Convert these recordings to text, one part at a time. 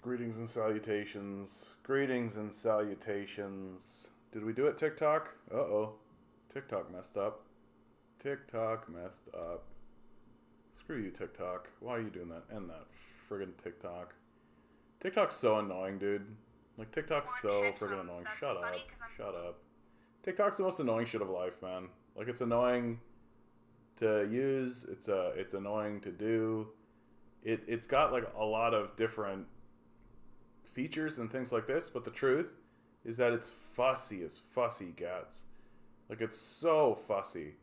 Greetings and salutations. Greetings and salutations. Did we do it, TikTok? Uh-oh. TikTok messed up. TikTok messed up. Screw you, TikTok. Why are you doing that? End that friggin' TikTok. TikTok's so annoying, dude. Like, TikTok's so friggin' annoying. Shut up. Shut up. TikTok's the most annoying shit of life, man. Like, it's annoying to use. It's annoying to do. It's got, like, a lot of different features and things like this, but the truth is that it's fussy as fussy gets. Like, it's so fussy.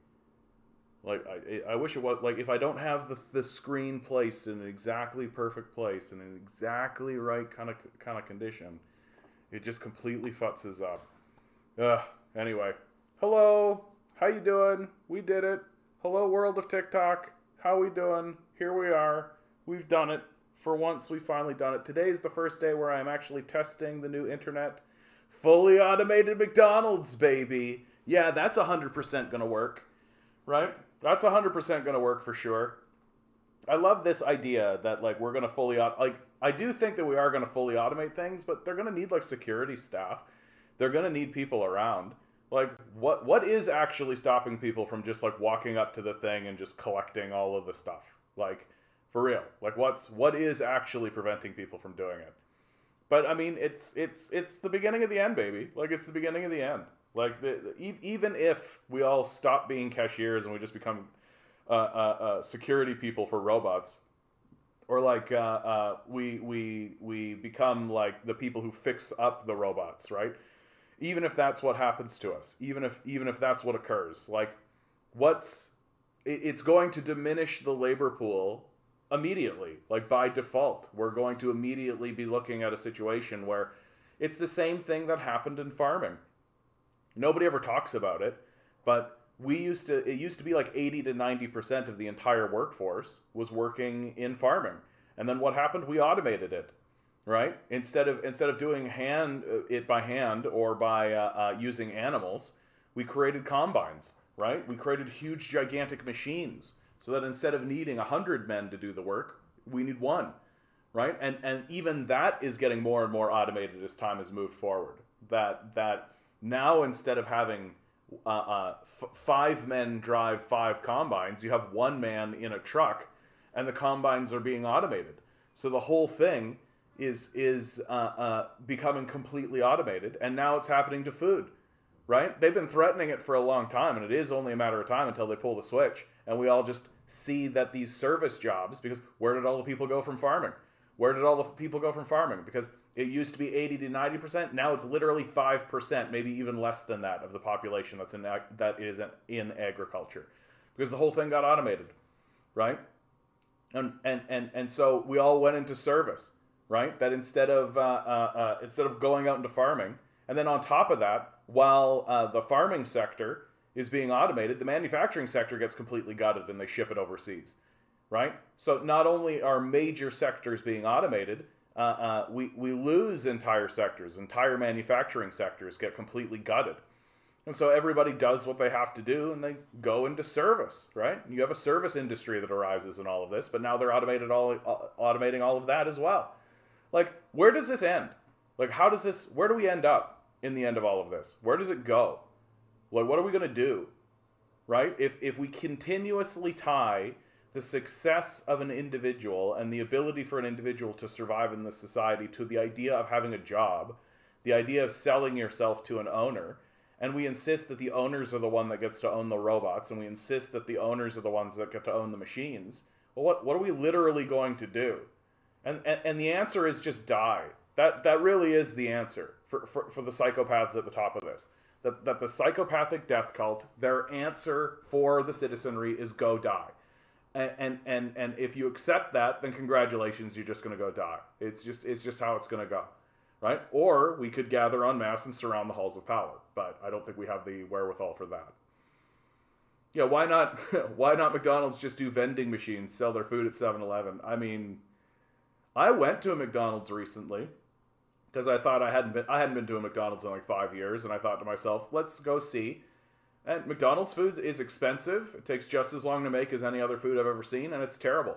Like, I wish it was, like, if I don't have the screen placed in an exactly perfect place in an exactly right kind of condition, it just completely futzes up. Ugh. Anyway, hello, how you doing? We did it. Hello, world of TikTok. How we doing? Here we are. We've done it. For once, we finally done it. Today's the first day where I'm actually testing the new internet. Fully automated McDonald's, baby. Yeah, that's 100% gonna work, right? That's 100% gonna work for sure. I love this idea that, like, we're gonna I do think that we are gonna fully automate things, but they're gonna need, like, security staff. They're gonna need people around. Like, what is actually stopping people from just, like, walking up to the thing and just collecting all of the stuff? Like, for real. Like, what is actually preventing people from doing it? But I mean, it's the beginning of the end, baby. Like, it's the beginning of the end. Like, even if we all stop being cashiers and we just become security people for robots, or like we become like the people who fix up the robots, right? Even if that's what happens to us, even if that's what occurs, like, it's going to diminish the labor pool immediately. Like, by default, we're going to immediately be looking at a situation where it's the same thing that happened in farming. Nobody ever talks about it, but it used to be like 80 to 90% of the entire workforce was working in farming. And then what happened? We automated it, right? Instead of doing it by hand or by using animals, we created combines, right? We created huge, gigantic machines so that instead of needing 100 men to do the work, we need one, right? And even that is getting more and more automated as time has moved forward. That now, instead of having 5 men drive 5 combines, you have 1 man in a truck, and the combines are being automated. So the whole thing is becoming completely automated, and now it's happening to food, right? They've been threatening it for a long time, and it is only a matter of time until they pull the switch, and we all just see that these service jobs, because where did all the people go from farming? Where did all the people go from farming? Because it used to be 80 to 90%. Now it's literally 5%, maybe even less than that, of the population that is in agriculture, because the whole thing got automated, right? And so we all went into service, right? That instead of going out into farming, and then on top of that, while the farming sector is being automated, the manufacturing sector gets completely gutted and they ship it overseas, right? So not only are major sectors being automated, we lose entire sectors. Entire manufacturing sectors get completely gutted. And so everybody does what they have to do and they go into service, right? You have a service industry that arises in all of this, but now they're automating all of that as well. Like, where does this end? Like, where do we end up in the end of all of this? Where does it go? Like, what are we going to do, right? If we continuously tie the success of an individual and the ability for an individual to survive in this society to the idea of having a job, the idea of selling yourself to an owner, and we insist that the owners are the one that gets to own the robots, and we insist that the owners are the ones that get to own the machines, well, what are we literally going to do? And the answer is just die. That really is the answer for the psychopaths at the top of this. That the psychopathic death cult, their answer for the citizenry is go die. And if you accept that, then congratulations, you're just going to go die. It's just how it's going to go, right? Or we could gather en masse and surround the halls of power, but I don't think we have the wherewithal for that. Yeah, why not? Why not McDonald's just do vending machines, sell their food at 7-Eleven? I mean, I went to a McDonald's recently because I thought I hadn't been to a McDonald's in like 5 years, and I thought to myself, let's go see. And McDonald's food is expensive. It takes just as long to make as any other food I've ever seen, and it's terrible.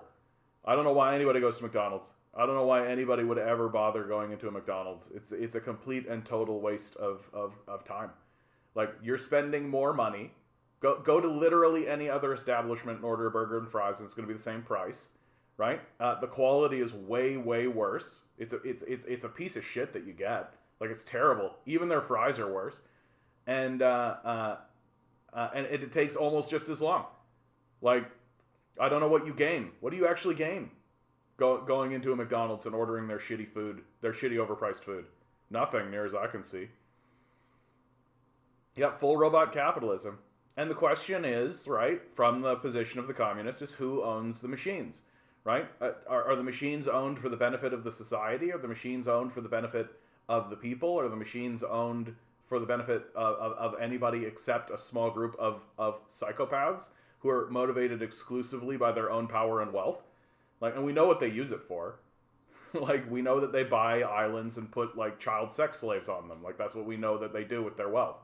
I don't know why anybody goes to McDonald's. I don't know why anybody would ever bother going into a McDonald's. It's a complete and total waste of time. Like, you're spending more money. Go to literally any other establishment and order a burger and fries, and it's going to be the same price, right? The quality is way worse. It's a piece of shit that you get. Like, it's terrible. Even their fries are worse, and it takes almost just as long. Like, I don't know what you gain. What do you actually gain going into a McDonald's and ordering their shitty food, their shitty overpriced food? Nothing, near as I can see. Yeah, full robot capitalism. And the question is, right, from the position of the communists, is who owns the machines, right? Are the machines owned for the benefit of the society? Are the machines owned for the benefit of the people? Are the machines owned for the benefit of anybody except a small group of psychopaths who are motivated exclusively by their own power and wealth? Like, and we know what they use it for. Like, we know that they buy islands and put, like, child sex slaves on them. Like, that's what we know that they do with their wealth.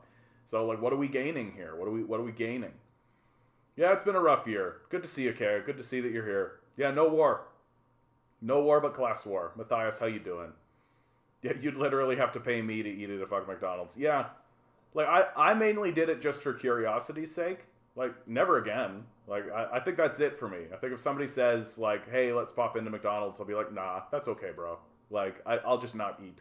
So, like, what are we gaining here? What are we gaining? Yeah, it's been a rough year. Good to see you, Kay. Good to see that you're here. Yeah, no war. No war but class war. Matthias, how you doing? Yeah, you'd literally have to pay me to eat at a fucking McDonald's. Yeah. Like, I mainly did it just for curiosity's sake. Like, never again. Like, I think that's it for me. I think if somebody says, like, hey, let's pop into McDonald's, I'll be like, nah, that's okay, bro. Like, I'll just not eat.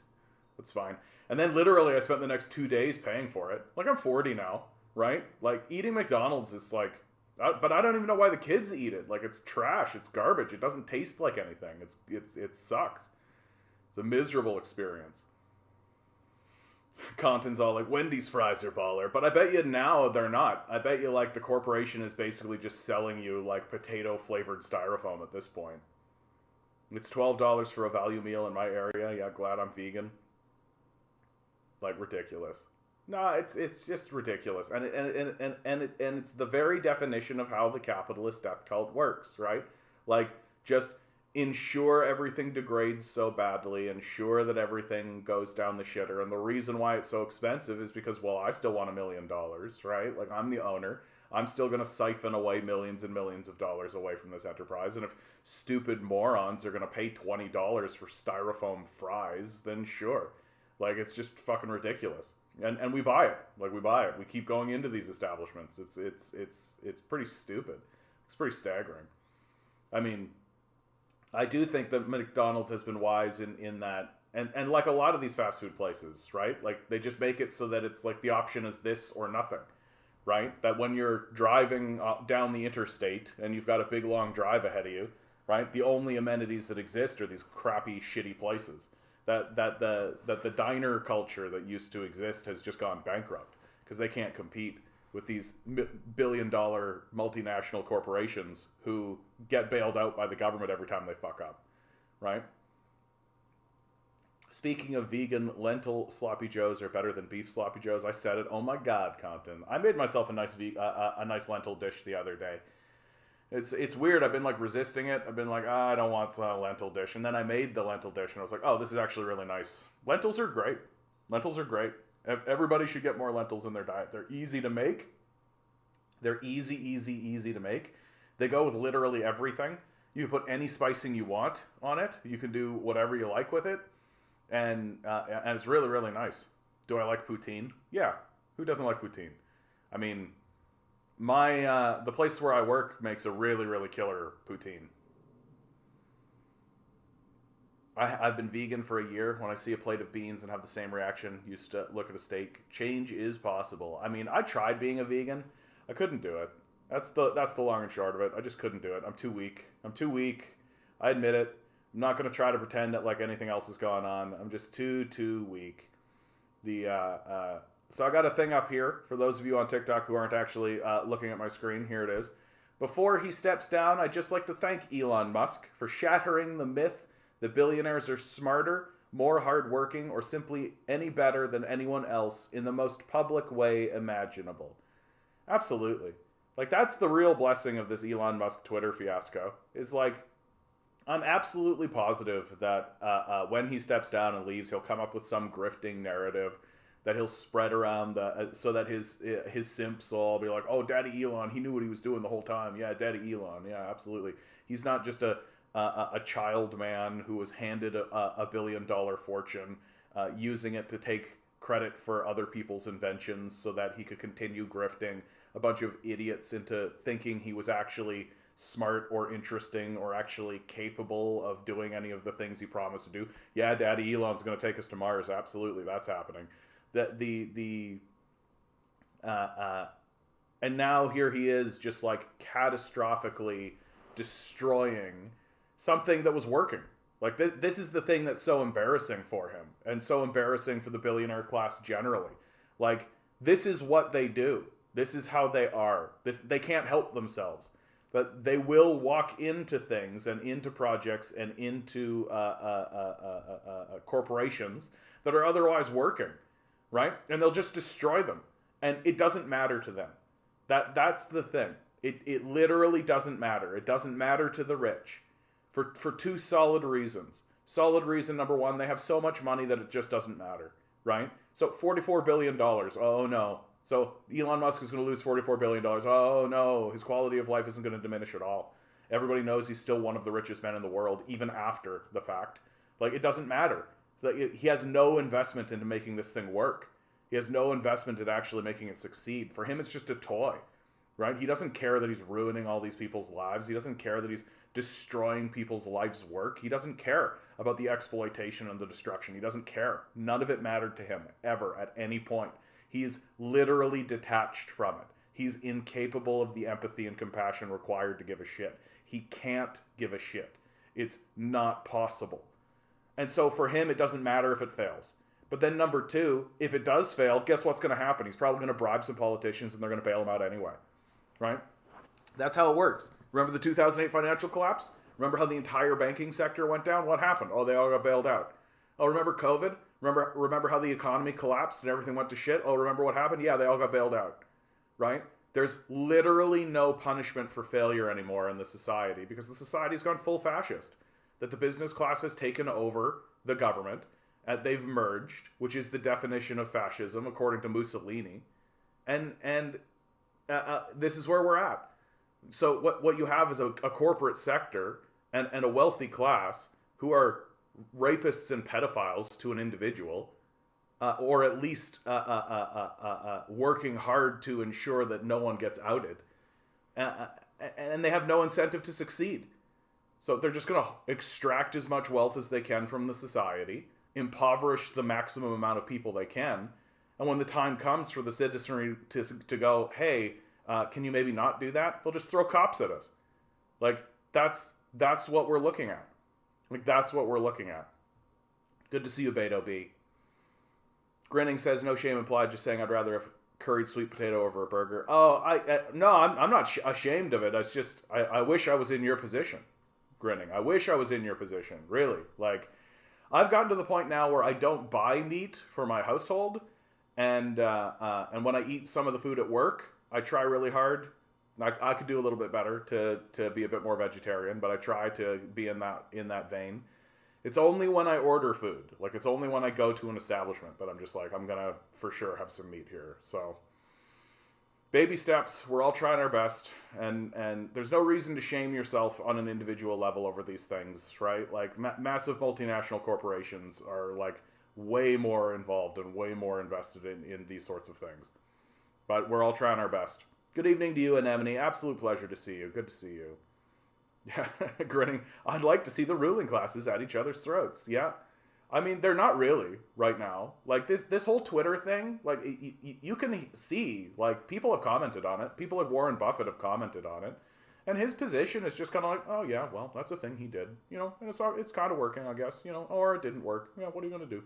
That's fine. And then literally I spent the next 2 days paying for it. Like, I'm 40 now, right? Like, eating McDonald's is like, but I don't even know why the kids eat it. Like, it's trash. It's garbage. It doesn't taste like anything. It sucks. It's a miserable experience. Compton's all like, Wendy's fries are baller. But I bet you now they're not. I bet you, like, the corporation is basically just selling you, like, potato-flavored styrofoam at this point. It's $12 for a value meal in my area. Yeah, glad I'm vegan. Like, ridiculous. No, it's just ridiculous. And it's the very definition of how the capitalist death cult works, right? Like, just ensure everything degrades so badly, ensure that everything goes down the shitter. And the reason why it's so expensive is because, well, I still want $1 million, right? Like, I'm the owner. I'm still going to siphon away millions and millions of dollars away from this enterprise. And if stupid morons are going to pay $20 for styrofoam fries, then sure. Like, it's just fucking ridiculous. And we buy it. Like, we buy it. We keep going into these establishments. It's pretty stupid. It's pretty staggering. I mean, I do think that McDonald's has been wise in that, and like a lot of these fast food places, right? Like, they just make it so that it's like the option is this or nothing, right? That when you're driving down the interstate and you've got a big long drive ahead of you, right? The only amenities that exist are these crappy, shitty places. That the diner culture that used to exist has just gone bankrupt because they can't compete with these billion-dollar multinational corporations who get bailed out by the government every time they fuck up, right? Speaking of vegan, lentil sloppy joes are better than beef sloppy joes. I said it. Oh my God, Compton. I made myself a nice lentil dish the other day. It's weird. I've been, like, resisting it. I've been like, I don't want a lentil dish. And then I made the lentil dish, and I was like, oh, this is actually really nice. Lentils are great. Lentils are great. Everybody should get more lentils in their diet. They're easy to make. They're easy to make. They go with literally everything. You can put any spicing you want on it. You can do whatever you like with it. And it's really, really nice. Do I like poutine? Yeah. Who doesn't like poutine? I mean, the place where I work makes a really, really killer poutine. I've been vegan for a year. When I see a plate of beans and have the same reaction, used to look at a steak. Change is possible. I mean, I tried being a vegan. I couldn't do it. That's the long and short of it. I just couldn't do it. I'm too weak. I admit it. I'm not going to try to pretend that, like, anything else has gone on. I'm just too weak. So I got a thing up here for those of you on TikTok who aren't actually looking at my screen. Here it is. Before he steps down, I'd just like to thank Elon Musk for shattering the myth that billionaires are smarter, more hardworking, or simply any better than anyone else in the most public way imaginable. Absolutely. Like, that's the real blessing of this Elon Musk Twitter fiasco. Is, like, I'm absolutely positive that when he steps down and leaves, he'll come up with some grifting narrative that he'll spread around so that his simps will all be like, oh, Daddy Elon, he knew what he was doing the whole time. Yeah, Daddy Elon. Yeah, absolutely. He's not just a a child man who was handed a $1 billion fortune, using it to take credit for other people's inventions so that he could continue grifting a bunch of idiots into thinking he was actually smart or interesting or actually capable of doing any of the things he promised to do. Yeah, Daddy Elon's going to take us to Mars. Absolutely, that's happening. And now here he is, just like catastrophically destroying something that was working. Like this is the thing that's so embarrassing for him, and so embarrassing for the billionaire class generally. Like, this is what they do. This is how they are. They can't help themselves. But they will walk into things and into projects and into corporations that are otherwise working, right? And they'll just destroy them. And it doesn't matter to them. That's the thing. It literally doesn't matter. It doesn't matter to the rich. For two solid reasons. Solid reason number one, they have so much money that it just doesn't matter, right? So $44 billion, oh no. So Elon Musk is going to lose $44 billion, oh no. His quality of life isn't going to diminish at all. Everybody knows he's still one of the richest men in the world, even after the fact. Like, it doesn't matter. He has no investment into making this thing work. He has no investment in actually making it succeed. For him, it's just a toy, right? He doesn't care that he's ruining all these people's lives. He doesn't care that he's destroying people's life's work. He doesn't care about the exploitation and the destruction. He doesn't care. None of it mattered to him, ever, at any point. He's literally detached from it. He's incapable of the empathy and compassion required to give a shit. He can't give a shit. It's not possible. And so for him, it doesn't matter if it fails. But then number two, if it does fail, guess what's going to happen? He's probably going to bribe some politicians and they're going to bail him out anyway, right? That's how it works. Remember the 2008 financial collapse? Remember how the entire banking sector went down? What happened? Oh, they all got bailed out. Oh, remember COVID? Remember how the economy collapsed and everything went to shit? Oh, remember what happened? Yeah, they all got bailed out, right? There's literally no punishment for failure anymore in the society because the society's gone full fascist. That the business class has taken over the government. They've merged, which is the definition of fascism, according to Mussolini. And this is where we're at. So what you have is a corporate sector and a wealthy class who are rapists and pedophiles to an individual, or at least working hard to ensure that no one gets outed. And they have no incentive to succeed. So they're just going to extract as much wealth as they can from the society, impoverish the maximum amount of people they can, and when the time comes for the citizenry to go, hey, can you maybe not do that? They'll just throw cops at us. Like, that's what we're looking at. Like, that's what we're looking at. Good to see you, Beto B. Grinning says, no shame implied, just saying I'd rather have curried sweet potato over a burger. Oh, no, I'm not ashamed of it. It's just, I wish I was in your position. Grinning. I wish I was in your position. Really. Like, I've gotten to the point now where I don't buy meat for my household, and when I eat some of the food at work, I try really hard. I could do a little bit better to be a bit more vegetarian, but I try to be in that vein. It's only when I order food, like it's only when I go to an establishment that I'm just like, I'm gonna for sure have some meat here. So baby steps. We're all trying our best, and there's no reason to shame yourself on an individual level over these things, right? Like massive multinational corporations are like way more involved and way more invested in these sorts of things. But we're all trying our best. Good evening to you, Anemone. Absolute pleasure to see you. Good to see you. Yeah, grinning. I'd like to see the ruling classes at each other's throats. Yeah. I mean, they're not really right now. Like, this whole Twitter thing, like, you can see, like, people have commented on it. People like Warren Buffett have commented on it. And his position is just kind of like, oh, yeah, well, that's a thing he did. You know, and it's kind of working, I guess. You know, or it didn't work. Yeah, what are you going to do?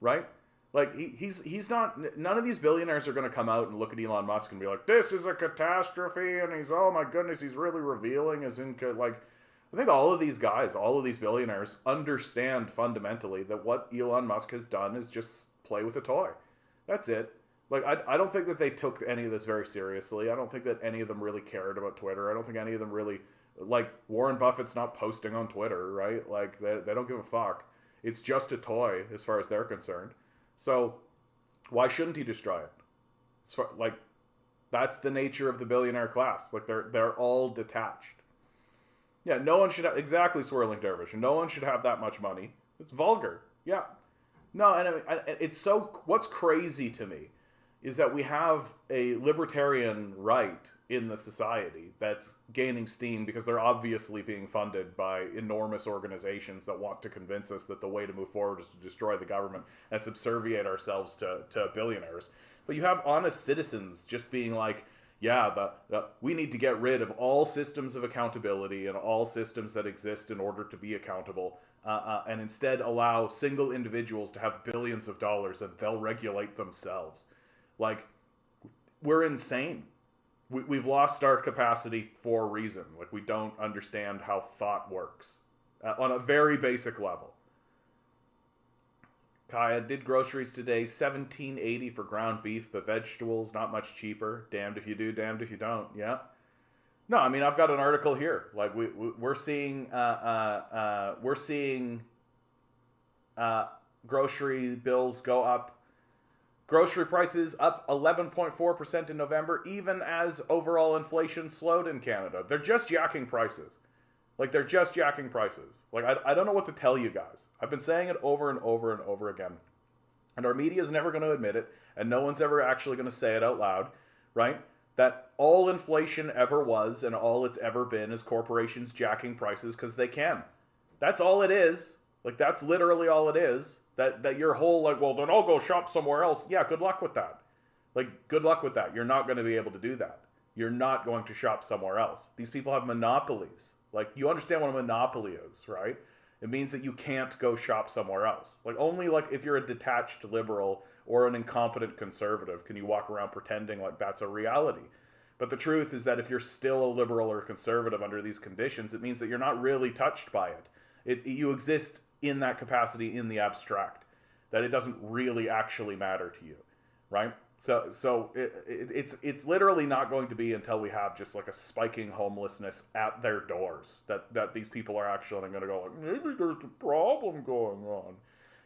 Right? Like, he's not, none of these billionaires are going to come out and look at Elon Musk and be like, this is a catastrophe, and he's, oh my goodness, he's really revealing his income. Like, I think all of these guys, all of these billionaires understand fundamentally that what Elon Musk has done is just play with a toy. That's it. Like, I don't think that they took any of this very seriously. I don't think that any of them really cared about Twitter. I don't think any of them really, like, Warren Buffett's not posting on Twitter, right? Like, they don't give a fuck. It's just a toy as far as they're concerned. So why shouldn't he destroy it? That's the nature of the billionaire class. Like, they're all detached. Yeah, no one should have, exactly, Swirling Dervish. No one should have that much money. It's vulgar. Yeah. No, and I mean, it's so, what's crazy to me is that we have a libertarian right in the society that's gaining steam because they're obviously being funded by enormous organizations that want to convince us that the way to move forward is to destroy the government and subserviate ourselves to billionaires. But you have honest citizens just being like, yeah, we need to get rid of all systems of accountability and all systems that exist in order to be accountable, and instead allow single individuals to have billions of dollars and they'll regulate themselves. Like, we're insane. We've lost our capacity for a reason. Like, we don't understand how thought works on a very basic level. Kaya did groceries today, $17.80 for ground beef, but vegetables not much cheaper. Damned if you do, damned if you don't. Yeah. No, I mean, I've got an article here. Like, we're seeing grocery bills go up. Grocery prices up 11.4% in November, even as overall inflation slowed in Canada. They're just jacking prices. Like, they're just jacking prices. Like, I don't know what to tell you guys. I've been saying it over and over and over again. And our media is never going to admit it, and no one's ever actually going to say it out loud, right? That all inflation ever was and all it's ever been is corporations jacking prices because they can. That's all it is. Like, that's literally all it is. That your whole, like, well, then I'll go shop somewhere else. Yeah, good luck with that. Like, good luck with that. You're not going to be able to do that. You're not going to shop somewhere else. These people have monopolies. Like, you understand what a monopoly is, right? It means that you can't go shop somewhere else. Like, only, like, if you're a detached liberal or an incompetent conservative can you walk around pretending like that's a reality. But the truth is that if you're still a liberal or conservative under these conditions, it means that you're not really touched by it. You exist in that capacity in the abstract, that it doesn't really actually matter to you, right? So it's literally not going to be until we have just like a spiking homelessness at their doors that these people are actually going to go like, maybe there's a problem going on.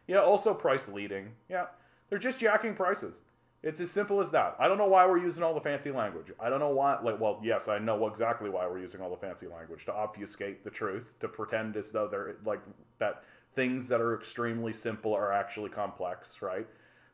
Yeah, also price leading. Yeah, they're just jacking prices. It's as simple as that. I don't know why we're using all the fancy language. I don't know why, like, well, yes, I know exactly why we're using all the fancy language, to obfuscate the truth, to pretend as though they're, like, that things that are extremely simple are actually complex, right?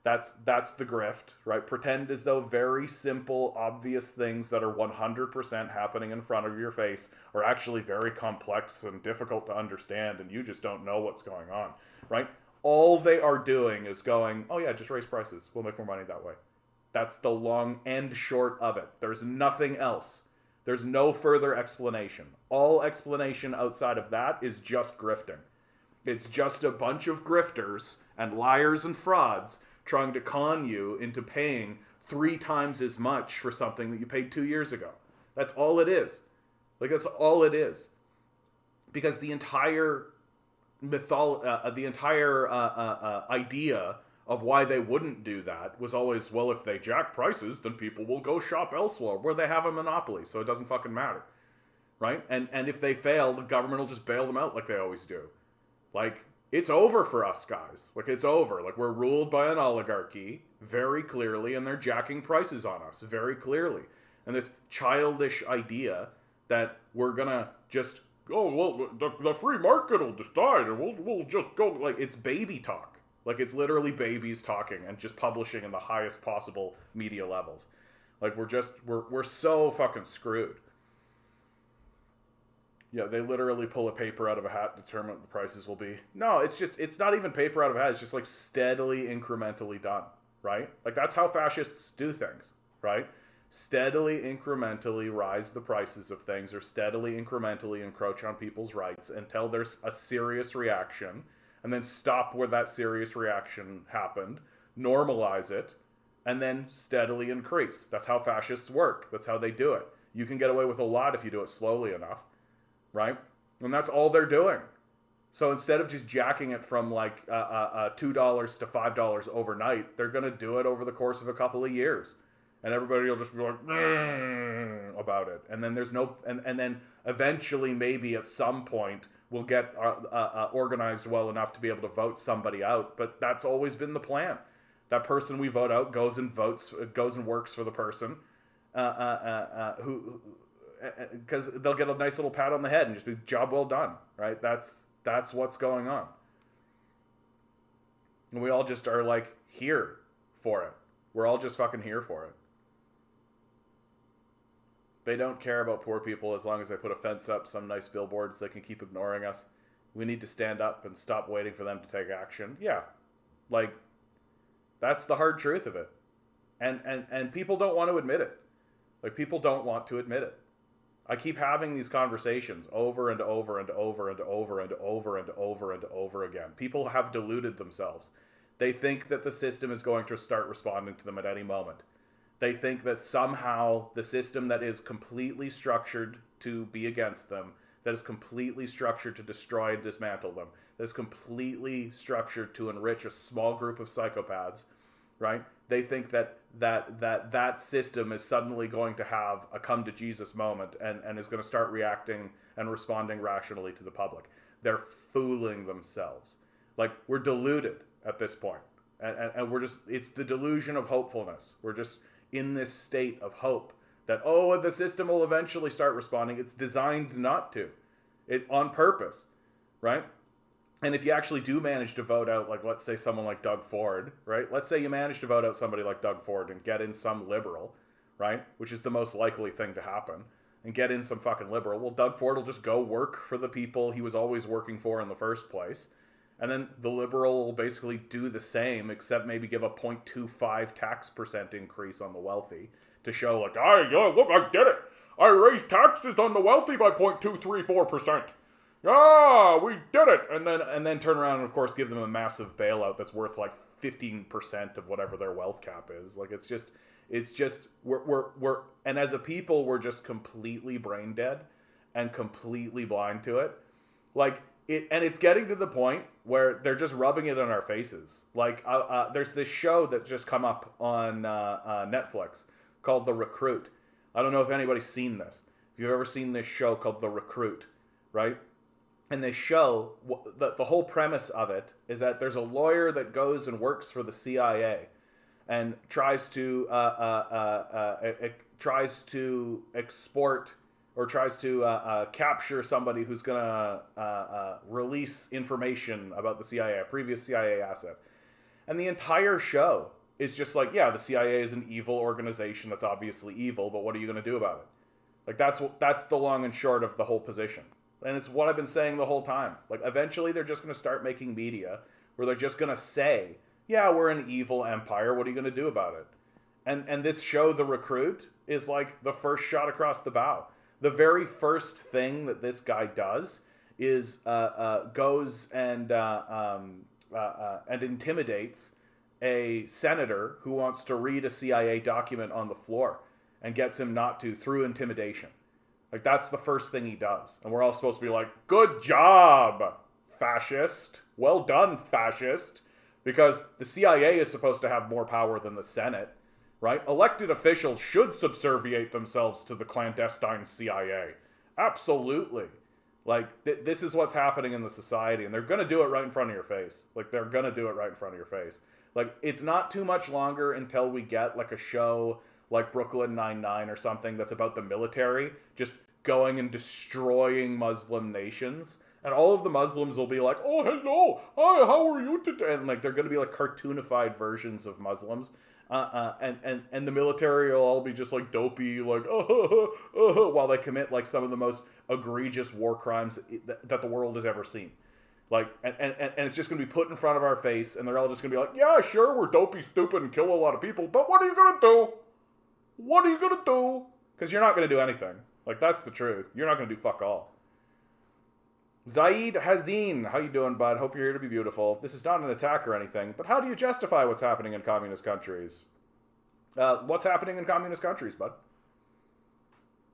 That's the grift, right? Pretend as though very simple, obvious things that are 100% happening in front of your face are actually very complex and difficult to understand, and you just don't know what's going on, right? All they are doing is going, oh yeah, just raise prices. We'll make more money that way. That's the long and short of it. There's nothing else. There's no further explanation. All explanation outside of that is just grifting. It's just a bunch of grifters and liars and frauds trying to con you into paying 3 times as much for something that you paid 2 years ago. That's all it is. Like, that's all it is. Because the entire idea of why they wouldn't do that was always, well, if they jack prices, then people will go shop elsewhere where they have a monopoly, so it doesn't fucking matter, right? And if they fail, the government will just bail them out like they always do. Like, it's over for us, guys. Like, it's over. Like, we're ruled by an oligarchy very clearly, and they're jacking prices on us very clearly. And this childish idea that we're gonna just, oh, well, the free market will decide, and we'll just go, like, it's baby talk. Like, it's literally babies talking and just publishing in the highest possible media levels. Like, we're so fucking screwed. Yeah, they literally pull a paper out of a hat to determine what the prices will be. No, it's not even paper out of a hat. It's just like steadily, incrementally done, right? Like, that's how fascists do things, right? Steadily, incrementally rise the prices of things, or steadily, incrementally encroach on people's rights until there's a serious reaction, and then stop where that serious reaction happened, normalize it, and then steadily increase. That's how fascists work. That's how they do it. You can get away with a lot if you do it slowly enough. Right? And that's all they're doing. So instead of just jacking it from like $2 to $5 overnight, they're going to do it over the course of a couple of years. And everybody will just be like, about it. And then there's no, and then eventually maybe at some point we'll get organized well enough to be able to vote somebody out. But that's always been the plan. That person we vote out goes and works for the person who because they'll get a nice little pat on the head and just be, job well done, right? That's what's going on. And we all just are like here for it. We're all just fucking here for it. They don't care about poor people as long as they put a fence up, some nice billboards, they can keep ignoring us. We need to stand up and stop waiting for them to take action. Yeah. Like, that's the hard truth of it. And people don't want to admit it. Like, people don't want to admit it. I keep having these conversations over and over and over and over and over and over and over again. People have deluded themselves. They think that the system is going to start responding to them at any moment. They think that somehow the system that is completely structured to be against them, that is completely structured to destroy and dismantle them, that is completely structured to enrich a small group of psychopaths, right? They think that system is suddenly going to have a come to Jesus moment and is going to start reacting and responding rationally to the public. They're fooling themselves. Like, we're deluded at this point. And we're just, it's the delusion of hopefulness. We're just in this state of hope that, oh, the system will eventually start responding. It's designed not to. It on purpose, right? And if you actually do manage to vote out, like, let's say someone like Doug Ford, right? Let's say you manage to vote out somebody like Doug Ford and get in some liberal, right? Which is the most likely thing to happen. And get in some fucking liberal. Well, Doug Ford will just go work for the people he was always working for in the first place. And then the liberal will basically do the same, except maybe give a 0.25 tax percent increase on the wealthy to show, like, look, I did it. I raised taxes on the wealthy by 0.234%. Yeah, we did it. And then turn around and, of course, give them a massive bailout that's worth like 15% of whatever their wealth cap is. Like, it's just we're and as a people, we're just completely brain dead and completely blind to it. Like, it's getting to the point where they're just rubbing it in our faces. Like, there's this show that's just come up on Netflix called The Recruit. I don't know if anybody's seen this. If you've ever seen this show called The Recruit, right? And this show, the whole premise of it is that there's a lawyer that goes and works for the CIA and tries to export or tries to capture somebody who's going to release information about the CIA, a previous CIA asset. And the entire show is just like, yeah, the CIA is an evil organization that's obviously evil, but what are you going to do about it? Like, that's the long and short of the whole position. And it's what I've been saying the whole time. Like, eventually they're just going to start making media where they're just going to say, yeah, we're an evil empire. What are you going to do about it? And this show, The Recruit, is like the first shot across the bow. The very first thing that this guy does is goes and intimidates a senator who wants to read a CIA document on the floor and gets him not to through intimidation. Like, that's the first thing he does. And we're all supposed to be like, good job, fascist. Well done, fascist. Because the CIA is supposed to have more power than the Senate, right? Elected officials should subserviate themselves to the clandestine CIA. Absolutely. Like, this is what's happening in the society. And they're going to do it right in front of your face. Like, they're going to do it right in front of your face. Like, it's not too much longer until we get, like, a show like Brooklyn Nine-Nine or something that's about the military just going and destroying Muslim nations. And all of the Muslims will be like, oh, hello, hi, how are you today? And, like, they're going to be, like, cartoonified versions of Muslims. And the military will all be just, like, dopey, like, while they commit, like, some of the most egregious war crimes that the world has ever seen. Like, and it's just going to be put in front of our face, and they're all just going to be like, yeah, sure, we're dopey, stupid, and kill a lot of people, but what are you going to do? What are you going to do? Because you're not going to do anything. Like, that's the truth. You're not going to do fuck all. Zaid Hazin, how you doing, bud? Hope you're here to be beautiful. This is not an attack or anything, but how do you justify what's happening in communist countries? What's happening in communist countries, bud?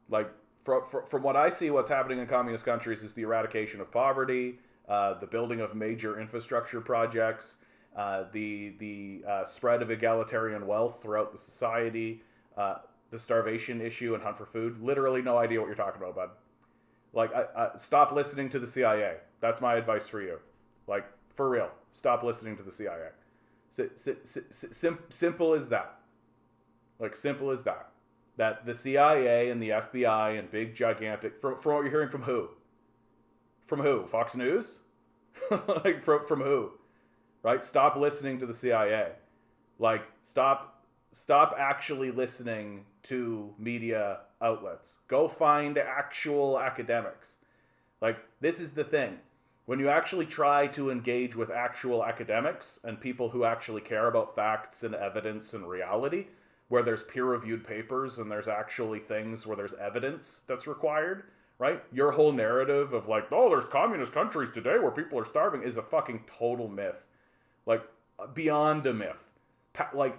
Like, from what I see, what's happening in communist countries is the eradication of poverty, the building of major infrastructure projects, the spread of egalitarian wealth throughout the society, the starvation issue and hunt for food. Literally no idea what you're talking about, bud. Like, stop listening to the CIA. That's my advice for you. Like, for real. Stop listening to the CIA. Simple as that. Like, simple as that. that the CIA and the FBI and big gigantic, from what you're hearing from who? From who? Fox News? Like, from who? Right? Stop listening to the CIA. Like, stop actually listening to media outlets. Go find actual academics. Like, this is the thing. When you actually try to engage with actual academics and people who actually care about facts and evidence and reality, where there's peer-reviewed papers and there's actually things where there's evidence that's required, right? Your whole narrative of like, oh, there's communist countries today where people are starving is a fucking total myth. Like, beyond a myth.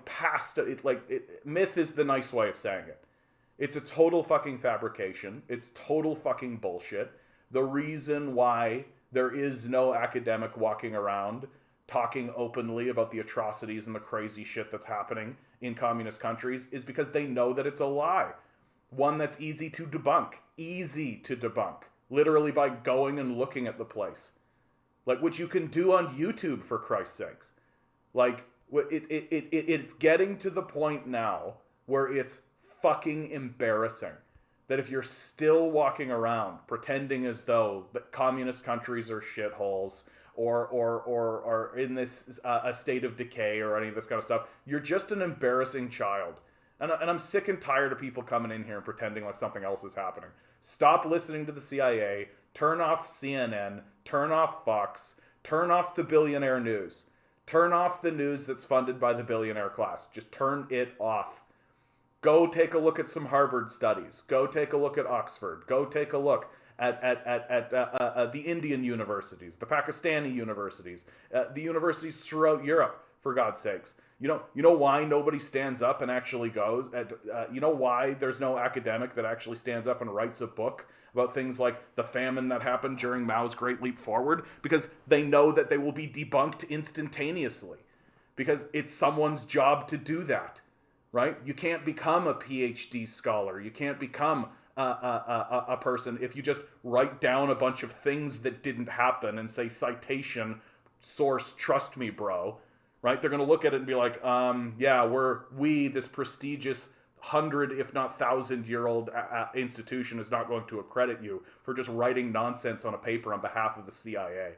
Past it. Myth is the nice way of saying it. It's a total fucking fabrication. It's total fucking bullshit. The reason why there is no academic walking around talking openly about the atrocities and the crazy shit that's happening in communist countries is because they know that it's a lie. One that's easy to debunk. Easy to debunk. Literally by going and looking at the place. Like, which you can do on YouTube, for Christ's sakes. Like, it's getting to the point now where it's fucking embarrassing that if you're still walking around pretending as though that communist countries are shitholes or in this a state of decay or any of this kind of stuff, you're just an embarrassing child. And I'm sick and tired of people coming in here and pretending like something else is happening. Stop listening to the CIA. Turn off CNN. Turn off Fox. Turn off the billionaire news. Turn off the news that's funded by the billionaire class. Just turn it off. Go take a look at some Harvard studies. Go take a look at Oxford. Go take a look at the Indian universities, the Pakistani universities, the universities throughout Europe, for God's sakes. You know why nobody stands up and actually goes? You know why there's no academic that actually stands up and writes a book about things like the famine that happened during Mao's Great Leap Forward? Because they know that they will be debunked instantaneously. Because it's someone's job to do that, right? You can't become a PhD scholar. You can't become a person if you just write down a bunch of things that didn't happen and say citation, source, trust me, bro. Right? They're going to look at it and be like, yeah, this prestigious 100, if not 1,000-year-old institution is not going to accredit you for just writing nonsense on a paper on behalf of the CIA.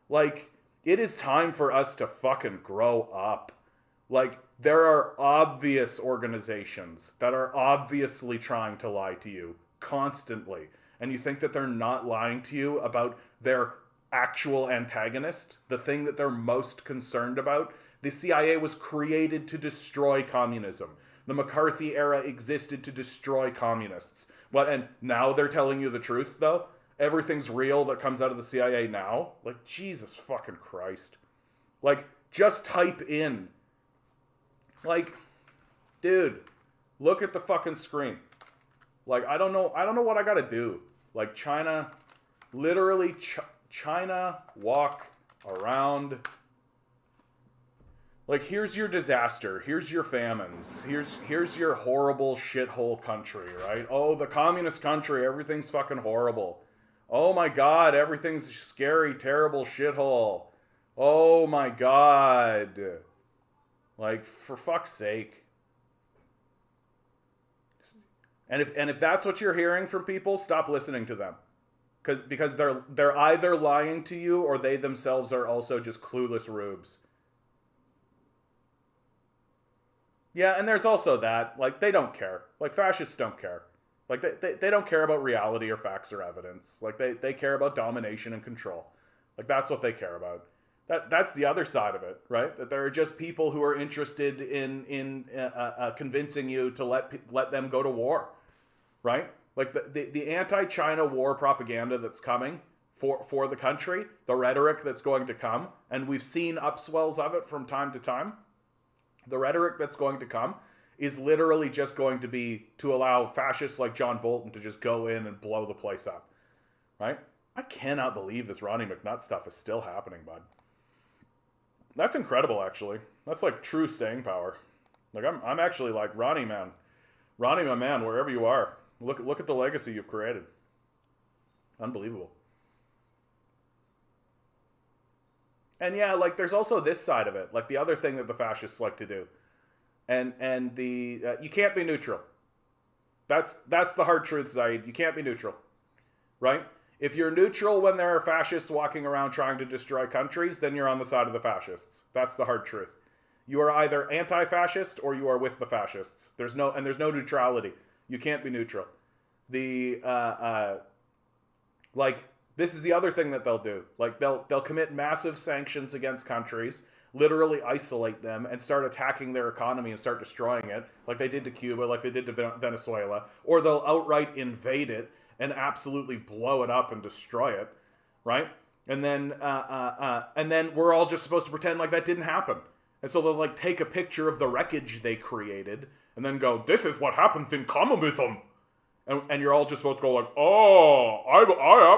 Like, it is time for us to fucking grow up. Like, there are obvious organizations that are obviously trying to lie to you constantly. And you think that they're not lying to you about their actual antagonist, the thing that they're most concerned about. The CIA was created to destroy communism. The McCarthy era existed to destroy communists. And now they're telling you the truth, though? Everything's real that comes out of the CIA now? Like, Jesus fucking Christ. Like, just type in. Like, dude, look at the fucking screen. Like, I don't know what I gotta do. Like, China, literally, China walk around. Like, here's your disaster. Here's your famines. Here's your horrible shithole country, right? Oh, the communist country, everything's fucking horrible. Oh my God, everything's scary, terrible shithole. Oh my God. Like, for fuck's sake. And if that's what you're hearing from people, stop listening to them. Because they're either lying to you or they themselves are also just clueless rubes. Yeah, and there's also that. Like, they don't care. Like, fascists don't care. Like, they don't care about reality or facts or evidence. Like, they care about domination and control. Like, that's what they care about. That's the other side of it, right? That there are just people who are interested in convincing you to let them go to war, right? Like the anti-China war propaganda that's coming for the country, the rhetoric that's going to come, and we've seen upswells of it from time to time. The rhetoric that's going to come is literally just going to be to allow fascists like John Bolton to just go in and blow the place up, right? I cannot believe this Ronnie McNutt stuff is still happening, bud. That's incredible, actually. That's like true staying power. Like, I'm actually like, Ronnie, my man, wherever you are, look at the legacy you've created. Unbelievable. And yeah, like, there's also this side of it, like the other thing that the fascists like to do, and the you can't be neutral. That's the hard truth, Zaid. You can't be neutral, right? If you're neutral when there are fascists walking around trying to destroy countries, then you're on the side of the fascists. That's the hard truth. You are either anti-fascist or you are with the fascists. There's no neutrality. You can't be neutral. Like, this is the other thing that they'll do. Like, they'll commit massive sanctions against countries, literally isolate them, and start attacking their economy and start destroying it, like they did to Cuba, like they did to Venezuela, or they'll outright invade it and absolutely blow it up and destroy it, right? And then we're all just supposed to pretend like that didn't happen. And so they'll like take a picture of the wreckage they created and then go, "This is what happens in communism." And you're all just supposed to go like, "Oh, I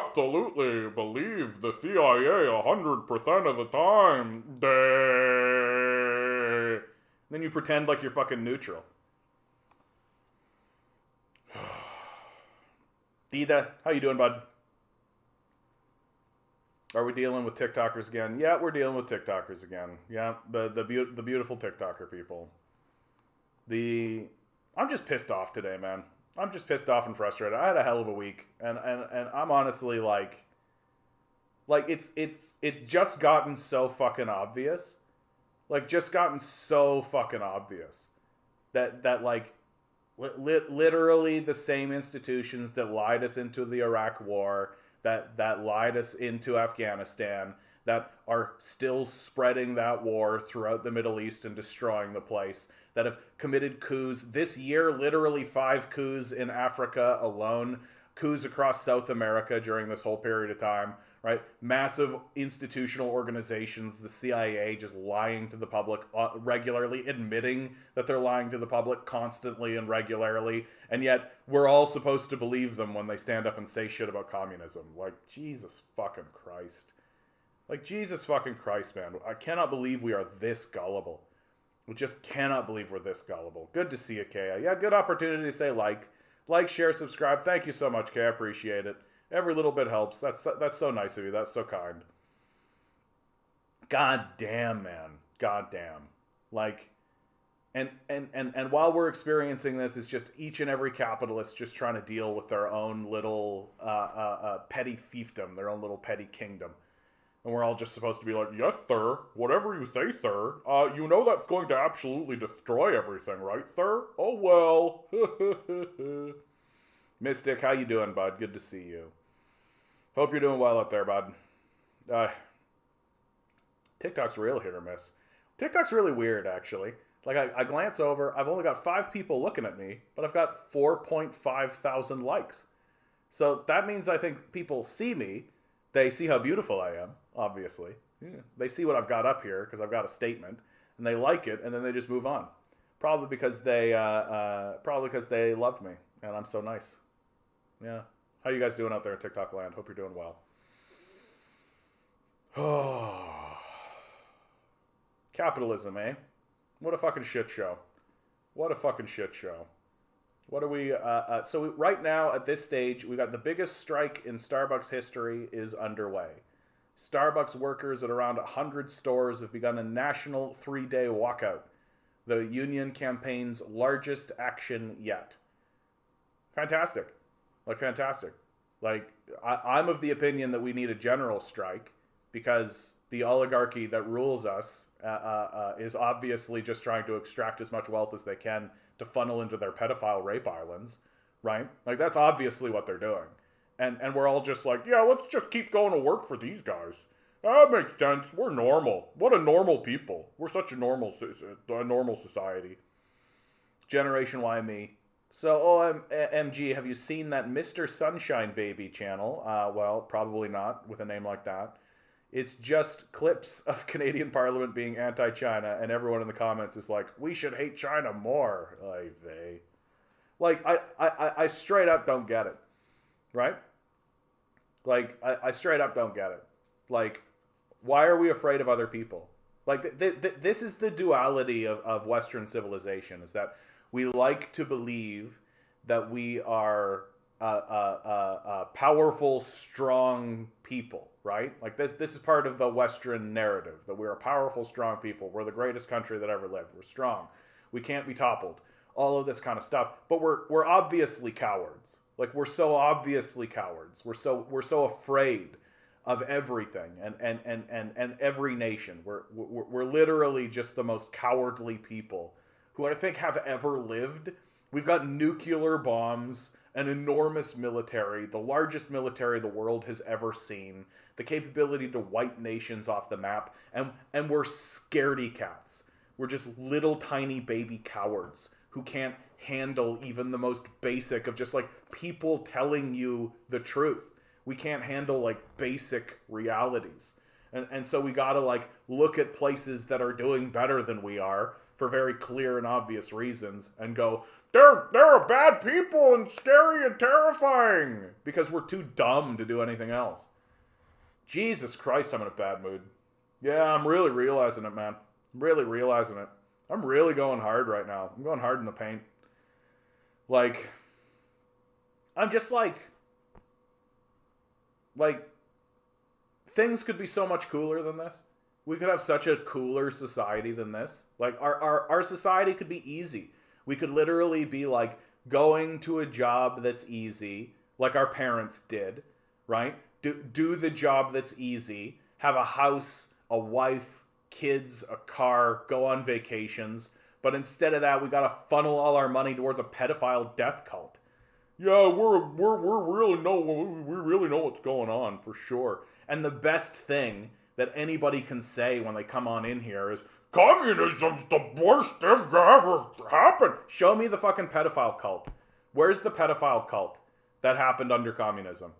absolutely believe the CIA 100% of the time." Then you pretend like you're fucking neutral. Dida, how you doing, bud? Are we dealing with TikTokers again? Yeah, we're dealing with TikTokers again. Yeah, the beautiful TikToker people. I'm just pissed off today, man. I'm just pissed off and frustrated. I had a hell of a week, and I'm honestly like it's just gotten so fucking obvious, like just gotten so fucking obvious that like literally the same institutions that lied us into the Iraq War, that lied us into Afghanistan, that are still spreading that war throughout the Middle East and destroying the place, that have committed coups this year, literally 5 coups in Africa alone, coups across South America during this whole period of time, right? Massive institutional organizations, the CIA just lying to the public regularly, admitting that they're lying to the public constantly and regularly, and yet we're all supposed to believe them when they stand up and say shit about communism. Like, Jesus fucking Christ. Like, Jesus fucking Christ, man. I cannot believe we are this gullible. We just cannot believe we're this gullible. Good to see you, Kaya. Yeah, good opportunity to say like, share, subscribe. Thank you so much, Kaya. I appreciate it. Every little bit helps. That's so nice of you. That's so kind. God damn, man. God damn. Like, and while we're experiencing this, it's just each and every capitalist just trying to deal with their own little petty fiefdom, their own little petty kingdom. And we're all just supposed to be like, "Yes, sir. Whatever you say, sir. You know that's going to absolutely destroy everything, right, sir? Oh, well." Mystic, how you doing, bud? Good to see you. Hope you're doing well out there, bud. TikTok's real hit or miss. TikTok's really weird, actually. Like, I glance over. I've only got 5 people looking at me, but I've got 4.5 thousand likes. So that means I think people see me. They see how beautiful I am, obviously. Yeah. They see what I've got up here because I've got a statement, and they like it, and then they just move on. Probably because they love me, and I'm so nice. Yeah. How you guys doing out there in TikTok land? Hope you're doing well. Oh, capitalism, eh? What a fucking shit show. What a fucking shit show. What are we, right now at this stage, we got the biggest strike in Starbucks history is underway. Starbucks workers at around 100 stores have begun a national 3-day walkout. The union campaign's largest action yet. Fantastic. Like, fantastic. Like, I'm of the opinion that we need a general strike because the oligarchy that rules us is obviously just trying to extract as much wealth as they can to funnel into their pedophile rape islands, right? Like, that's obviously what they're doing. And we're all just like, yeah, let's just keep going to work for these guys. That makes sense. We're normal. What a normal people. We're such a normal society. Generation Y me. So, OMG, have you seen that Mr. Sunshine Baby channel? Well, probably not with a name like that. It's just clips of Canadian Parliament being anti-China, and everyone in the comments is like, we should hate China more. Like, I straight up don't get it. Right? Like, I straight up don't get it. Like, why are we afraid of other people? Like, this is the duality of Western civilization, is that we like to believe that we are powerful, strong people, right? Like, this is part of the Western narrative, that we're a powerful, strong people. We're the greatest country that ever lived. We're strong. We can't be toppled. all of this kind of stuff. But we're obviously cowards. Like, we're so obviously cowards. We're so afraid of everything and every nation. We're literally just the most cowardly people who I think have ever lived. We've got nuclear bombs, an enormous military, the largest military the world has ever seen, the capability to wipe nations off the map, and we're scaredy cats. We're just little tiny baby cowards who can't handle even the most basic of just like people telling you the truth. We can't handle like basic realities. And so we gotta like look at places that are doing better than we are for very clear and obvious reasons and go, they're bad people and scary and terrifying, because we're too dumb to do anything else. Jesus Christ, I'm in a bad mood. Yeah, I'm really realizing it, man. I'm really realizing it. I'm really going hard right now. I'm going hard in the paint. Like, I'm just like, things could be so much cooler than this. We could have such a cooler society than this. Like, our society could be easy. We could literally be like going to a job that's easy, like our parents did, right? Do the job that's easy, have a house, a wife, kids, a car, go on vacations. But instead of that, we gotta funnel all our money towards a pedophile death cult. Yeah, we really know what's going on for sure. And the best thing that anybody can say when they come on in here is, communism's the worst thing that ever happened. Show me the fucking pedophile cult. Where's the pedophile cult that happened under communism?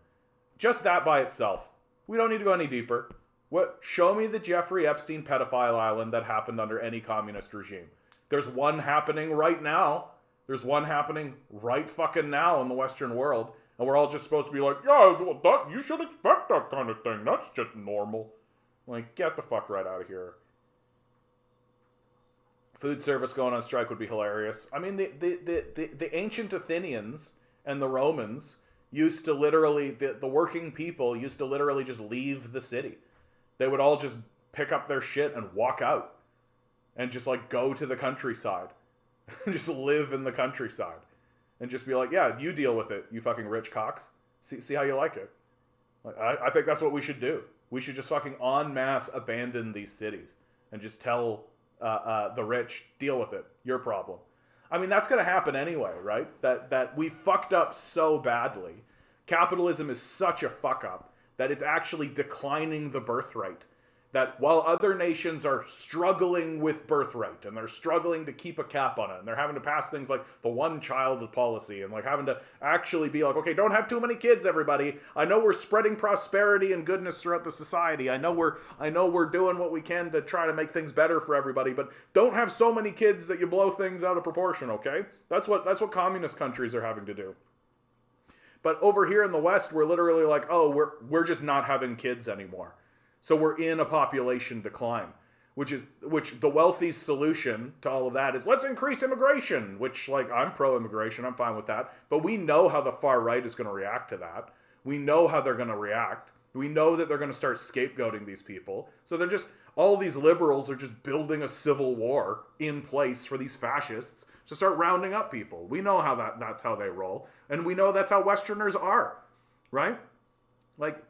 Just that by itself. We don't need to go any deeper. What? Show me the Jeffrey Epstein pedophile island that happened under any communist regime. There's one happening right now. There's one happening right fucking now in the Western world. And we're all just supposed to be like, yeah, you should expect that kind of thing. That's just normal. Like, get the fuck right out of here. Food service going on strike would be hilarious. I mean, the ancient Athenians and the Romans used to literally, the working people used to literally just leave the city. They would all just pick up their shit and walk out. And just like go to the countryside. Just live in the countryside. And just be like, yeah, you deal with it, you fucking rich cocks. See how you like it. Like, I think that's what we should do. We should just fucking en masse abandon these cities. And just tell the rich, deal with it. Your problem. I mean, that's going to happen anyway, right? That we fucked up so badly. Capitalism is such a fuck up that it's actually declining the birth rate. That while other nations are struggling with birth rate and they're struggling to keep a cap on it and they're having to pass things like the one-child policy and like having to actually be like, okay, don't have too many kids, everybody. I know we're spreading prosperity and goodness throughout the society. I know we're doing what we can to try to make things better for everybody, but don't have so many kids that you blow things out of proportion, okay? That's what communist countries are having to do. But over here in the West, we're literally like, oh, we're just not having kids anymore. So we're in a population decline, which the wealthy solution to all of that is let's increase immigration, which like I'm pro-immigration, I'm fine with that. But we know how the far right is going to react to that. We know how they're going to react. We know that they're going to start scapegoating these people. So they're just, all these liberals are just building a civil war in place for these fascists to start rounding up people. We know how that's how they roll. And we know that's how Westerners are, right? Like,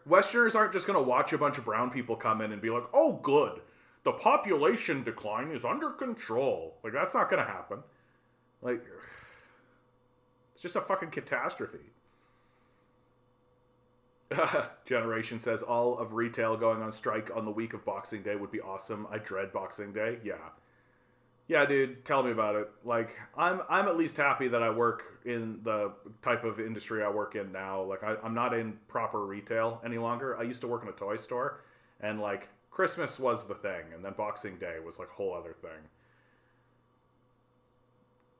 Westerners aren't just going to watch a bunch of brown people come in and be like, oh, good, the population decline is under control. Like, that's not going to happen. Like, it's just a fucking catastrophe. Generation says all of retail going on strike on the week of Boxing Day would be awesome. I dread Boxing Day. Yeah, dude, tell me about it. Like, I'm at least happy that I work in the type of industry I work in now. Like, I'm not in proper retail any longer. I used to work in a toy store, and, like, Christmas was the thing, and then Boxing Day was, like, a whole other thing.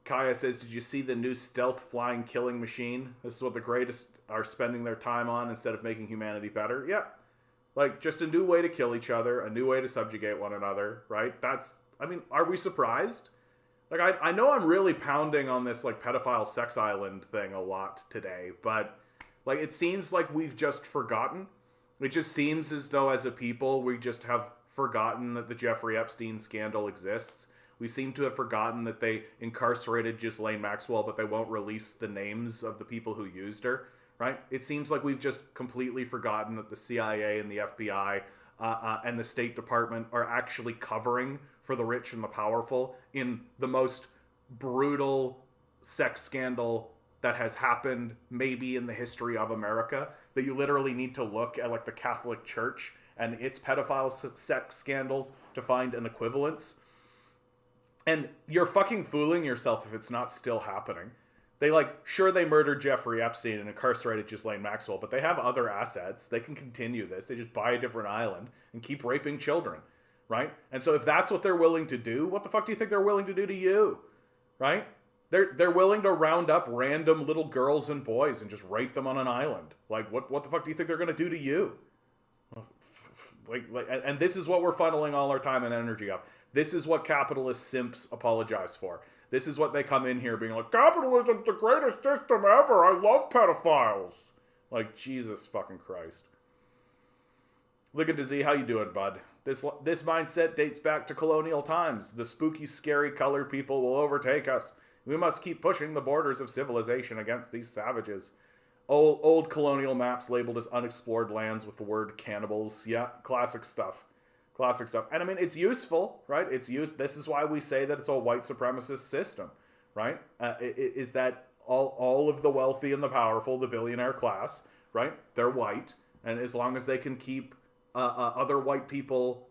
Kaya says, did you see the new stealth flying killing machine? This is what the greatest are spending their time on instead of making humanity better. Yeah. Like, just a new way to kill each other, a new way to subjugate one another, right? I mean, are we surprised? Like, I know I'm really pounding on this, like, pedophile sex island thing a lot today, but, like, it seems like we've just forgotten. It just seems as though, as a people, we just have forgotten that the Jeffrey Epstein scandal exists. We seem to have forgotten that they incarcerated Ghislaine Maxwell, but they won't release the names of the people who used her, right? It seems like we've just completely forgotten that the CIA and the FBI and the State Department are actually covering for the rich and the powerful in the most brutal sex scandal that has happened maybe in the history of America, that you literally need to look at like the Catholic Church and its pedophile sex scandals to find an equivalence. And you're fucking fooling yourself if it's not still happening. They they murdered Jeffrey Epstein and incarcerated Ghislaine Maxwell, but they have other assets. They can continue this. They just buy a different island and keep raping children, right? And so if that's what they're willing to do, what the fuck do you think they're willing to do to you, right? They're willing to round up random little girls and boys and just rape them on an island. Like, what the fuck do you think they're going to do to you? And this is what we're funneling all our time and energy of. This is what capitalist simps apologize for. This is what they come in here being like, capitalism's the greatest system ever. I love pedophiles. Like, Jesus fucking Christ. Look at Z, how you doing, bud? This mindset dates back to colonial times. The spooky, scary colored people will overtake us. We must keep pushing the borders of civilization against these savages. Old colonial maps labeled as unexplored lands with the word cannibals. Yeah, classic stuff. Classic stuff. And I mean, it's useful, right? This is why we say that it's a white supremacist system, right? Is that all of the wealthy and the powerful, the billionaire class, right? They're white. And as long as they can keep other white people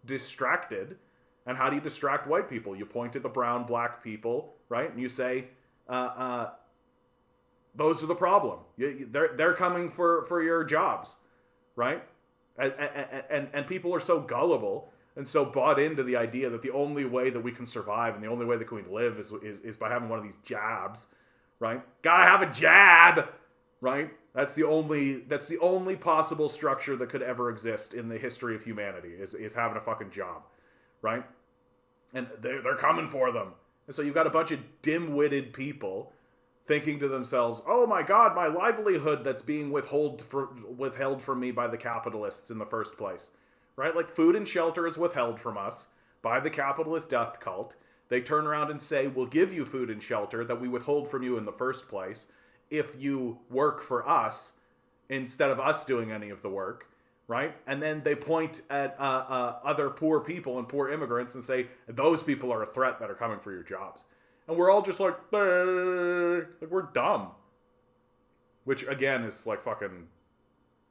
distracted. And how do you distract white people? You point at the brown, black people, right? And you say, those are the problem. They're coming for your jobs, right? And people are so gullible and so bought into the idea that the only way that we can survive and the only way that we can live is by having one of these jabs, right? Gotta have a jab, right? That's the only possible structure that could ever exist in the history of humanity is having a fucking job, right? And they're coming for them. And so you've got a bunch of dim-witted people thinking to themselves, oh my God, my livelihood that's being withheld from me by the capitalists in the first place, right? Like food and shelter is withheld from us by the capitalist death cult. They turn around and say, we'll give you food and shelter that we withhold from you in the first place if you work for us instead of us doing any of the work, right? And then they point at other poor people and poor immigrants and say, those people are a threat that are coming for your jobs. And we're all just like we're dumb. Which, again, is like fucking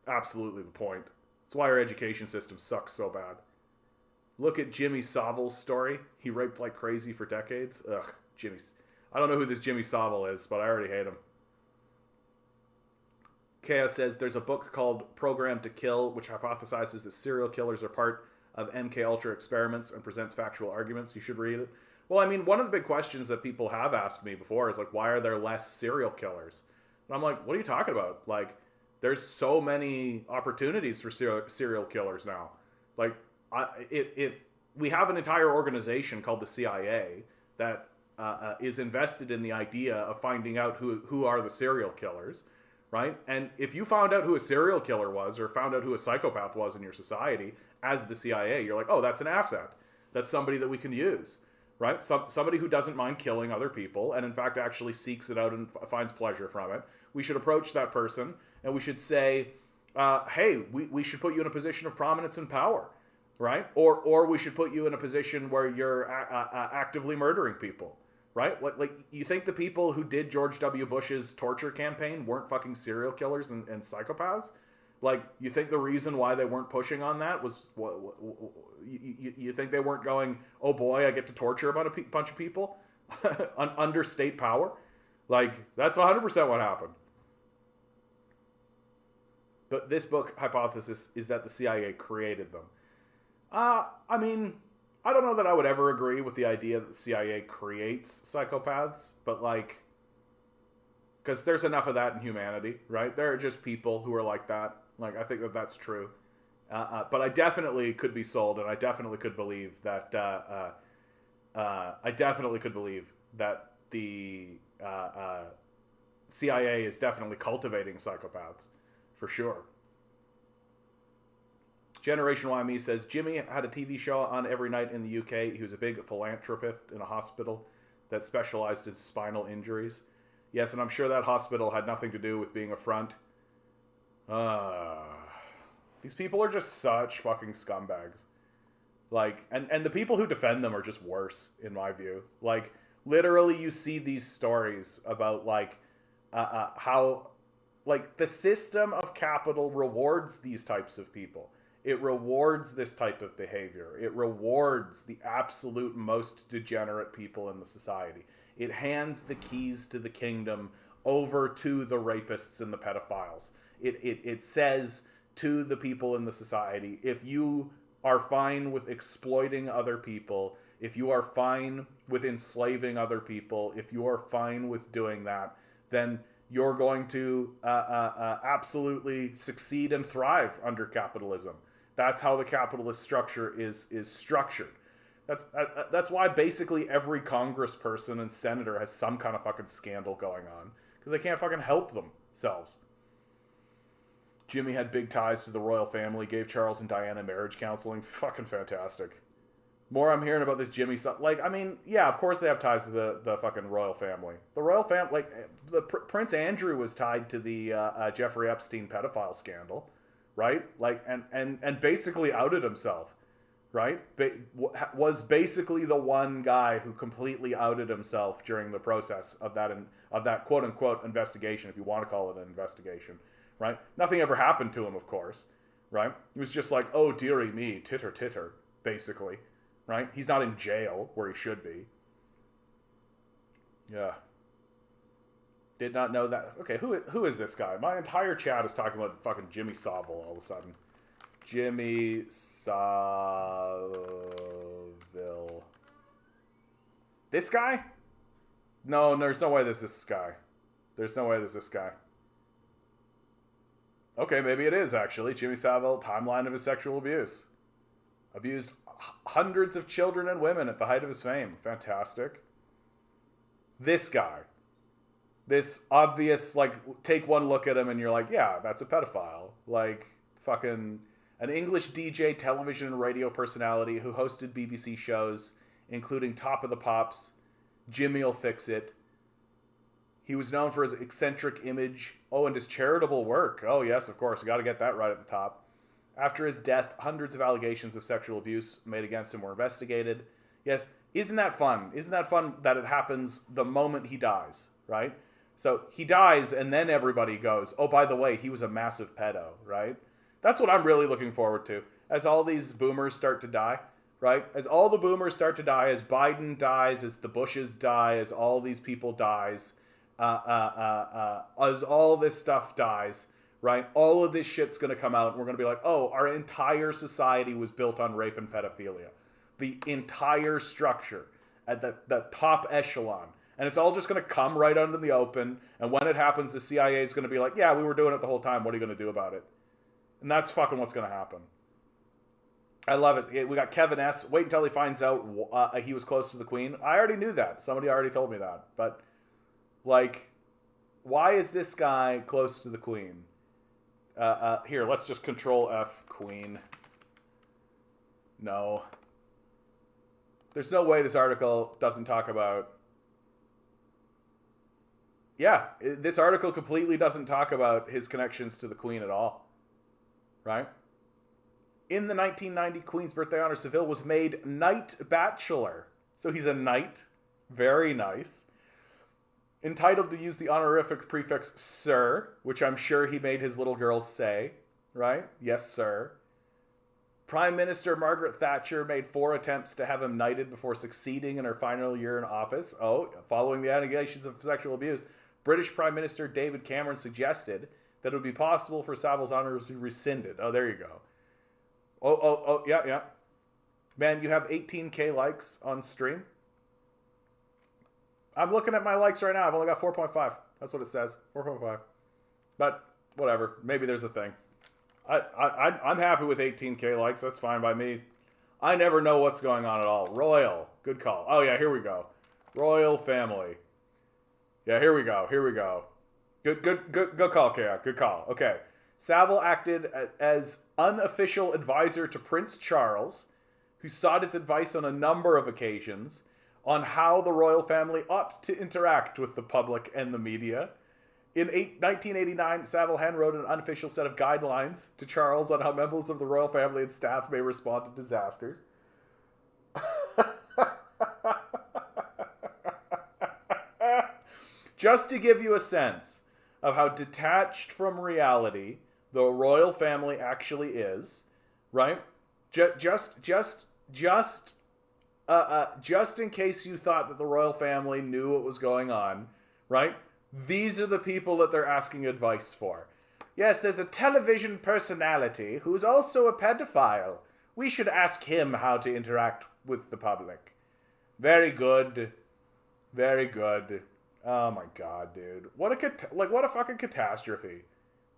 absolutely the point. That's why our education system sucks so bad. Look at Jimmy Savile's story. He raped like crazy for decades. Ugh, I don't know who this Jimmy Savile is, but I already hate him. Chaos says there's a book called Program to Kill, which hypothesizes that serial killers are part of MKUltra experiments and presents factual arguments. You should read it. Well, I mean, one of the big questions that people have asked me before is like, why are there less serial killers? And I'm like, what are you talking about? Like, there's so many opportunities for serial killers now. Like, if we have an entire organization called the CIA that is invested in the idea of finding out who are the serial killers, right? And if you found out who a serial killer was or found out who a psychopath was in your society as the CIA, you're like, oh, that's an asset. That's somebody that we can use, right? Somebody who doesn't mind killing other people and in fact actually seeks it out and finds pleasure from it. We should approach that person and we should say, hey, we should put you in a position of prominence and power, right? Or we should put you in a position where you're actively murdering people. Right? Like, you think the people who did George W. Bush's torture campaign weren't fucking serial killers and psychopaths? Like, you think the reason why they weren't pushing on that was, you think they weren't going, oh boy, I get to torture about a bunch of people under state power? Like, that's 100% what happened. But this book hypothesis is that the CIA created them. I mean, I don't know that I would ever agree with the idea that the CIA creates psychopaths, but like, because there's enough of that in humanity, right? There are just people who are like that. Like, I think that that's true. But I definitely could be sold, and I definitely could believe that, the CIA is definitely cultivating psychopaths, for sure. Generation YME says, Jimmy had a TV show on every night in the UK. He was a big philanthropist in a hospital that specialized in spinal injuries. Yes, and I'm sure that hospital had nothing to do with being a front. These people are just such fucking scumbags. Like, and the people who defend them are just worse, in my view. Like, literally you see these stories about, like, how, like, the system of capital rewards these types of people. It rewards this type of behavior. It rewards the absolute most degenerate people in the society. It hands the keys to the kingdom over to the rapists and the pedophiles. It says to the people in the society, if you are fine with exploiting other people, if you are fine with enslaving other people, if you are fine with doing that, then you're going to absolutely succeed and thrive under capitalism. That's how the capitalist structure is structured. That's why basically every congressperson and senator has some kind of fucking scandal going on, because they can't fucking help themselves. Jimmy had big ties to the royal family, gave Charles and Diana marriage counseling. Fucking fantastic. More I'm hearing about this Jimmy stuff. Like, I mean, yeah, of course they have ties to the fucking royal family. The royal family, like, Prince Andrew was tied to the Jeffrey Epstein pedophile scandal, right? Like, and basically outed himself, right? Was basically the one guy who completely outed himself during the process of that quote unquote investigation, if you want to call it an investigation, right? Nothing ever happened to him, of course, right? He was just like, oh dearie me, titter titter, basically, right? He's not in jail where he should be. Yeah. Did not know that. Okay, who is this guy? My entire chat is talking about fucking Jimmy Savile all of a sudden. Jimmy Savile. This guy? No, there's no way this is this guy. There's no way this is this guy. Okay, maybe it is, actually. Jimmy Savile, timeline of his sexual abuse. Abused hundreds of children and women at the height of his fame. Fantastic. This guy. This obvious, like, take one look at him and you're like, yeah, that's a pedophile. Like, fucking an English DJ, television and radio personality who hosted BBC shows, including Top of the Pops, Jimmy'll Fix It. He was known for his eccentric image. Oh, and his charitable work. Oh, yes, of course. Got to get that right at the top. After his death, hundreds of allegations of sexual abuse made against him were investigated. Yes, isn't that fun? Isn't that fun that it happens the moment he dies, right? So he dies and then everybody goes, oh, by the way, he was a massive pedo, right? That's what I'm really looking forward to. As all these boomers start to die, right? As all the boomers start to die, as Biden dies, as the Bushes die, as all these people dies, as all this stuff dies, right? All of this shit's going to come out and we're going to be like, oh, our entire society was built on rape and pedophilia. The entire structure at the top echelon. And it's all just going to come right out in the open. And when it happens, the CIA is going to be like, yeah, we were doing it the whole time. What are you going to do about it? And that's fucking what's going to happen. I love it. We got Kevin S. Wait until he finds out he was close to the Queen. I already knew that. Somebody already told me that. But, like, why is this guy close to the Queen? Here, let's just Control F Queen. No. There's no way this article doesn't talk about... Yeah, this article completely doesn't talk about his connections to the Queen at all. Right? In the 1990 Queen's Birthday Honor, Seville was made Knight Bachelor. So he's a knight. Very nice. Entitled to use the honorific prefix Sir, which I'm sure he made his little girls say. Right? Yes, sir. Prime Minister Margaret Thatcher made 4 attempts to have him knighted before succeeding in her final year in office. Oh, following the allegations of sexual abuse, British Prime Minister David Cameron suggested that it would be possible for Savile's honors to be rescinded. Oh, there you go. Oh, yeah. Man, you have 18k likes on stream. I'm looking at my likes right now. I've only got 4.5. That's what it says. 4.5. But whatever. Maybe there's a thing. I'm happy with 18k likes. That's fine by me. I never know what's going on at all. Royal. Good call. Oh, yeah, here we go. Royal family. Yeah, here we go. Good call, Kaya. Good call. Okay. Savile acted as unofficial advisor to Prince Charles, who sought his advice on a number of occasions on how the royal family ought to interact with the public and the media. In 1989, Savile handwrote an unofficial set of guidelines to Charles on how members of the royal family and staff may respond to disasters. Just to give you a sense of how detached from reality the royal family actually is, right? Just in case you thought that the royal family knew what was going on, right? These are the people that they're asking advice for. Yes, there's a television personality who's also a pedophile. We should ask him how to interact with the public. Very good. Very good. Oh my god, dude. What a fucking catastrophe.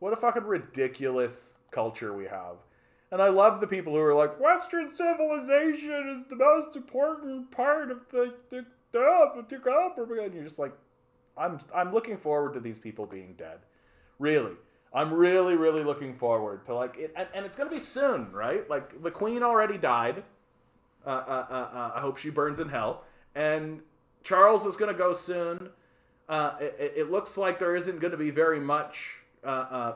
What a fucking ridiculous culture we have. And I love the people who are like, Western civilization is the most important part of the government. And you're just like, I'm looking forward to these people being dead. Really. I'm really, really looking forward to like it. And it's going to be soon, right? Like, the Queen already died. I hope she burns in hell. And Charles is going to go soon. It looks like there isn't going to be very much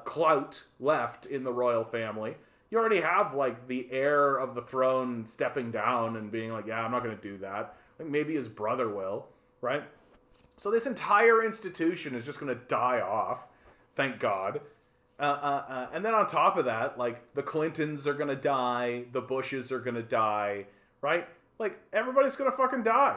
clout left in the royal family. You already have, like, the heir of the throne stepping down and being like, yeah, I'm not going to do that. Like, maybe his brother will, right? So this entire institution is just going to die off, thank God. And then on top of that, like, the Clintons are going to die, the Bushes are going to die, right? Like, everybody's going to fucking die.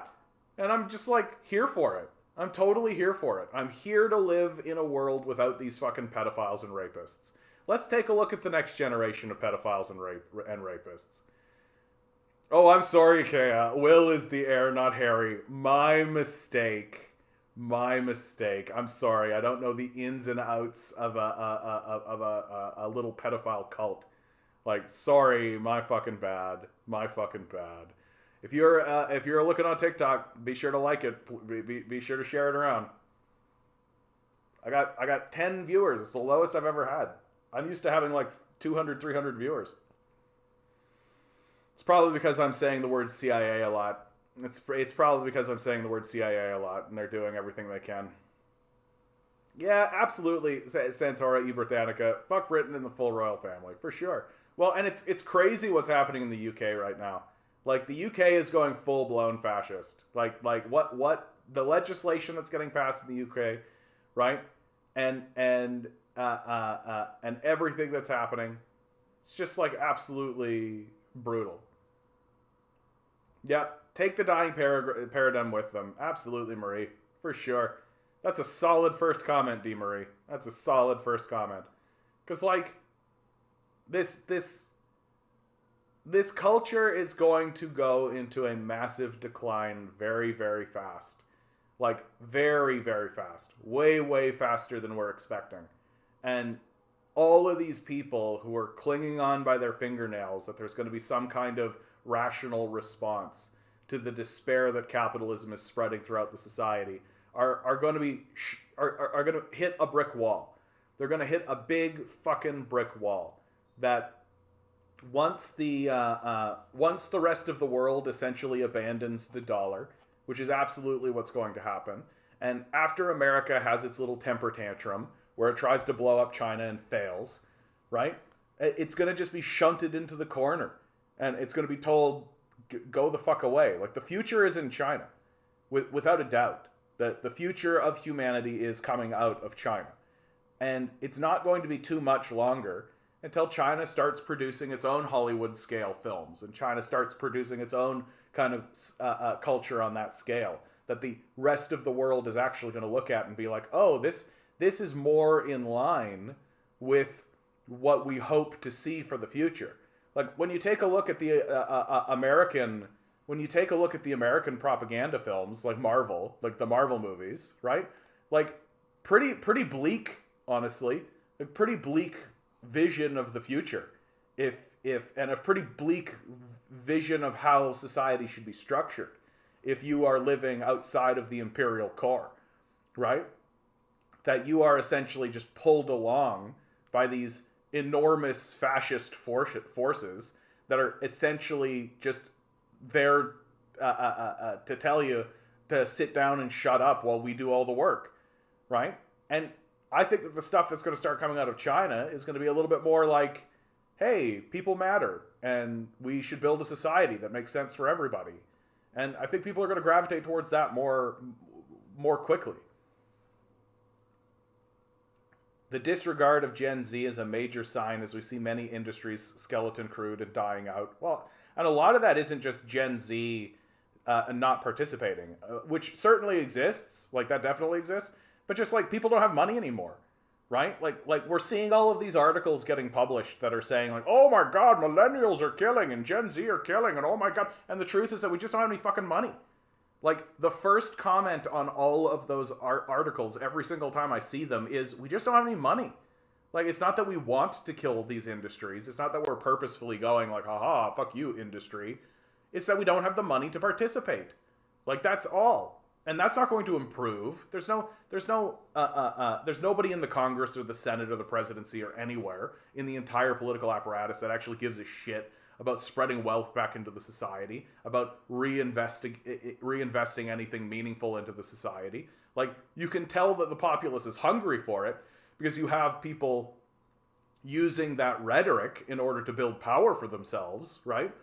And I'm just, like, here for it. I'm totally here for it. I'm here to live in a world without these fucking pedophiles and rapists. Let's take a look at the next generation of pedophiles and rapists. Oh, I'm sorry, Kea. Will is the heir, not Harry. My mistake. I'm sorry. I don't know the ins and outs of a little pedophile cult. Like, sorry, my fucking bad. If you're looking on TikTok, be sure to like it. Be sure to share it around. I got 10 viewers. It's the lowest I've ever had. I'm used to having like 200, 300 viewers. It's probably because I'm saying the word CIA a lot. It's probably because I'm saying the word CIA a lot, and they're doing everything they can. Yeah, absolutely, Santora e Britannica. Fuck Britain and the full royal family, for sure. Well, and it's crazy what's happening in the UK right now. Like, the UK is going full-blown fascist. Like what the legislation that's getting passed in the UK, right? And everything that's happening, it's just, like, absolutely brutal. Yep, take the dying paradigm with them. Absolutely, Marie, for sure. That's a solid first comment, D. Marie. That's a solid first comment. Because, like, this culture is going to go into a massive decline very, very fast. Like, very, very fast. Way, way faster than we're expecting. And all of these people who are clinging on by their fingernails that there's going to be some kind of rational response to the despair that capitalism is spreading throughout the society are going to hit a brick wall. They're going to hit a big fucking brick wall that once the rest of the world essentially abandons the dollar, which is absolutely what's going to happen, and after America has its little temper tantrum where it tries to blow up China and fails, right? It's going to just be shunted into the corner, and it's going to be told, go the fuck away. Like, the future is in China, without a doubt. The future of humanity is coming out of China. And it's not going to be too much longer until China starts producing its own Hollywood-scale films, and China starts producing its own kind of culture on that scale, that the rest of the world is actually going to look at and be like, oh, this is more in line with what we hope to see for the future. Like, when you take a look at the American propaganda films, like Marvel, like the Marvel movies, right? Like, pretty bleak, honestly. Like, pretty bleak vision of the future. And a pretty bleak vision of how society should be structured if you are living outside of the imperial core, right? That you are essentially just pulled along by these enormous fascist forces that are essentially just there to tell you to sit down and shut up while we do all the work, right? And I think that the stuff that's going to start coming out of China is going to be a little bit more like, hey, people matter, and we should build a society that makes sense for everybody. And I think people are going to gravitate towards that more quickly. The disregard of Gen Z is a major sign as we see many industries skeleton crewed and dying out. Well, and a lot of that isn't just Gen Z not participating, which certainly exists. Like, that definitely exists. But just like, people don't have money anymore, right? Like we're seeing all of these articles getting published that are saying like, oh my God, millennials are killing and Gen Z are killing and oh my God. And the truth is that we just don't have any fucking money. Like, the first comment on all of those articles every single time I see them is, we just don't have any money. Like, it's not that we want to kill these industries. It's not that we're purposefully going like, haha, fuck you, industry. It's that we don't have the money to participate. Like, that's all. And that's not going to improve. There's nobody in the Congress or the Senate or the presidency or anywhere in the entire political apparatus that actually gives a shit about spreading wealth back into the society, about reinvesting anything meaningful into the society. Like, you can tell that the populace is hungry for it because you have people using that rhetoric in order to build power for themselves, right?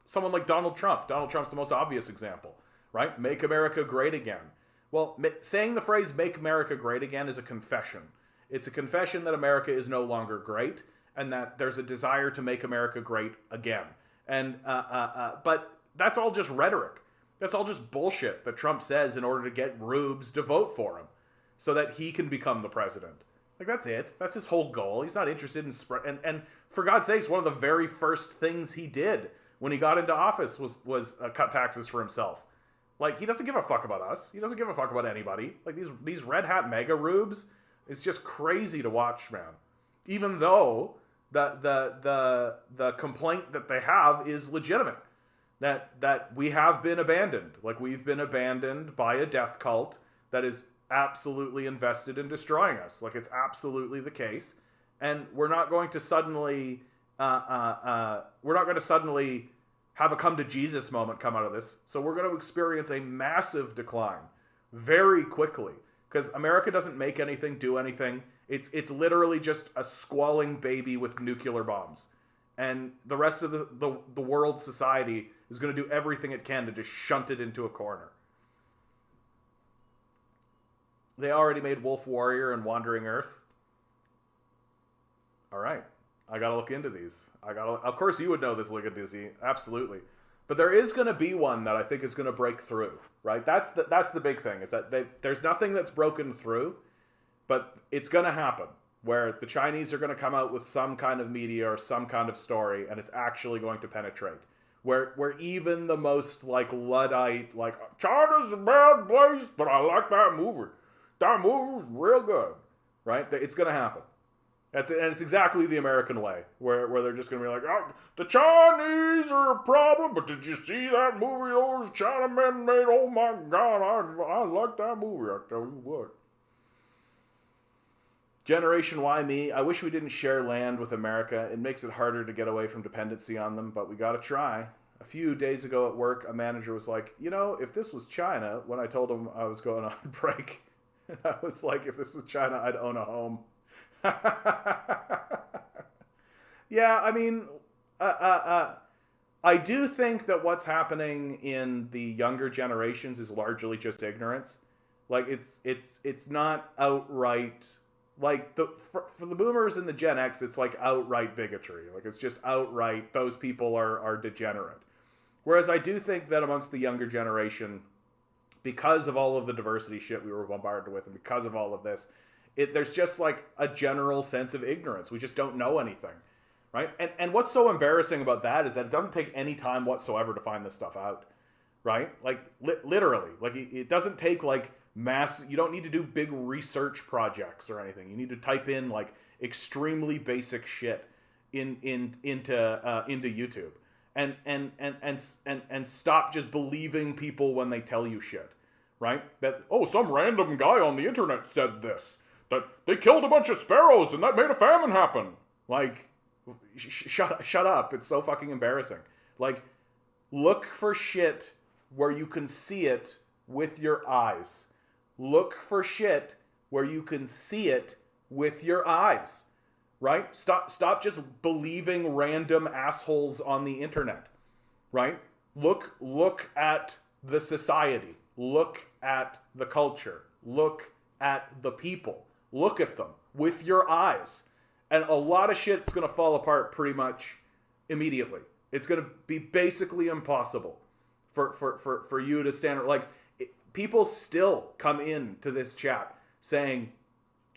Someone like Donald Trump. Donald Trump's the most obvious example, right? Make America great again. Well, saying the phrase "make America great again" is a confession. It's a confession that America is no longer great, and that there's a desire to make America great again. And but that's all just rhetoric. That's all just bullshit that Trump says in order to get rubes to vote for him, so that he can become the president. Like, that's it. That's his whole goal. He's not interested in and for God's sakes, one of the very first things he did when he got into office was cut taxes for himself. Like, he doesn't give a fuck about us. He doesn't give a fuck about anybody. Like, these red hat mega rubes, it's just crazy to watch, man. Even though the complaint that they have is legitimate, that we have been abandoned. Like, we've been abandoned by a death cult that is absolutely invested in destroying us. Like, it's absolutely the case, and we're not going to suddenly have a come to Jesus moment come out of this. So we're going to experience a massive decline very quickly, because America doesn't make anything, do anything. It's literally just a squalling baby with nuclear bombs. And the rest of the world society is going to do everything it can to just shunt it into a corner. They already made Wolf Warrior and Wandering Earth. All right. I got to look into these. Of course you would know this, Ligadizzy. Absolutely. But there is going to be one that I think is going to break through, right? That's the big thing, is that there's nothing that's broken through, but it's going to happen, where the Chinese are going to come out with some kind of media or some kind of story, and it's actually going to penetrate. Where even the most, like, Luddite, like, China's a bad place, but I like that movie. That movie was real good, right? It's going to happen. And it's exactly the American way, where they're just going to be like, oh, the Chinese are a problem, but did you see that movie those Chinamen made? Oh my God, I like that movie, I tell you what. Generation Y me, I wish we didn't share land with America. It makes it harder to get away from dependency on them, but we got to try. A few days ago at work, a manager was like, you know, if this was China, when I told him I was going on break, I was like, if this was China, I'd own a home. Yeah, I mean, I do think that what's happening in the younger generations is largely just ignorance. Like, it's not outright, like, for the boomers and the Gen X, it's like outright bigotry. Like, it's just outright, those people are degenerate. Whereas I do think that amongst the younger generation, because of all of the diversity shit we were bombarded with, and because of all of this, there's just like a general sense of ignorance. We just don't know anything, right? And what's so embarrassing about that is that it doesn't take any time whatsoever to find this stuff out, right? Like, literally, like, it doesn't take like you don't need to do big research projects or anything. You need to type in like extremely basic shit into YouTube, and stop just believing people when they tell you shit, right? That, oh, some random guy on the internet said this, that they killed a bunch of sparrows and that made a famine happen. Like, shut up. It's so fucking embarrassing. Like, look for shit where you can see it with your eyes. Look for shit where you can see it with your eyes. Right? Stop just believing random assholes on the internet. Right? Look at the society. Look at the culture. Look at the people. Look at them with your eyes. And a lot of shit's going to fall apart pretty much immediately. It's going to be basically impossible for you to stand. Like, people still come into this chat saying,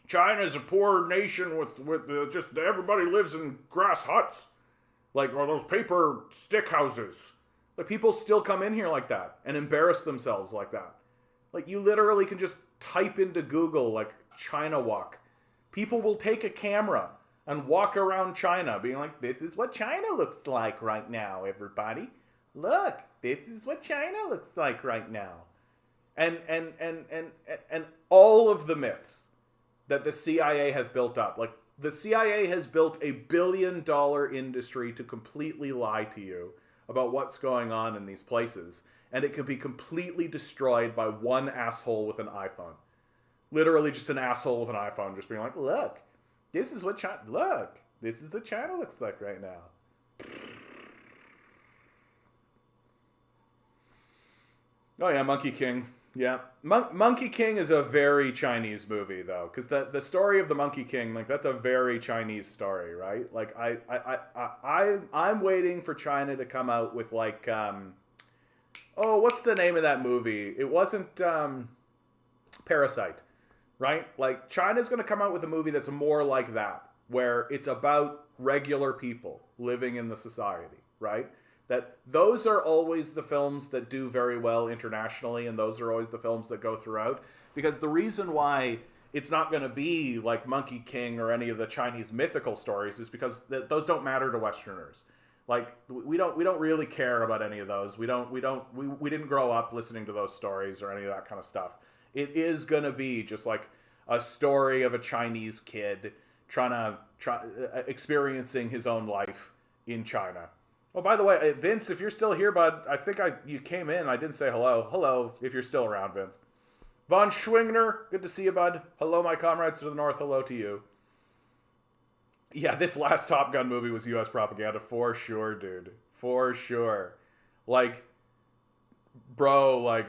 China's a poor nation with just everybody lives in grass huts. Like, or those paper stick houses. Like, people still come in here like that and embarrass themselves like that. Like, you literally can just type into Google, like, China walk. People will take a camera and walk around China being like, this is what China looks like right now, everybody. Look, this is what China looks like right now. And all of the myths that the CIA have built up. Like, the CIA has built $1 billion industry to completely lie to you about what's going on in these places. And it could be completely destroyed by one asshole with an iPhone. Literally just an asshole with an iPhone just being like, look, this is what China looks like right now. Oh yeah, Monkey King. Yeah, Monkey King is a very Chinese movie though, because the story of the Monkey King, like, that's a very Chinese story, right? Like, I'm waiting for China to come out with, like, what's the name of that movie? It wasn't Parasite, right? Like, China's going to come out with a movie that's more like that, where it's about regular people living in the society, right? That those are always the films that do very well internationally, and those are always the films that go throughout. Because the reason why it's not going to be like Monkey King or any of the Chinese mythical stories is because those don't matter to Westerners. Like, we don't really care about any of those. We didn't grow up listening to those stories or any of that kind of stuff. It is going to be just like a story of a Chinese kid experiencing his own life in China. Oh, by the way, Vince, if you're still here, bud, I think you came in. I didn't say hello. Hello, if you're still around, Vince. Von Schwingner, good to see you, bud. Hello, my comrades to the north. Hello to you. Yeah, this last Top Gun movie was U.S. propaganda for sure, dude. For sure. Like, bro, like,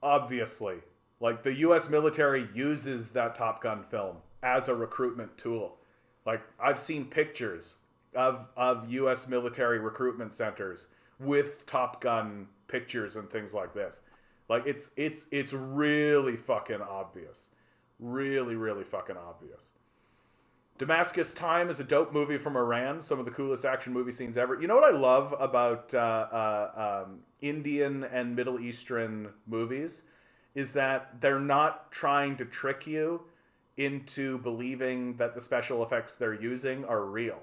obviously. Like, the U.S. military uses that Top Gun film as a recruitment tool. Like, I've seen pictures of U.S. military recruitment centers with Top Gun pictures and things like this. Like, it's really fucking obvious. Really, really fucking obvious. Damascus Time is a dope movie from Iran. Some of the coolest action movie scenes ever. You know what I love about Indian and Middle Eastern movies is that they're not trying to trick you into believing that the special effects they're using are real.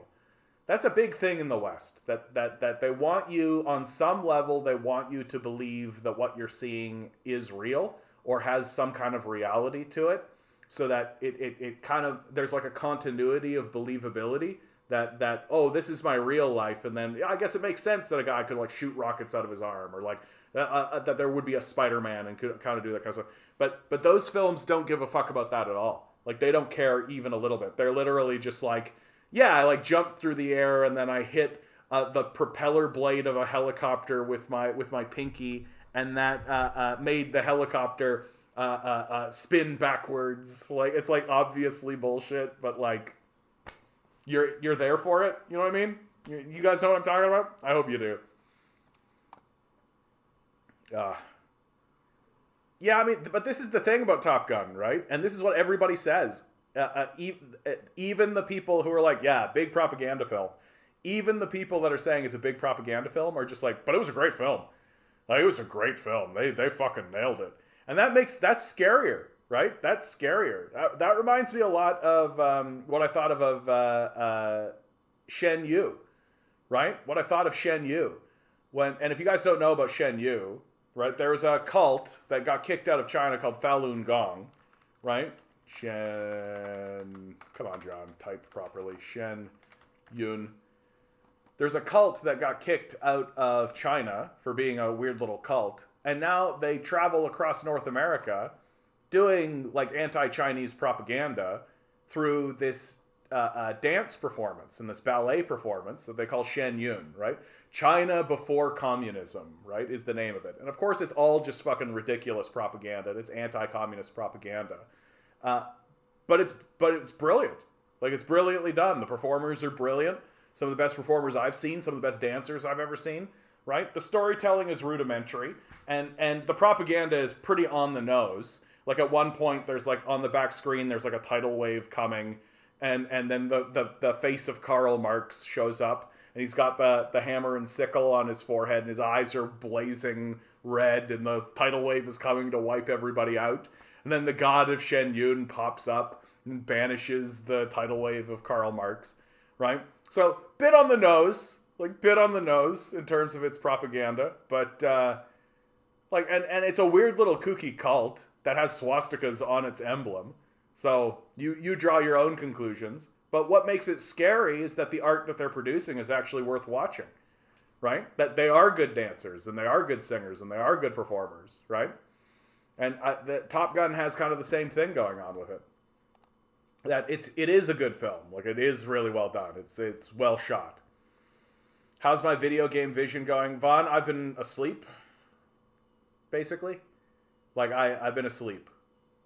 That's a big thing in the West, that they want you, on some level, they want you to believe that what you're seeing is real or has some kind of reality to it, so that it kind of, there's like a continuity of believability that oh, this is my real life, and then I guess it makes sense that a guy could like shoot rockets out of his arm, or like that there would be a Spider-Man and could kind of do that kind of stuff. But those films don't give a fuck about that at all. Like, they don't care even a little bit. They're literally just like, yeah, I like jumped through the air and then I hit the propeller blade of a helicopter with my pinky, and that made the helicopter spin backwards. Like, it's like obviously bullshit, but like you're there for it. You know what I mean? You guys know what I'm talking about? I hope you do. Yeah, I mean, but this is the thing about Top Gun, right? And this is what everybody says. Even the people who are like, yeah, big propaganda film, even the people that are saying it's a big propaganda film are just like, but it was a great film. Like, it was a great film. They fucking nailed it. And that's scarier, right? That's scarier. That reminds me a lot of what I thought of Shen Yu, right? What I thought of Shen Yu. And if you guys don't know about Shen Yu, right, there was a cult that got kicked out of China called Falun Gong, right? Shen... Come on, John. Type properly. Shen Yun. There's a cult that got kicked out of China for being a weird little cult. And now they travel across North America doing like anti-Chinese propaganda through this dance performance and this ballet performance that they call Shen Yun, right? China Before Communism, right, is the name of it. And of course, it's all just fucking ridiculous propaganda. It's anti-communist propaganda. But it's brilliant. Like, it's brilliantly done. The performers are brilliant. Some of the best performers I've seen. Some of the best dancers I've ever seen, right? The storytelling is rudimentary. And the propaganda is pretty on the nose. Like, at one point, there's, like, on the back screen, there's, like, a tidal wave coming. And then the face of Karl Marx shows up. And he's got the hammer and sickle on his forehead. And his eyes are blazing red. And the tidal wave is coming to wipe everybody out. And then the god of Shen Yun pops up and banishes the tidal wave of Karl Marx, right? So, bit on the nose in terms of its propaganda. But, and it's a weird little kooky cult that has swastikas on its emblem. So, you draw your own conclusions. But what makes it scary is that the art that they're producing is actually worth watching, right? That they are good dancers, and they are good singers, and they are good performers, right? And the Top Gun has kind of the same thing going on with it. That it is a good film. Like, it is really well done. It's well shot. How's my video game vision going? Vaughn, I've been asleep, basically. Like, I've been asleep.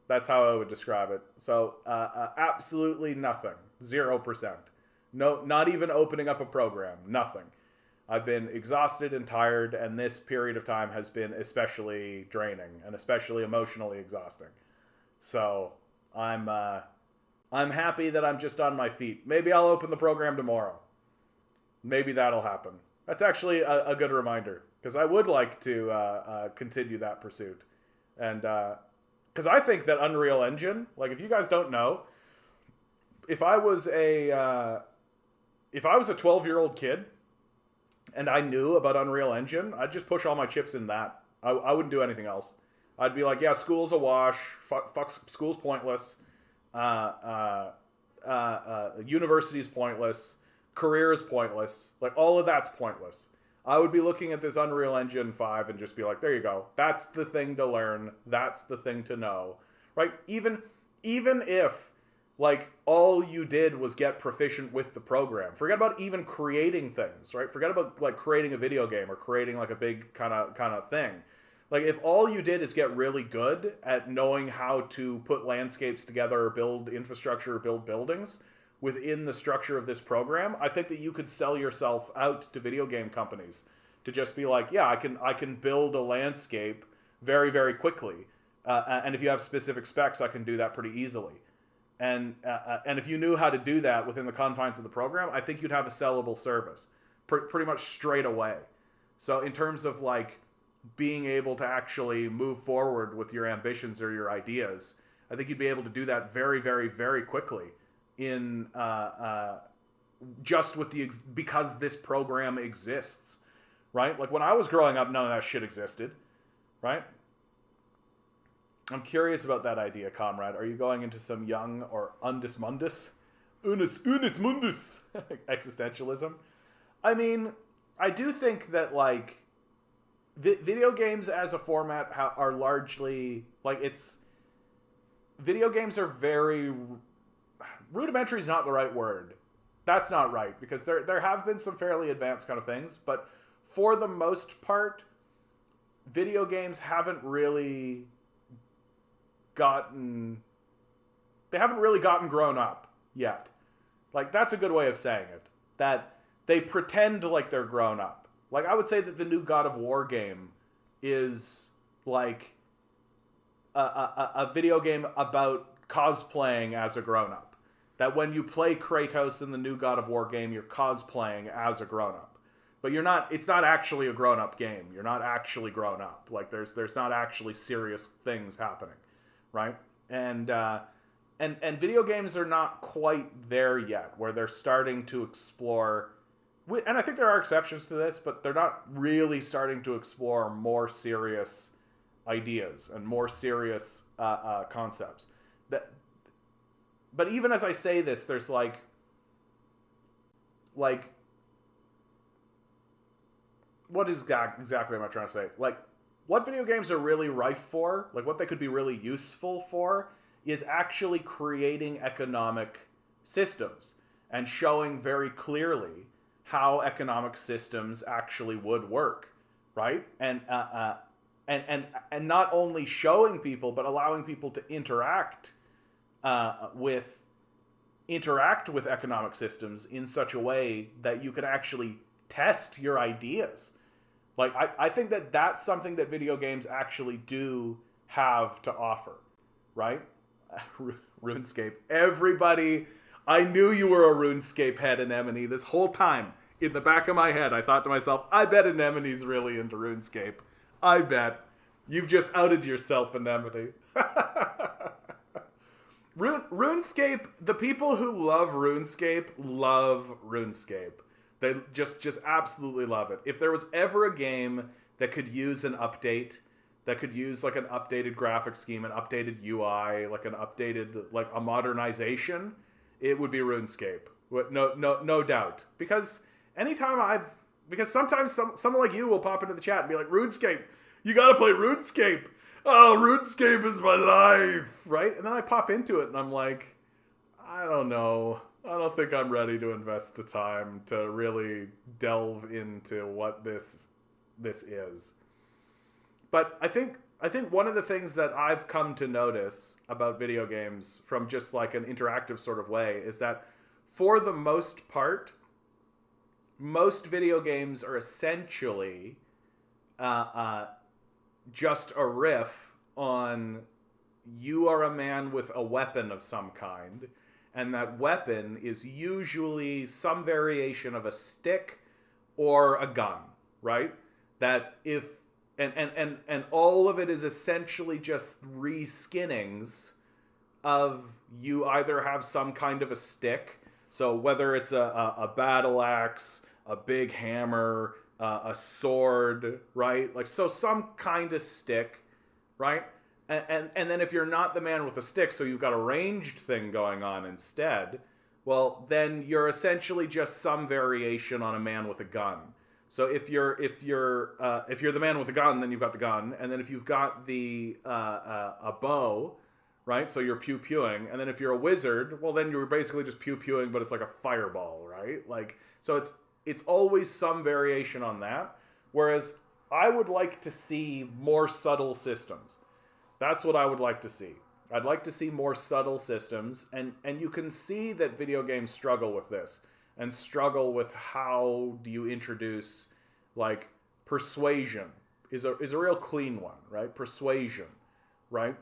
That's how I would describe it. So, absolutely nothing. 0%. No, not even opening up a program. Nothing. I've been exhausted and tired, and this period of time has been especially draining and especially emotionally exhausting. So, I'm happy that I'm just on my feet. Maybe I'll open the program tomorrow. Maybe that'll happen. That's actually a good reminder, because I would like to continue that pursuit. And because I think that Unreal Engine, like, if you guys don't know, if I was a 12-year-old kid and I knew about Unreal Engine, I'd just push all my chips in that. I wouldn't do anything else. I'd be like, yeah, school's a wash. Fuck school's pointless. University's pointless. Career is pointless. Like, all of that's pointless. I would be looking at this Unreal Engine 5 and just be like, there you go. That's the thing to learn. That's the thing to know. Right? Even if, like, all you did was get proficient with the program. Forget about even creating things, right? Forget about, like, creating a video game or creating, like, a big kind of thing. Like, if all you did is get really good at knowing how to put landscapes together or build infrastructure or build buildings within the structure of this program, I think that you could sell yourself out to video game companies to just be like, yeah, I can build a landscape very, very quickly. And if you have specific specs, I can do that pretty easily. And if you knew how to do that within the confines of the program, I think you'd have a sellable service pretty much straight away. So in terms of, like, being able to actually move forward with your ambitions or your ideas, I think you'd be able to do that very, very, very quickly in just with because this program exists, right? Like, when I was growing up, none of that shit existed, right? I'm curious about that idea, comrade. Are you going into some young or undis mundus? Unus mundus existentialism? I mean, I do think that, like, video games as a format are largely, like, video games are very... Rudimentary is not the right word. That's not right, because there have been some fairly advanced kind of things, but for the most part, video games haven't really gotten grown up yet. Like, that's a good way of saying it. That they pretend like they're grown up. Like, I would say that the new God of War game is like a video game about cosplaying as a grown-up. That when you play Kratos in the new God of War game, you're cosplaying as a grown-up. But it's not actually a grown-up game. You're not actually grown up. Like, there's not actually serious things happening, right? And video games are not quite there yet, where they're starting to explore, and I think there are exceptions to this, but they're not really starting to explore more serious ideas and more serious concepts. but even as I say this, there's like what is exactly am I trying to say? Like, what video games are really rife for, like what they could be really useful for, is actually creating economic systems and showing very clearly how economic systems actually would work, right? And not only showing people, but allowing people to interact with economic systems in such a way that you can actually test your ideas. Like, I think that that's something that video games actually do have to offer, right? RuneScape. Everybody, I knew you were a RuneScape head, Anemone. This whole time, in the back of my head, I thought to myself, I bet Anemone's really into RuneScape. I bet. You've just outed yourself, Anemone. RuneScape, the people who love RuneScape. They just absolutely love it. If there was ever a game that could use an update, that could use like an updated graphic scheme, an updated UI, like a modernization, it would be RuneScape. No doubt. Because sometimes someone like you will pop into the chat and be like, RuneScape, you gotta play RuneScape. Oh, RuneScape is my life, right? And then I pop into it and I'm like, I don't know. I don't think I'm ready to invest the time to really delve into what this is. But I think one of the things that I've come to notice about video games from just like an interactive sort of way is that for the most part, most video games are essentially just a riff on you are a man with a weapon of some kind, and that weapon is usually some variation of a stick or a gun, right? That if and all of it is essentially just reskinnings of you either have some kind of a stick, so whether it's a battle axe, a big hammer, a sword, right? Like, so some kind of stick, right? And then if you're not the man with a stick, so you've got a ranged thing going on instead, well, then you're essentially just some variation on a man with a gun. So if you're the man with the gun, then you've got the gun, and then if you've got the a bow, right? So you're pew-pewing, and then if you're a wizard, well, then you're basically just pew-pewing, but it's like a fireball, right? Like, so it's always some variation on that. Whereas I would like to see more subtle systems. That's what I would like to see. I'd like to see more subtle systems, and you can see that video games struggle with this, and struggle with how do you introduce, like, persuasion is a real clean one, right? Persuasion, right?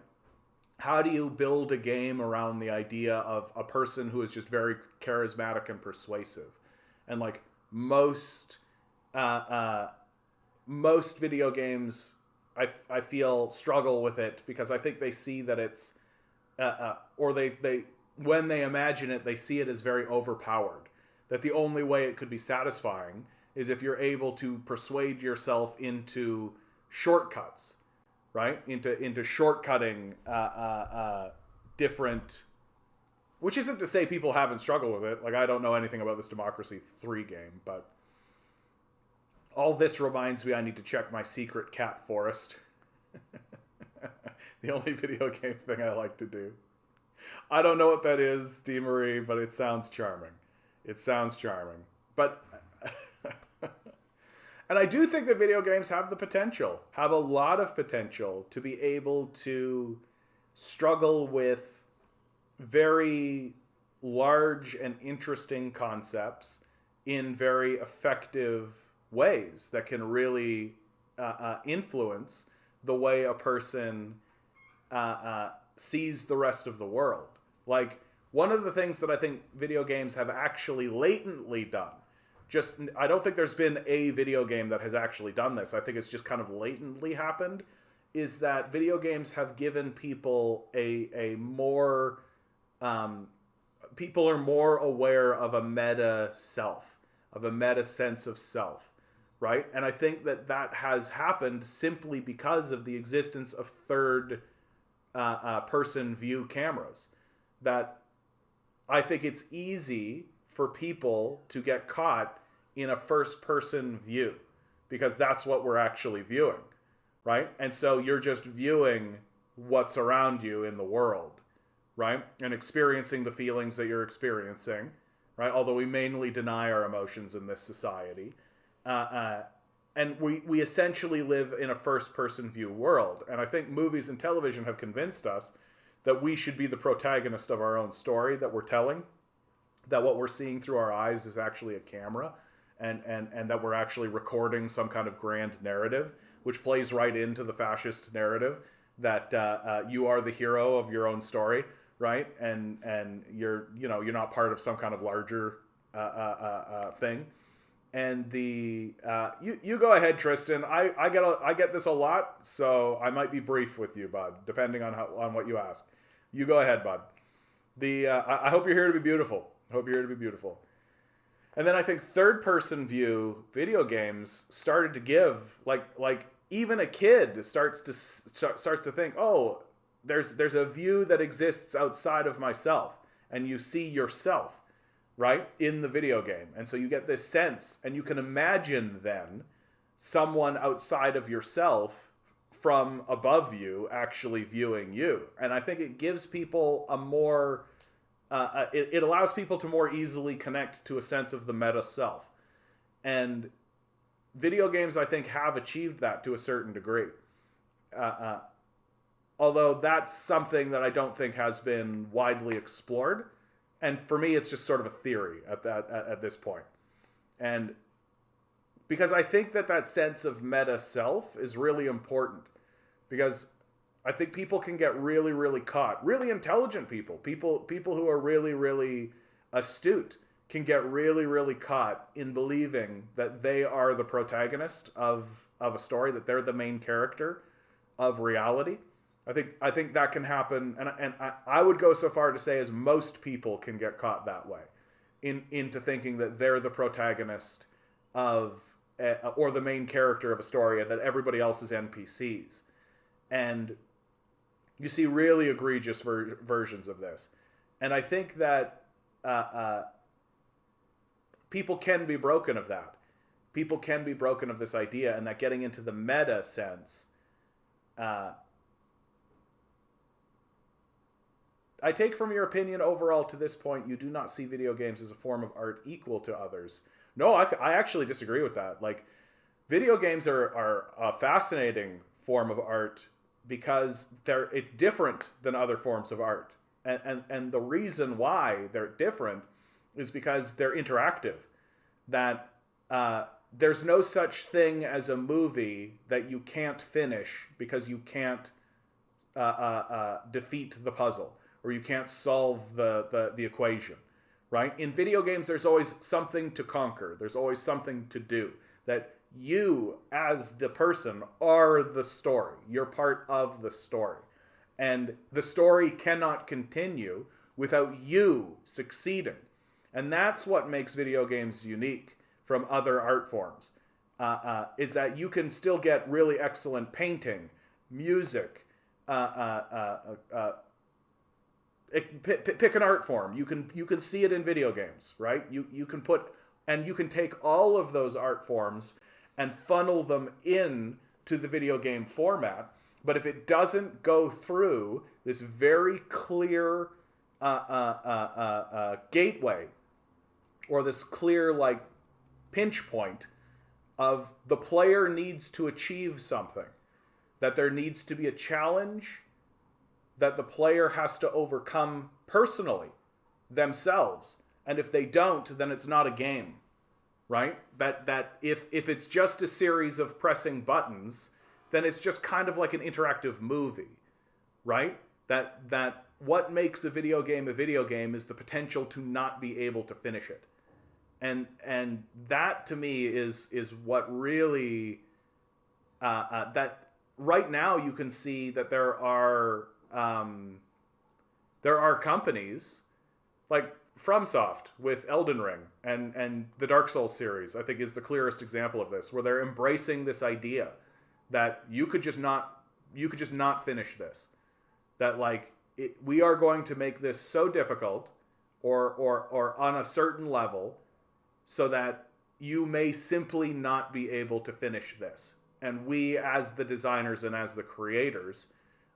How do you build a game around the idea of a person who is just very charismatic and persuasive? And like most video games, I feel struggle with it because I think they see that it's, or they when they imagine it, they see it as very overpowered. That the only way it could be satisfying is if you're able to persuade yourself into shortcuts, right? Into shortcutting different, which isn't to say people haven't struggled with it. Like, I don't know anything about this Democracy 3 game, but all this reminds me I need to check my secret cat forest. The only video game thing I like to do. I don't know what that is, DeMarie, but it sounds charming. It sounds charming. But, and I do think that video games have the potential, have a lot of potential to be able to struggle with very large and interesting concepts in very effective ways that can really influence the way a person sees the rest of the world. Like, one of the things that I think video games have actually latently done, I don't think there's been a video game that has actually done this. I think it's just kind of latently happened, is that video games have given people a more, people are more aware of a meta self, of a meta sense of self, right? And I think that has happened simply because of the existence of third person view cameras. That I think it's easy for people to get caught in a first-person view because that's what we're actually viewing, right? And so you're just viewing what's around you in the world, right? And experiencing the feelings that you're experiencing, right? Although we mainly deny our emotions in this society. And we essentially live in a first-person view world. And I think movies and television have convinced us that we should be the protagonist of our own story that we're telling, that what we're seeing through our eyes is actually a camera, and that we're actually recording some kind of grand narrative, which plays right into the fascist narrative that you are the hero of your own story, right? And you're not part of some kind of larger thing. And you go ahead, Tristan. I get this a lot, so I might be brief with you, bud, depending on what you ask. You go ahead, bud. I hope you're here to be beautiful. And then I think third-person view video games started to give like even a kid starts to think, oh, there's a view that exists outside of myself, and you see yourself, right, in the video game. And so you get this sense, and you can imagine then someone outside of yourself from above you actually viewing you. And I think it gives people a more, it allows people to more easily connect to a sense of the meta self. And video games, I think, have achieved that to a certain degree. Although that's something that I don't think has been widely explored. And for me, it's just sort of a theory at this point. And because I think that sense of meta self is really important. Because I think people can get really, really caught. Really intelligent people who are really, really astute can get really, really caught in believing that they are the protagonist of a story, that they're the main character of reality. I think that can happen, and I would go so far to say as most people can get caught that way, into thinking that they're the protagonist of or the main character of a story, and that everybody else is NPCs. And you see really egregious versions of this, and I think that people can be broken of that. People can be broken of this idea, and that getting into the meta sense. I take from your opinion overall to this point, you do not see video games as a form of art equal to others. No, I actually disagree with that. Like, video games are a fascinating form of art because it's different than other forms of art. And the reason why they're different is because they're interactive. That there's no such thing as a movie that you can't finish because you can't defeat the puzzle, or you can't solve the equation, right? In video games, there's always something to conquer. There's always something to do. That you, as the person, are the story. You're part of the story. And the story cannot continue without you succeeding. And that's what makes video games unique from other art forms, is that you can still get really excellent painting, music, pick an art form. You can see it in video games, right? You can take all of those art forms and funnel them in to the video game format. But if it doesn't go through this very clear gateway, or this clear pinch point of the player needs to achieve something, that there needs to be a challenge that the player has to overcome personally, themselves. And if they don't, then it's not a game, right? That if it's just a series of pressing buttons, then it's just kind of like an interactive movie, right? That what makes a video game is the potential to not be able to finish it. And that to me is what really that right now you can see that there are companies like FromSoft with Elden Ring and the Dark Souls series, I think, is the clearest example of this, where they're embracing this idea that you could just not finish this. That we are going to make this so difficult, or on a certain level so that you may simply not be able to finish this. And we, as the designers and as the creators,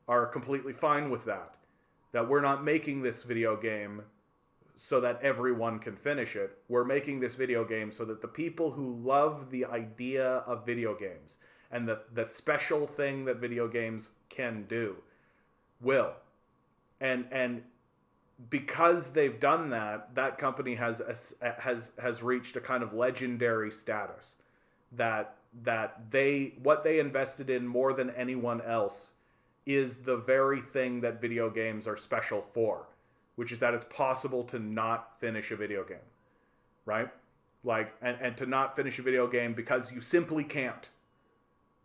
are completely fine with that. That we're not making this video game so that everyone can finish it. We're making this video game so that the people who love the idea of video games and the special thing that video games can do will. And because they've done that, that company has reached a kind of legendary status that what they invested in more than anyone else is the very thing that video games are special for, which is that it's possible to not finish a video game, right? Like, and to not finish a video game because you simply can't,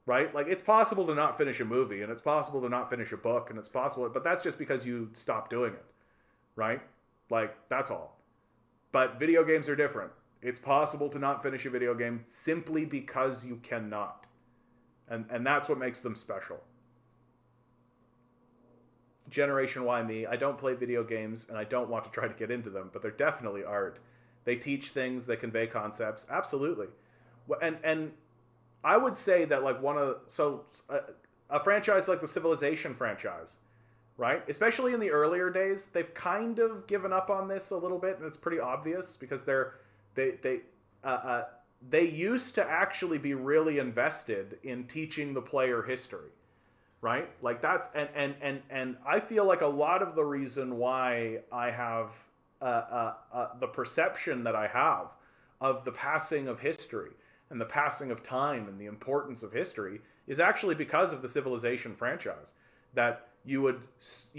right? Like, it's possible to not finish a movie, and it's possible to not finish a book, and it's possible, but that's just because you stop doing it, right? Like, that's all. But video games are different. It's possible to not finish a video game simply because you cannot. And that's what makes them special. Generation Y me, I don't play video games and I don't want to try to get into them, but they're definitely art. They teach things, they convey concepts, absolutely. And I would say that like a franchise like the Civilization franchise, right? Especially in the earlier days, they've kind of given up on this a little bit, and it's pretty obvious because they used to actually be really invested in teaching the player history. Right? Like that's and I feel like a lot of the reason why I have the perception that I have of the passing of history and the passing of time and the importance of history is actually because of the Civilization franchise. That you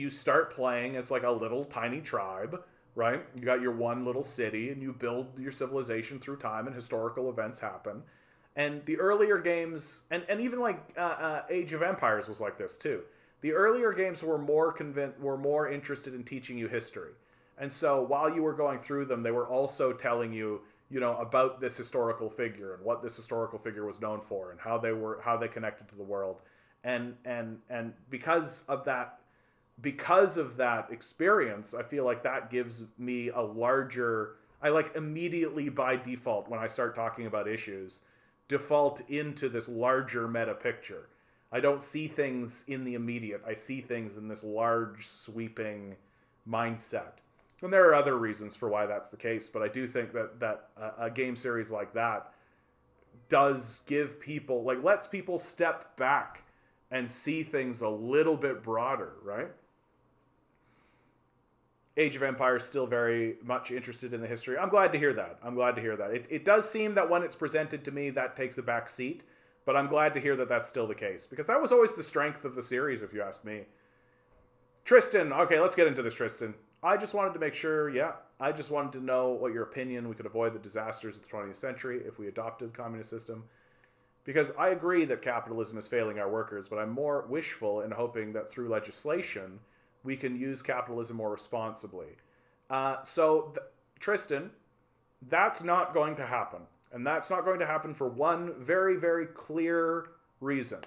start playing as like a little tiny tribe, right? You got your one little city and you build your civilization through time and historical events happen. And the earlier games, and even like Age of Empires was like this too. The earlier games were more interested in teaching you history. And so while you were going through them, they were also telling you, about this historical figure and what this historical figure was known for and how they connected to the world. And because of that experience, I feel like that gives me a larger, I like immediately by default when I start talking about issues, default into this larger meta picture. I don't see things in the immediate. I see things in this large, sweeping mindset. And there are other reasons for why that's the case, but I do think that a game series like that does give people, like, lets people step back and see things a little bit broader, right? Age of Empires still very much interested in the history. I'm glad to hear that. It does seem that when it's presented to me, that takes a back seat, but I'm glad to hear that that's still the case, because that was always the strength of the series, if you ask me. Tristan, okay, let's get into this, Tristan. I just wanted to make sure, I just wanted to know what your opinion, we could avoid the disasters of the 20th century if we adopted the communist system. Because I agree that capitalism is failing our workers, but I'm more wishful in hoping that through legislation, we can use capitalism more responsibly. Tristan, that's not going to happen. And that's not going to happen for one very, very clear reason.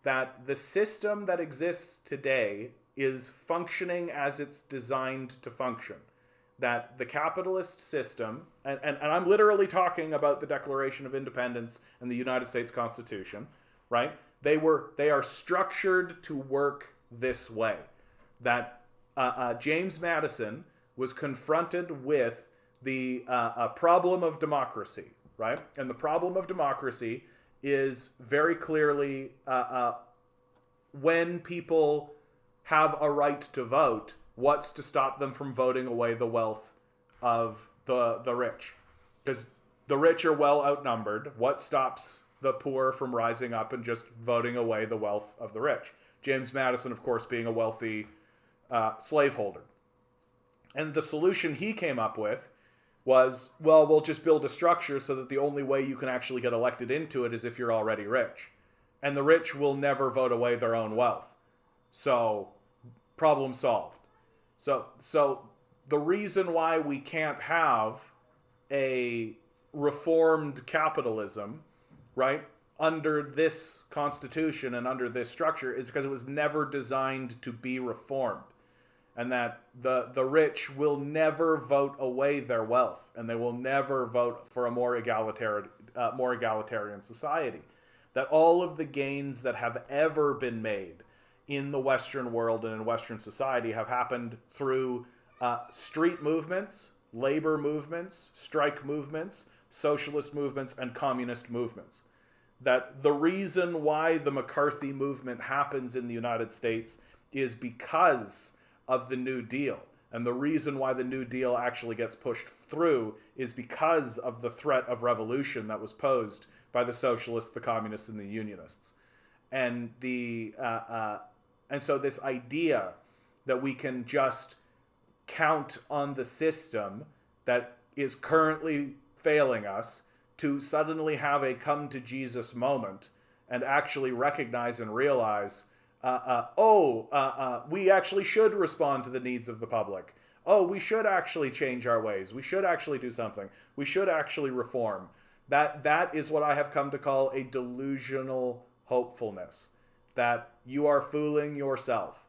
That the system that exists today is functioning as it's designed to function. That the capitalist system, and I'm literally talking about the Declaration of Independence and the United States Constitution, right? They are structured to work this way. That James Madison was confronted with the problem of democracy, right? And the problem of democracy is very clearly when people have a right to vote, what's to stop them from voting away the wealth of the rich? Because the rich are well outnumbered. What stops the poor from rising up and just voting away the wealth of the rich? James Madison, of course, being a wealthy slaveholder. And the solution he came up with was, well, we'll just build a structure so that the only way you can actually get elected into it is if you're already rich. And the rich will never vote away their own wealth. So, problem solved. So the reason why we can't have a reformed capitalism, right, under this constitution and under this structure is because it was never designed to be reformed. and that the rich will never vote away their wealth, and they will never vote for a more egalitarian society. That all of the gains that have ever been made in the Western world and in Western society have happened through street movements, labor movements, strike movements, socialist movements, and communist movements. That the reason why the McCarthy movement happens in the United States is because of the New Deal. And the reason why the New Deal actually gets pushed through is because of the threat of revolution that was posed by the socialists, the communists, and the unionists. And and so this idea that we can just count on the system that is currently failing us to suddenly have a come to Jesus moment and actually recognize and realize, we actually should respond to the needs of the public. Oh, we should actually change our ways. We should actually do something. We should actually reform. That is what I have come to call a delusional hopefulness. That you are fooling yourself.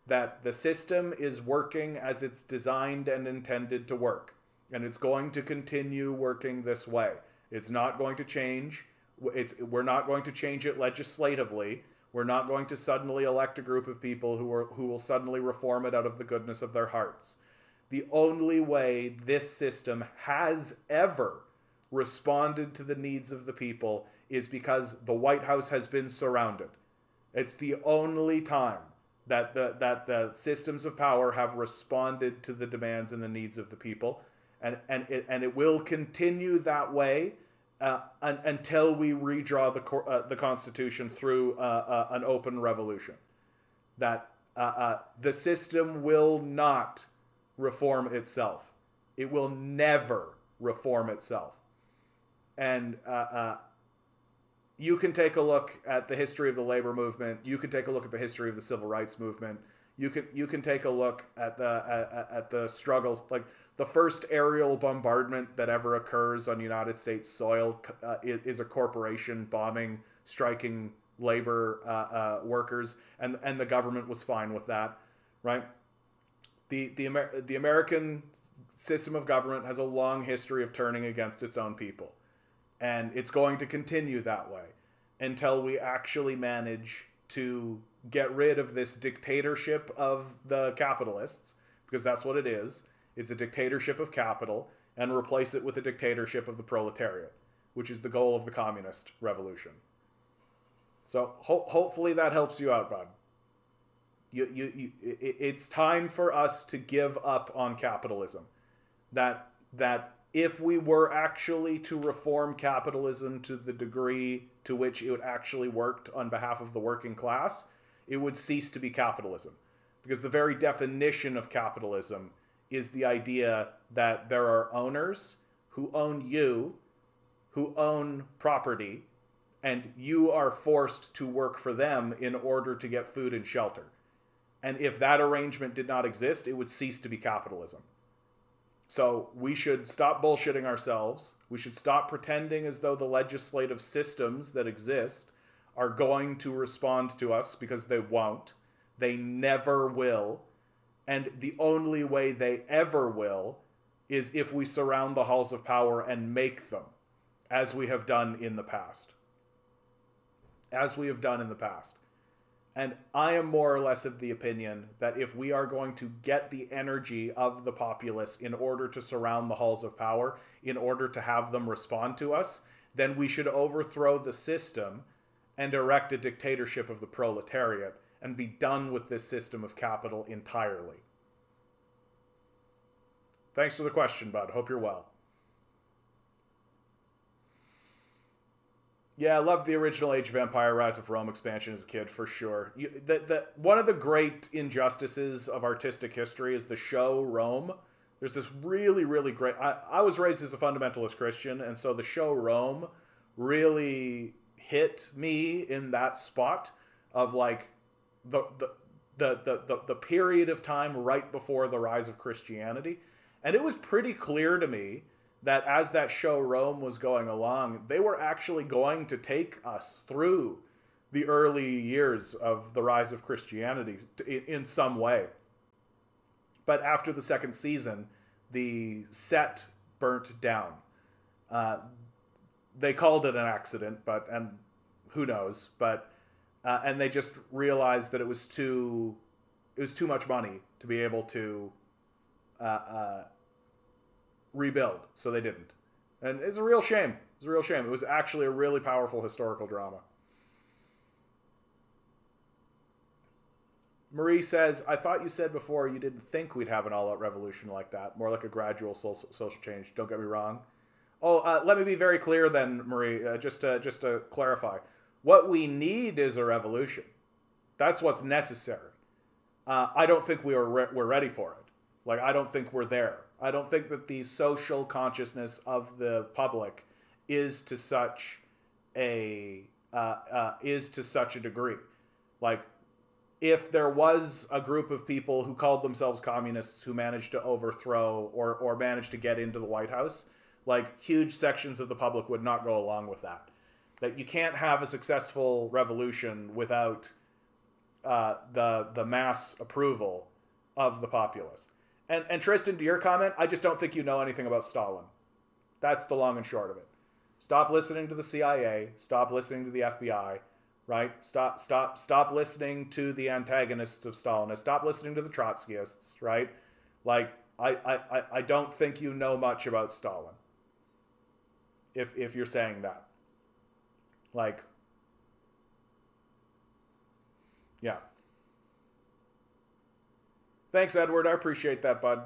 That the system is working as it's designed and intended to work. And it's going to continue working this way. It's not going to change. We're not going to change it legislatively. We're not going to suddenly elect a group of people who will suddenly reform it out of the goodness of their hearts. The only way this system has ever responded to the needs of the people is because the White House has been surrounded. It's the only time that the systems of power have responded to the demands and the needs of the people, and it will continue that way until we redraw the Constitution through an open revolution. That the system will not reform itself. It will never reform itself. And you can take a look at the history of the labor movement. You can take a look at the history of the civil rights movement. You can take a look at the struggles. Like the first aerial bombardment that ever occurs on United States soil is a corporation bombing striking labor workers, and the government was fine with that, right? The American system of government has a long history of turning against its own people. And it's going to continue that way until we actually manage to get rid of this dictatorship of the capitalists, because that's what it is. It's a dictatorship of capital, and replace it with a dictatorship of the proletariat, which is the goal of the communist revolution. So hopefully that helps you out, bud. It's time for us to give up on capitalism. That if we were actually to reform capitalism to the degree to which it actually worked on behalf of the working class, it would cease to be capitalism. Because the very definition of capitalism is the idea that there are owners who own you, who own property, and you are forced to work for them in order to get food and shelter. And if that arrangement did not exist, it would cease to be capitalism. So we should stop bullshitting ourselves. We should stop pretending as though the legislative systems that exist are going to respond to us, because they won't. They never will. And the only way they ever will is if we surround the halls of power and make them, as we have done in the past. As we have done in the past. And I am more or less of the opinion that if we are going to get the energy of the populace in order to surround the halls of power, in order to have them respond to us, then we should overthrow the system and erect a dictatorship of the proletariat and be done with this system of capital entirely. Thanks for the question, bud. Hope you're well. Yeah, I loved the original Age of Empire, Rise of Rome expansion as a kid, for sure. One of the great injustices of artistic history is the show Rome. There's this really, really great... I was raised as a fundamentalist Christian, and so the show Rome really hit me in that spot of like the period of time right before the rise of Christianity. And it was pretty clear to me that as that show Rome was going along, they were actually going to take us through the early years of the rise of Christianity in some way. But after the second season, the set burnt down. They called it an accident, and who knows? But and they just realized that it was too much money to be able to rebuild, so they didn't. And it's a real shame. It's a real shame. It was actually a really powerful historical drama. Marie says, I thought you said before you didn't think we'd have an all-out revolution like that. More like a gradual social change. Don't get me wrong. Oh, let me be very clear then, Marie, just to clarify. What we need is a revolution. That's what's necessary. I don't think we're ready for it. Like, I don't think we're there. I don't think that the social consciousness of the public is to such a degree. Like, if there was a group of people who called themselves communists who managed to overthrow or managed to get into the White House, like, huge sections of the public would not go along with that. That you can't have a successful revolution without the mass approval of the populace. And Tristan, to your comment, I just don't think you know anything about Stalin. That's the long and short of it. Stop listening to the CIA. Stop listening to the FBI. Right? Stop listening to the antagonists of Stalin. Stop listening to the Trotskyists. Right? Like, I don't think you know much about Stalin. If you're saying that. Like, yeah. Thanks, Edward. I appreciate that, bud.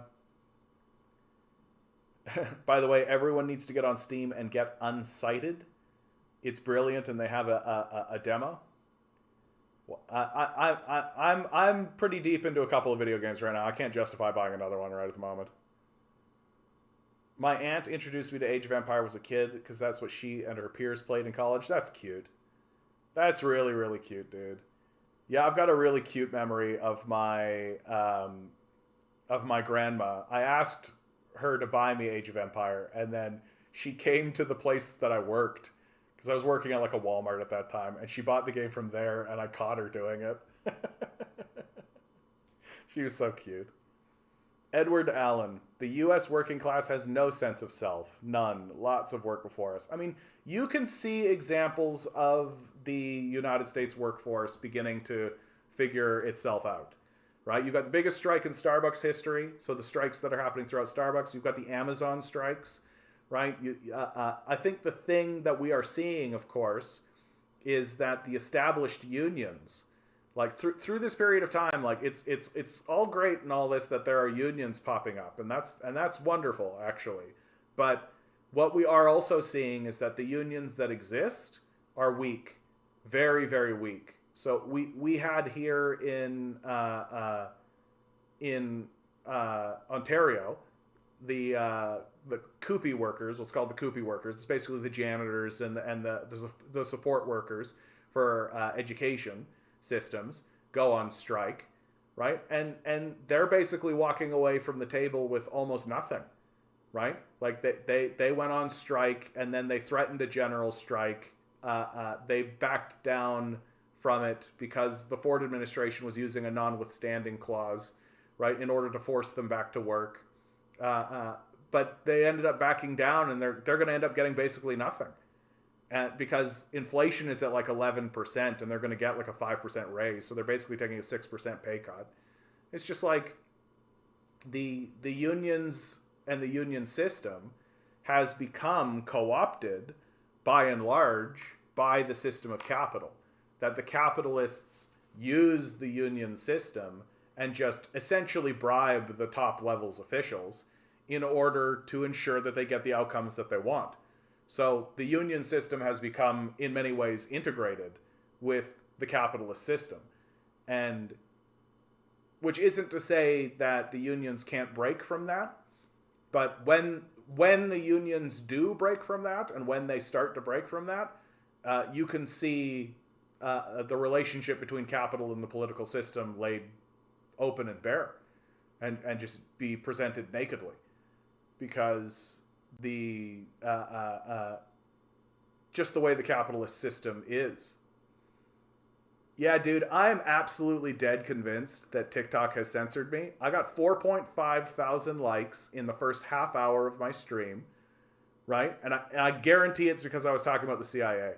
By the way, everyone needs to get on Steam and get Unsighted. It's brilliant, and they have a demo. Well, I'm pretty deep into a couple of video games right now. I can't justify buying another one right at the moment. My aunt introduced me to Age of Empire as a kid because that's what she and her peers played in college. That's cute. That's really, really cute, dude. Yeah, I've got a really cute memory of my grandma. I asked her to buy me Age of Empire, and then she came to the place that I worked, because I was working at like a Walmart at that time, and she bought the game from there, and I caught her doing it. She was so cute. Edward Allen, the U.S. working class has no sense of self. None. Lots of work before us. I mean, you can see examples of the United States workforce beginning to figure itself out, right? You've got the biggest strike in Starbucks history, so the strikes that are happening throughout Starbucks. You've got the Amazon strikes, right? I think the thing that we are seeing, of course, is that the established unions, like through this period of time, like it's all great and all this that there are unions popping up, and that's wonderful, actually. But what we are also seeing is that the unions that exist are weak, very, very weak. So we had here in Ontario the Coopy workers, what's called the Coopy workers. It's basically the janitors and the support workers for education systems go on strike, right? And they're basically walking away from the table with almost nothing, right? Like they went on strike, and then they threatened a general strike. They backed down from it because the Ford administration was using a notwithstanding clause, right, in order to force them back to work. But they ended up backing down, and they're going to end up getting basically nothing. Because inflation is at like 11%, and they're going to get like a 5% raise. So they're basically taking a 6% pay cut. It's just like the unions and the union system has become co-opted by and large by the system of capital. That the capitalists use the union system and just essentially bribe the top levels officials in order to ensure that they get the outcomes that they want. So the union system has become, in many ways, integrated with the capitalist system. And which isn't to say that the unions can't break from that, but when the unions do break from that, and when they start to break from that, you can see the relationship between capital and the political system laid open and bare, and just be presented nakedly, because the just the way the capitalist system is. Yeah, dude, I am absolutely dead convinced that TikTok has censored me. I got 4.5 thousand likes in the first half hour of my stream, right? And I guarantee it's because I was talking about the CIA.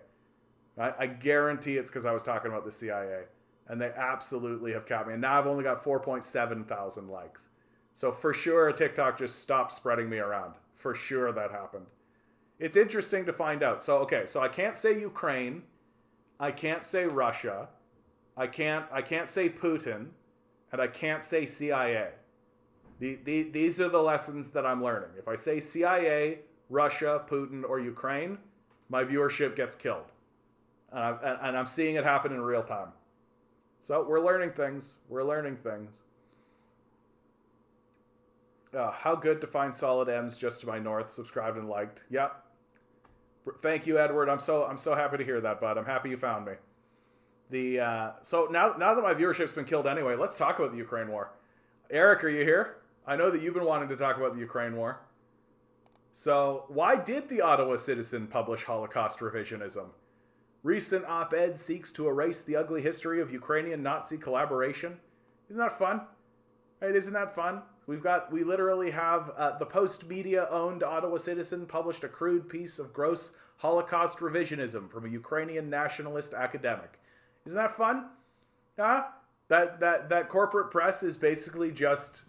Right? I guarantee it's because I was talking about the CIA. And they absolutely have capped me. And now I've only got 4.7 thousand likes. So for sure, TikTok just stopped spreading me around. For sure that happened. It's interesting to find out. So, okay, so I can't say Ukraine. I can't say Russia. I can't say Putin. And I can't say CIA. These are the lessons that I'm learning. If I say CIA, Russia, Putin, or Ukraine, my viewership gets killed. And I'm seeing it happen in real time. So we're learning things. We're learning things. How good to find solid M's just to my north. Subscribed and liked. Yep. Thank you, Edward. I'm so happy to hear that, bud. I'm happy you found me. So now that my viewership's been killed anyway, let's talk about the Ukraine war. Eric, are you here? I know that you've been wanting to talk about the Ukraine war. So why did the Ottawa Citizen publish Holocaust revisionism? Recent op-ed seeks to erase the ugly history of Ukrainian Nazi collaboration. Isn't that fun? Right? Isn't that fun? We literally have the Post-Media owned Ottawa Citizen published a crude piece of gross Holocaust revisionism from a Ukrainian nationalist academic. Isn't that fun? Huh? That corporate press is basically just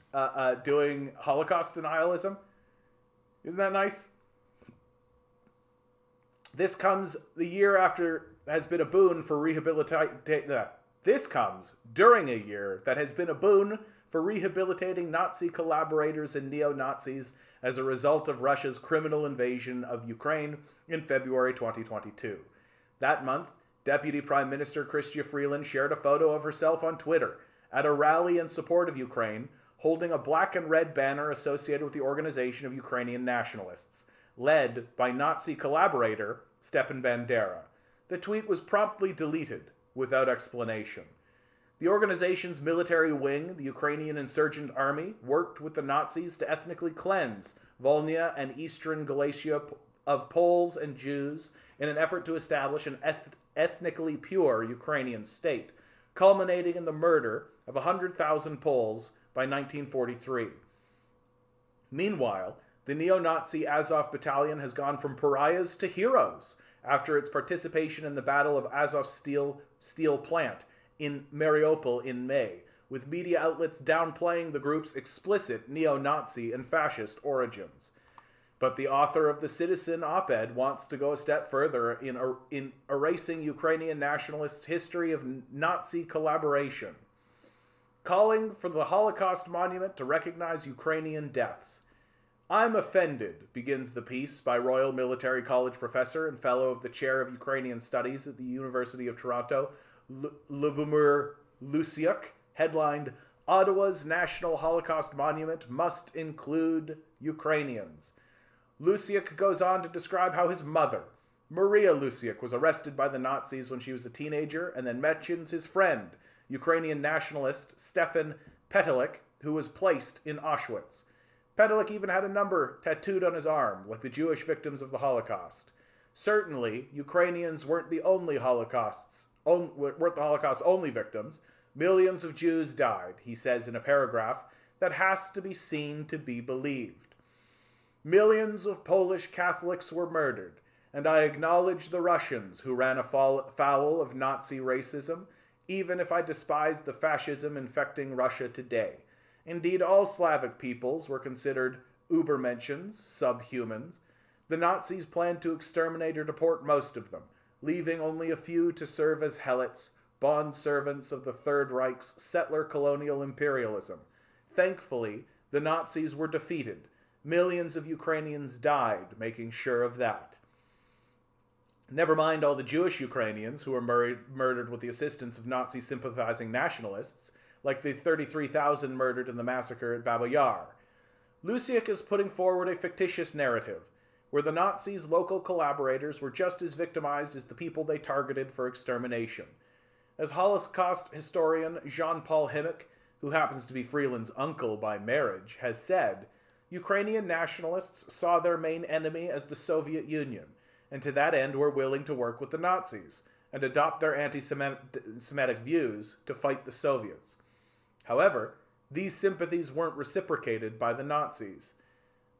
doing Holocaust denialism. Isn't that nice? This comes the year after has been a boon for This comes during a year that has been a boon for rehabilitating Nazi collaborators and neo-Nazis as a result of Russia's criminal invasion of Ukraine in February 2022. That month, Deputy Prime Minister Chrystia Freeland shared a photo of herself on Twitter at a rally in support of Ukraine, holding a black and red banner associated with the Organization of Ukrainian Nationalists, led by Nazi collaborator Stepan Bandera. The tweet was promptly deleted without explanation. The organization's military wing, the Ukrainian Insurgent Army, worked with the Nazis to ethnically cleanse Volhynia and eastern Galicia of Poles and Jews in an effort to establish an ethnically pure Ukrainian state, culminating in the murder of 100,000 Poles by 1943. Meanwhile, the neo-Nazi Azov battalion has gone from pariahs to heroes after its participation in the Battle of Azov steel plant in Mariupol in May, with media outlets downplaying the group's explicit neo-Nazi and fascist origins. But the author of the Citizen op-ed wants to go a step further in erasing Ukrainian nationalists' history of Nazi collaboration, calling for the Holocaust monument to recognize Ukrainian deaths. I'm offended, begins the piece by Royal Military College professor and fellow of the Chair of Ukrainian Studies at the University of Toronto, Lubomir Lusiuk, headlined, Ottawa's National Holocaust Monument must include Ukrainians. Lusiuk goes on to describe how his mother, Maria Lusiuk, was arrested by the Nazis when she was a teenager, and then mentions his friend, Ukrainian nationalist Stefan Petelik, who was placed in Auschwitz. Petelik even had a number tattooed on his arm, like the Jewish victims of the Holocaust. Certainly, Ukrainians weren't the Holocaust's only victims. Millions of Jews died, he says in a paragraph that has to be seen to be believed. Millions of Polish Catholics were murdered, and I acknowledge the Russians who ran afoul of Nazi racism, even if I despise the fascism infecting Russia today. Indeed, all Slavic peoples were considered Übermenschens, subhumans. The Nazis planned to exterminate or deport most of them, leaving only a few to serve as helots, bond servants of the Third Reich's settler colonial imperialism. Thankfully, the Nazis were defeated. Millions of Ukrainians died, making sure of that. Never mind all the Jewish Ukrainians who were murdered with the assistance of Nazi-sympathizing nationalists, like the 33,000 murdered in the massacre at Baba Yar. Lusiuk is putting forward a fictitious narrative, where the Nazis' local collaborators were just as victimized as the people they targeted for extermination. As Holocaust historian Jean-Paul Himmick, who happens to be Freeland's uncle by marriage, has said, Ukrainian nationalists saw their main enemy as the Soviet Union, and to that end were willing to work with the Nazis. and adopt their anti-Semitic views to fight the Soviets. However, these sympathies weren't reciprocated by the Nazis.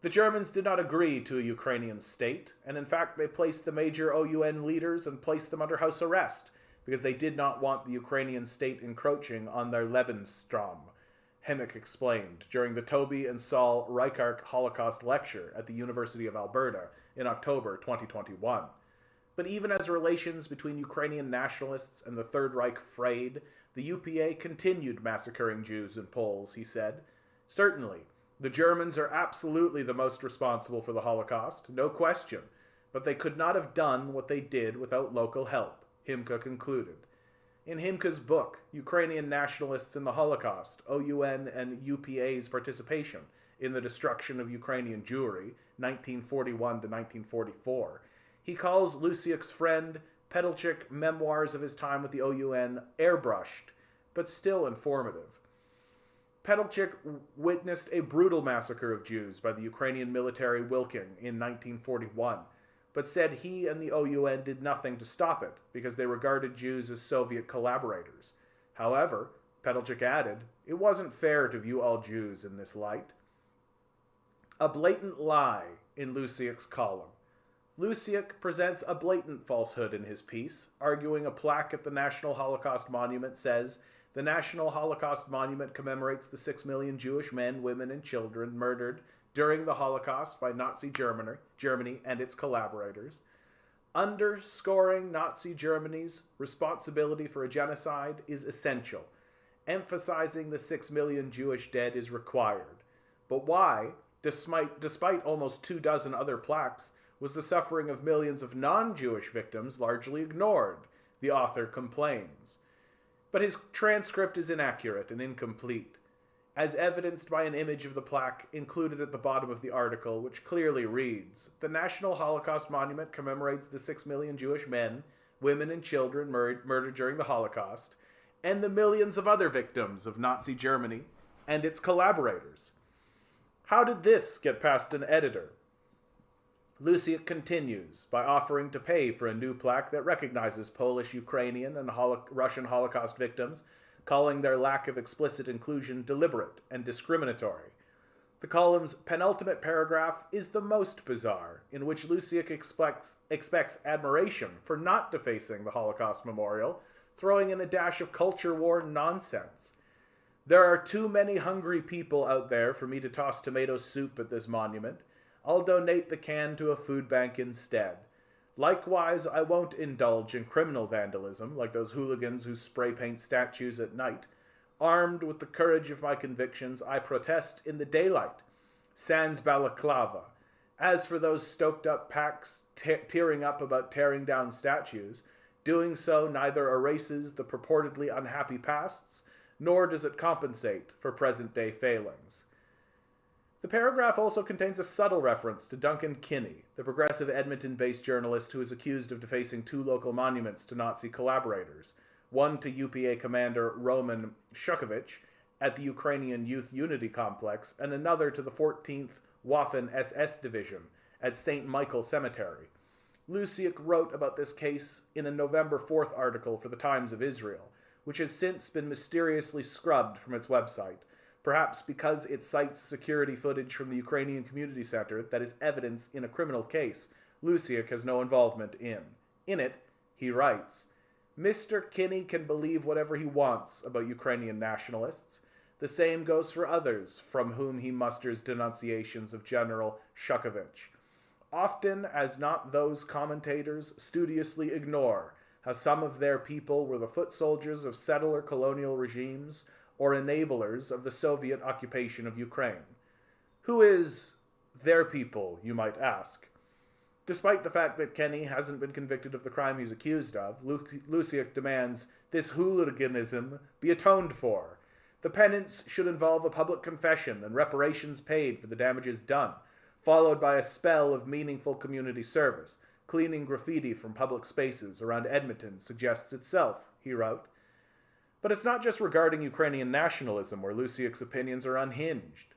The Germans did not agree to a Ukrainian state, and in fact they placed the major OUN leaders and placed them under house arrest because they did not want the Ukrainian state encroaching on their Lebensraum, Hemmick explained during the Toby and Saul Reichardt Holocaust Lecture at the University of Alberta in October 2021. But even as relations between Ukrainian nationalists and the Third Reich frayed, the UPA continued massacring Jews and Poles, he said. Certainly, the Germans are absolutely the most responsible for the Holocaust, no question, but they could not have done what they did without local help, Himka concluded. In Himka's book, Ukrainian Nationalists in the Holocaust, OUN and UPA's Participation in the Destruction of Ukrainian Jewry, 1941 to 1944, he calls Lusiak's friend Pedalchik memoirs of his time with the OUN airbrushed, but still informative. Pedalchik witnessed a brutal massacre of Jews by the Ukrainian military Wilking in 1941, but said he and the OUN did nothing to stop it because they regarded Jews as Soviet collaborators. However, Pedalchik added, it wasn't fair to view all Jews in this light. A blatant lie in Lusiak's column. Lusiak presents a blatant falsehood in his piece, arguing a plaque at the National Holocaust Monument says, the National Holocaust Monument commemorates the 6 million Jewish men, women, and children murdered during the Holocaust by Nazi Germany and its collaborators. Underscoring Nazi Germany's responsibility for a genocide is essential. Emphasizing the 6 million Jewish dead is required. But why, despite almost 24 other plaques, was the suffering of millions of non-Jewish victims largely ignored, the author complains. But his transcript is inaccurate and incomplete, as evidenced by an image of the plaque included at the bottom of the article, which clearly reads, the National Holocaust Monument commemorates the 6 million Jewish men, women, and children murdered during the Holocaust, and the millions of other victims of Nazi Germany and its collaborators. How did this get past an editor? Lusiak continues by offering to pay for a new plaque that recognizes Polish, Ukrainian, and Russian Holocaust victims, calling their lack of explicit inclusion deliberate and discriminatory. The column's penultimate paragraph is the most bizarre, in which Lusiak expects admiration for not defacing the Holocaust memorial, throwing in a dash of culture war nonsense. There are too many hungry people out there for me to toss tomato soup at this monument. I'll donate the can to a food bank instead. Likewise, I won't indulge in criminal vandalism like those hooligans who spray paint statues at night. Armed with the courage of my convictions, I protest in the daylight. Sans balaclava. As for those stoked-up packs tearing up about tearing down statues, doing so neither erases the purportedly unhappy pasts, nor does it compensate for present-day failings. The paragraph also contains a subtle reference to Duncan Kinney, the progressive Edmonton-based journalist who is accused of defacing 2 local monuments to Nazi collaborators, one to UPA commander Roman Shukovich at the Ukrainian Youth Unity Complex, and another to the 14th Waffen SS Division at St. Michael Cemetery. Lusiak wrote about this case in a November 4th article for the Times of Israel, which has since been mysteriously scrubbed from its website, perhaps because it cites security footage from the Ukrainian Community Center that is evidence in a criminal case Lusiak has no involvement in. In it, he writes, Mr. Kinney can believe whatever he wants about Ukrainian nationalists. The same goes for others from whom he musters denunciations of General Shukovich. Often as not, those commentators studiously ignore how some of their people were the foot soldiers of settler colonial regimes or enablers of the Soviet occupation of Ukraine. Who is their people, you might ask? Despite the fact that Kenny hasn't been convicted of the crime he's accused of, Lusiak demands this hooliganism be atoned for. The penance should involve a public confession and reparations paid for the damages done, followed by a spell of meaningful community service. Cleaning graffiti from public spaces around Edmonton suggests itself, he wrote. But it's not just regarding Ukrainian nationalism where Lusiak's opinions are unhinged.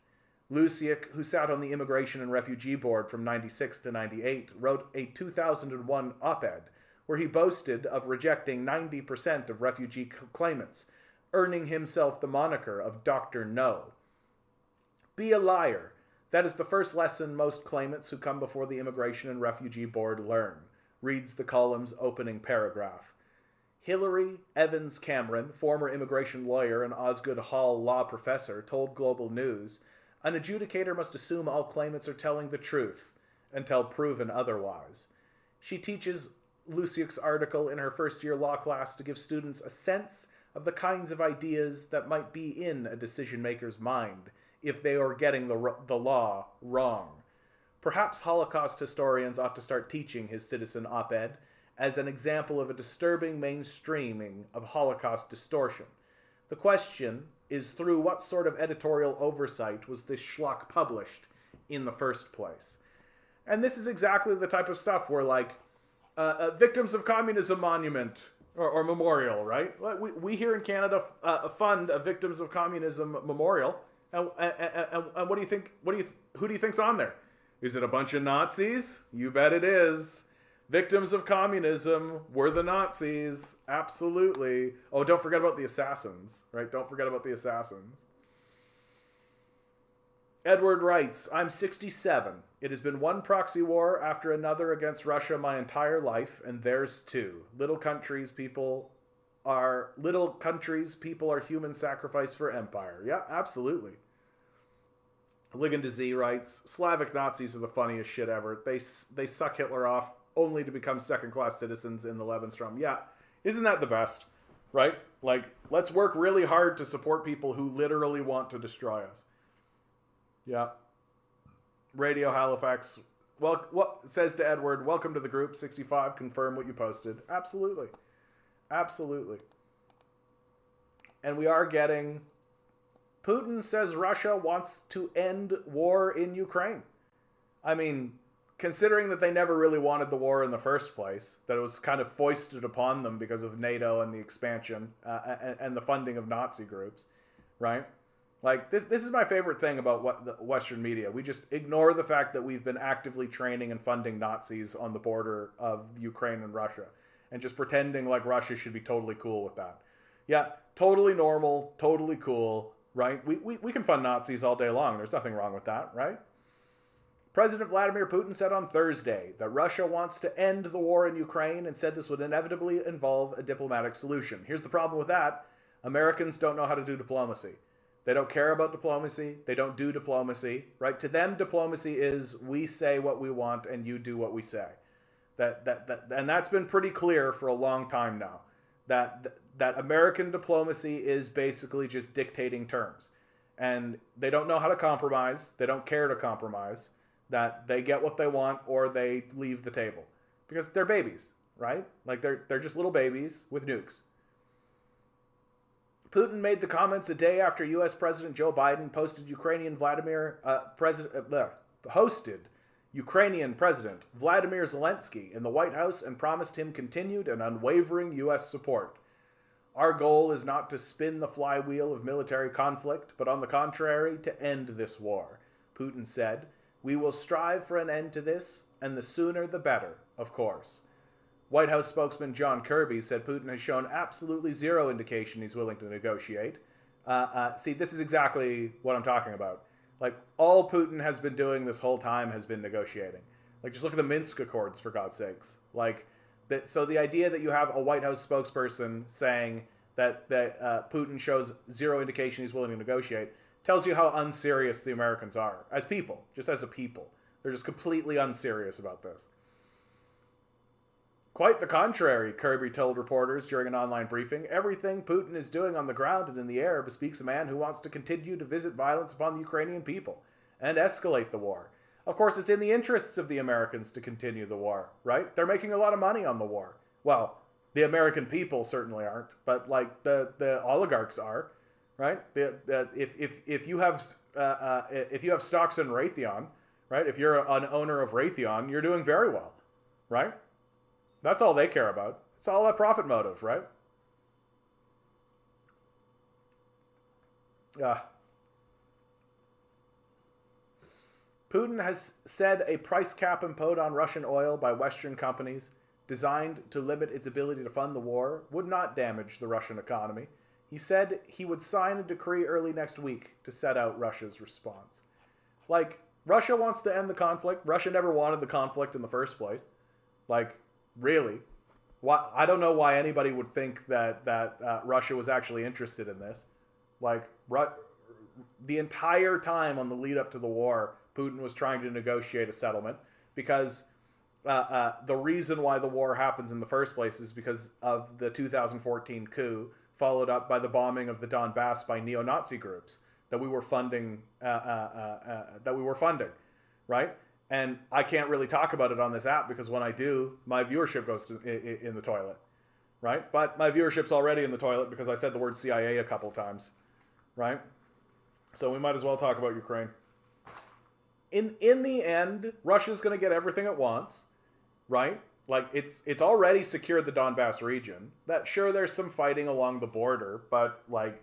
Lusiak, who sat on the Immigration and Refugee Board from 96 to 98, wrote a 2001 op-ed where he boasted of rejecting 90% of refugee claimants, earning himself the moniker of Dr. No. Be a liar. That is the first lesson most claimants who come before the Immigration and Refugee Board learn, reads the column's opening paragraph. Hillary Evans Cameron, former immigration lawyer and Osgoode Hall law professor, told Global News, an adjudicator must assume all claimants are telling the truth until proven otherwise. She teaches Lusick's article in her first-year law class to give students a sense of the kinds of ideas that might be in a decision-maker's mind if they are getting the law wrong. Perhaps Holocaust historians ought to start teaching his citizen op-ed as an example of a disturbing mainstreaming of Holocaust distortion. The question is, through what sort of editorial oversight was this schlock published in the first place? And this is exactly the type of stuff where, like, Victims of Communism Monument or Memorial, right? We here in Canada fund a Victims of Communism Memorial. And what do you think? Who do you think's on there? Is it a bunch of Nazis? You bet it is. Victims of communism were the Nazis. Absolutely. Oh, don't forget about the assassins, right? Don't forget about the assassins. Edward writes, I'm 67. It has been one proxy war after another against Russia my entire life, and theirs too. Little countries, people are human sacrifice for empire. Yeah, absolutely. Ligand Z writes, Slavic Nazis are the funniest shit ever. They suck Hitler off only to become second-class citizens in the Lebensraum. Yeah, isn't that the best, right? Like, let's work really hard to support people who literally want to destroy us. Yeah. Radio Halifax, well, what says to Edward, welcome to the group, 65, confirm what you posted. Absolutely. Absolutely. And we are getting, Putin says Russia wants to end war in Ukraine. I mean, considering that they never really wanted the war in the first place, that it was kind of foisted upon them because of NATO and the expansion and the funding of Nazi groups, right? Like, this is my favorite thing about what the Western media. We just ignore the fact that we've been actively training and funding Nazis on the border of Ukraine and Russia, and just pretending like Russia should be totally cool with that. Yeah, totally normal, totally cool, right? We can fund Nazis all day long. There's nothing wrong with that, right? President Vladimir Putin said on Thursday that Russia wants to end the war in Ukraine and said this would inevitably involve a diplomatic solution. Here's the problem with that. Americans don't know how to do diplomacy. They don't care about diplomacy. They don't do diplomacy, right? To them, diplomacy is we say what we want and you do what we say. And that's been pretty clear for a long time now. That American diplomacy is basically just dictating terms. And they don't know how to compromise. They don't care to compromise. That they get what they want or they leave the table. Because they're babies, right? Like they're just little babies with nukes. Putin made the comments a day after U.S. President Joe Biden hosted Ukrainian President Vladimir Zelensky in the White House and promised him continued and unwavering U.S. support. Our goal is not to spin the flywheel of military conflict, but on the contrary, to end this war, Putin said. We will strive for an end to this, and the sooner the better, of course. White House spokesman John Kirby said Putin has shown absolutely zero indication he's willing to negotiate. See, this is exactly what I'm talking about. Like, all Putin has been doing this whole time has been negotiating. Like, just look at the Minsk Accords, for God's sakes. Like, so the idea that you have a White House spokesperson saying that Putin shows zero indication he's willing to negotiate tells you how unserious the Americans are, as people, just as a people. They're just completely unserious about this. Quite the contrary, Kirby told reporters during an online briefing. Everything Putin is doing on the ground and in the air bespeaks a man who wants to continue to visit violence upon the Ukrainian people and escalate the war. Of course, it's in the interests of the Americans to continue the war, right? They're making a lot of money on the war. Well, the American people certainly aren't, but like the oligarchs are, right? If you have stocks in Raytheon, right? If you're an owner of Raytheon, you're doing very well, right? That's all they care about. It's all a profit motive, right? Putin has said a price cap imposed on Russian oil by Western companies designed to limit its ability to fund the war, would not damage the Russian economy. He said he would sign a decree early next week to set out Russia's response. Like, Russia wants to end the conflict. Russia never wanted the conflict in the first place. Like, really. Why, I don't know why anybody would think that Russia was actually interested in this. Like, the entire time on the lead up to the war, Putin was trying to negotiate a settlement because the reason why the war happens in the first place is because of the 2014 coup, followed up by the bombing of the Donbass by neo-Nazi groups that we were funding, right? And I can't really talk about it on this app because when I do, my viewership goes in the toilet, right? But my viewership's already in the toilet because I said the word CIA a couple times, right? So we might as well talk about Ukraine. In the end, Russia's going to get everything it wants, right? Like, it's already secured the Donbass region. That, sure, there's some fighting along the border, but like,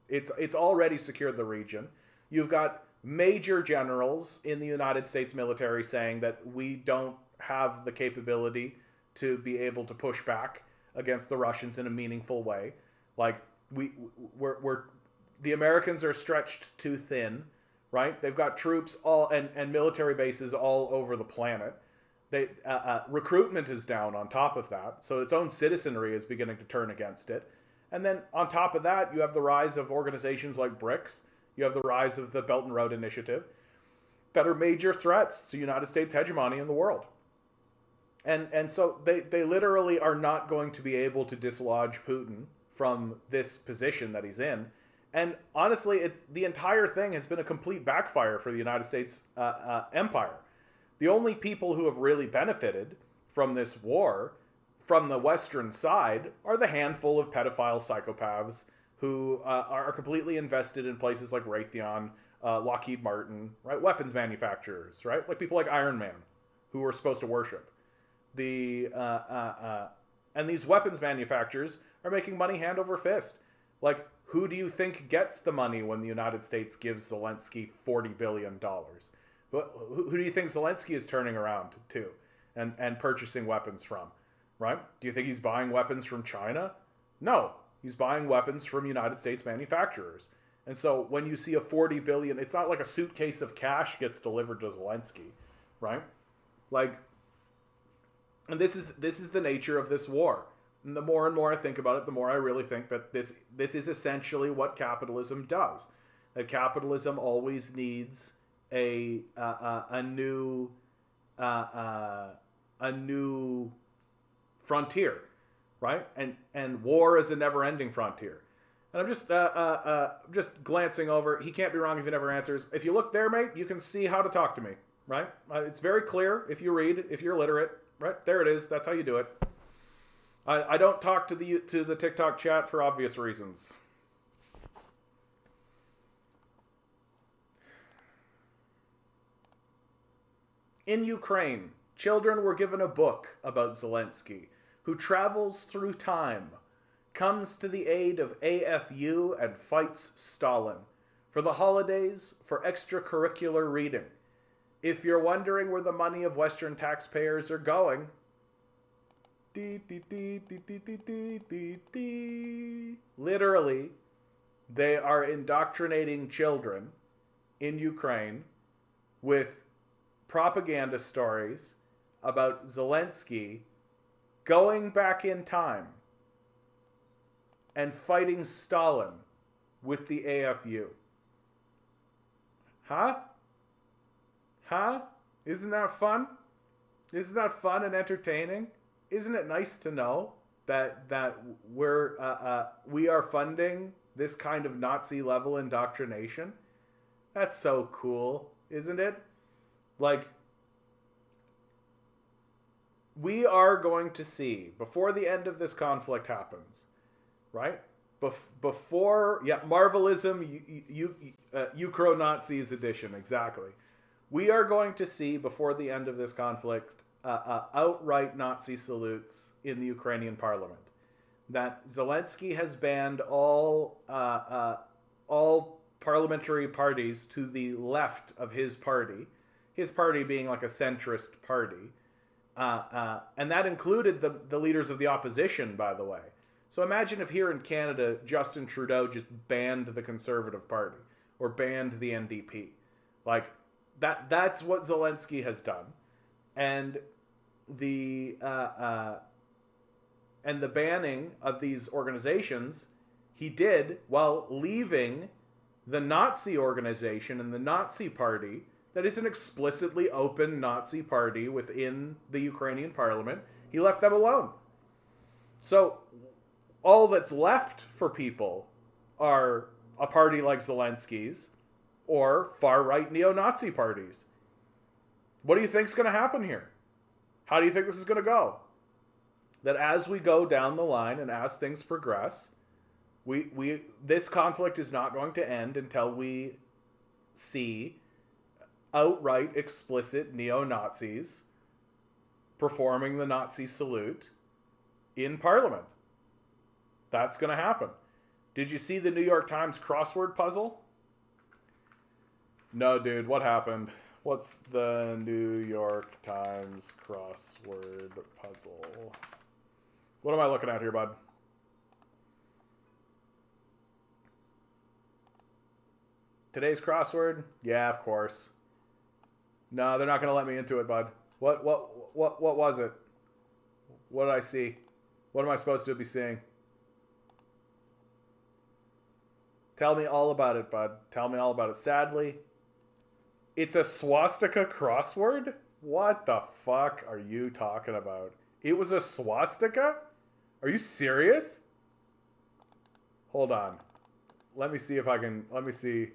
it's already secured the region. You've got major generals in the United States military saying that we don't have the capability to be able to push back against the Russians in a meaningful way. Like, we're the Americans are stretched too thin, right? They've got troops all and military bases all over the planet. They recruitment is down on top of that, so its own citizenry is beginning to turn against it. And then on top of that, you have the rise of organizations like BRICS. You have the rise of the Belt and Road Initiative that are major threats to United States hegemony in the world. And so they literally are not going to be able to dislodge Putin from this position that he's in. And honestly, the entire thing has been a complete backfire for the United States empire. The only people who have really benefited from this war, from the Western side, are the handful of pedophile psychopaths who are completely invested in places like Raytheon, Lockheed Martin, right? Weapons manufacturers, right? Like people like Iron Man, who we're supposed to worship. And these weapons manufacturers are making money hand over fist. Like, who do you think gets the money when the United States gives Zelensky $40 billion? Who do you think Zelensky is turning around to and purchasing weapons from, right? Do you think he's buying weapons from China? No, he's buying weapons from United States manufacturers. And so when you see a $40 billion, it's not like a suitcase of cash gets delivered to Zelensky, right? Like, and this is the nature of this war. And the more and more I think about it, the more I really think that this is essentially what capitalism does. That capitalism always needs a new frontier, right? And war is a never-ending frontier. And I'm just glancing over. He can't be wrong if he never answers. If you look there, mate, you can see how to talk to me, right? It's very clear if you read, if you're literate, right? There it is. That's how you do it. I don't talk to the TikTok chat for obvious reasons. In Ukraine, children were given a book about Zelensky, who travels through time, comes to the aid of AFU and fights Stalin. For the holidays, for extracurricular reading. If you're wondering where the money of Western taxpayers are going, literally, they are indoctrinating children in Ukraine with propaganda stories about Zelensky going back in time and fighting Stalin with the AFU. Huh? Isn't that fun? Isn't that fun and entertaining? Isn't it nice to know that we are funding this kind of Nazi level indoctrination? That's so cool, isn't it? Like, we are going to see, before the end of this conflict happens, right? Before, Marvelism, Ukro-Nazis edition, exactly. We are going to see, before the end of this conflict, outright Nazi salutes in the Ukrainian parliament. That Zelensky has banned all parliamentary parties to the left of his party being like a centrist party, And that included the leaders of the opposition, by the way. So imagine if here in Canada, Justin Trudeau just banned the Conservative Party or banned the NDP. Like, that's what Zelensky has done. And the banning of these organizations he did while leaving the Nazi organization and the Nazi party that is an explicitly open Nazi party within the Ukrainian parliament. He left them alone. So all that's left for people are a party like Zelensky's or far-right neo-Nazi parties. What do you think's going to happen here? How do you think this is going to go? That as we go down the line and as things progress, this conflict is not going to end until we see outright explicit neo-Nazis performing the Nazi salute in Parliament. That's going to happen. Did you see the New York Times crossword puzzle? No, dude. What happened? What's the New York Times crossword puzzle? What am I looking at here, bud? Today's crossword? Yeah, of course. No, they're not going to let me into it, bud. What was it? What did I see? What am I supposed to be seeing? Tell me all about it, bud. Tell me all about it. Sadly, it's a swastika crossword? What the fuck are you talking about? It was a swastika? Are you serious? Hold on. Let me see if I can... Let me see.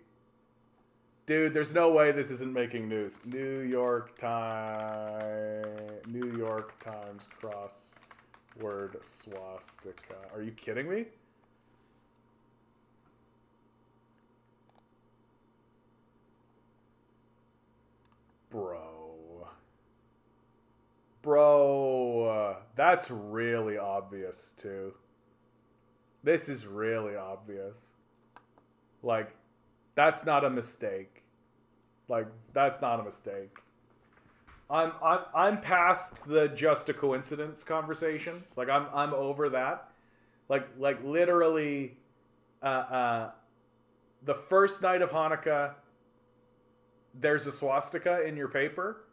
Dude, there's no way this isn't making news. New York Times crossword swastika. Are you kidding me? Bro, that's really obvious too. This is really obvious. Like, that's not a mistake. Like, that's not a mistake. I'm past the just a coincidence conversation. Like, I'm over that. Like literally, the first night of Hanukkah, there's a swastika in your paper.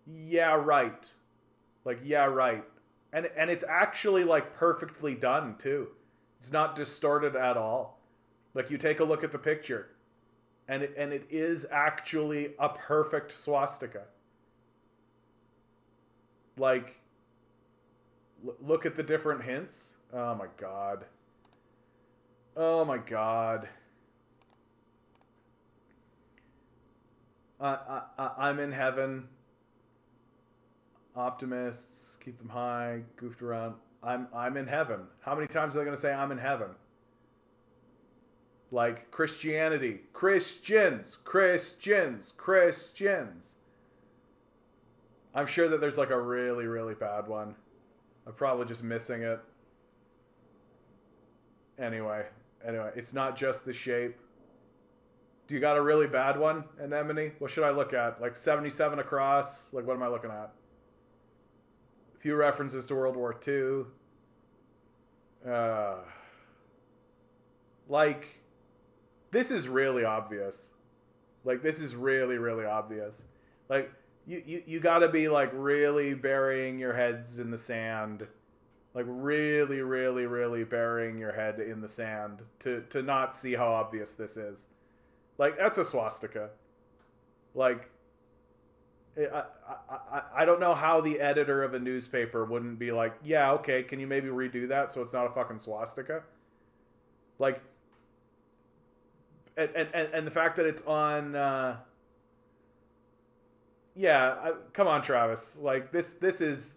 Yeah, right. Like, yeah, right. And it's actually like perfectly done too. It's not distorted at all. Like, you take a look at the picture, and it is actually a perfect swastika. Like, look at the different hints. Oh my god. Oh my god. I'm in heaven. Optimists, keep them high, goofed around. I'm in heaven. How many times are they going to say I'm in heaven? Like, Christianity. Christians. I'm sure that there's like a really, really bad one. I'm probably just missing it. Anyway, it's not just the shape. Do you got a really bad one, Anemone? What should I look at? Like 77 across? Like, what am I looking at? A few references to World War II. Like, this is really obvious. Like, this is really, really obvious. Like, you gotta be, like, really burying your heads in the sand. Like, really, really, really burying your head in the sand to not see how obvious this is. Like, that's a swastika. Like, I don't know how the editor of a newspaper wouldn't be like, yeah, okay, can you maybe redo that so it's not a fucking swastika? Like, and the fact that it's on, come on, Travis. Like, this is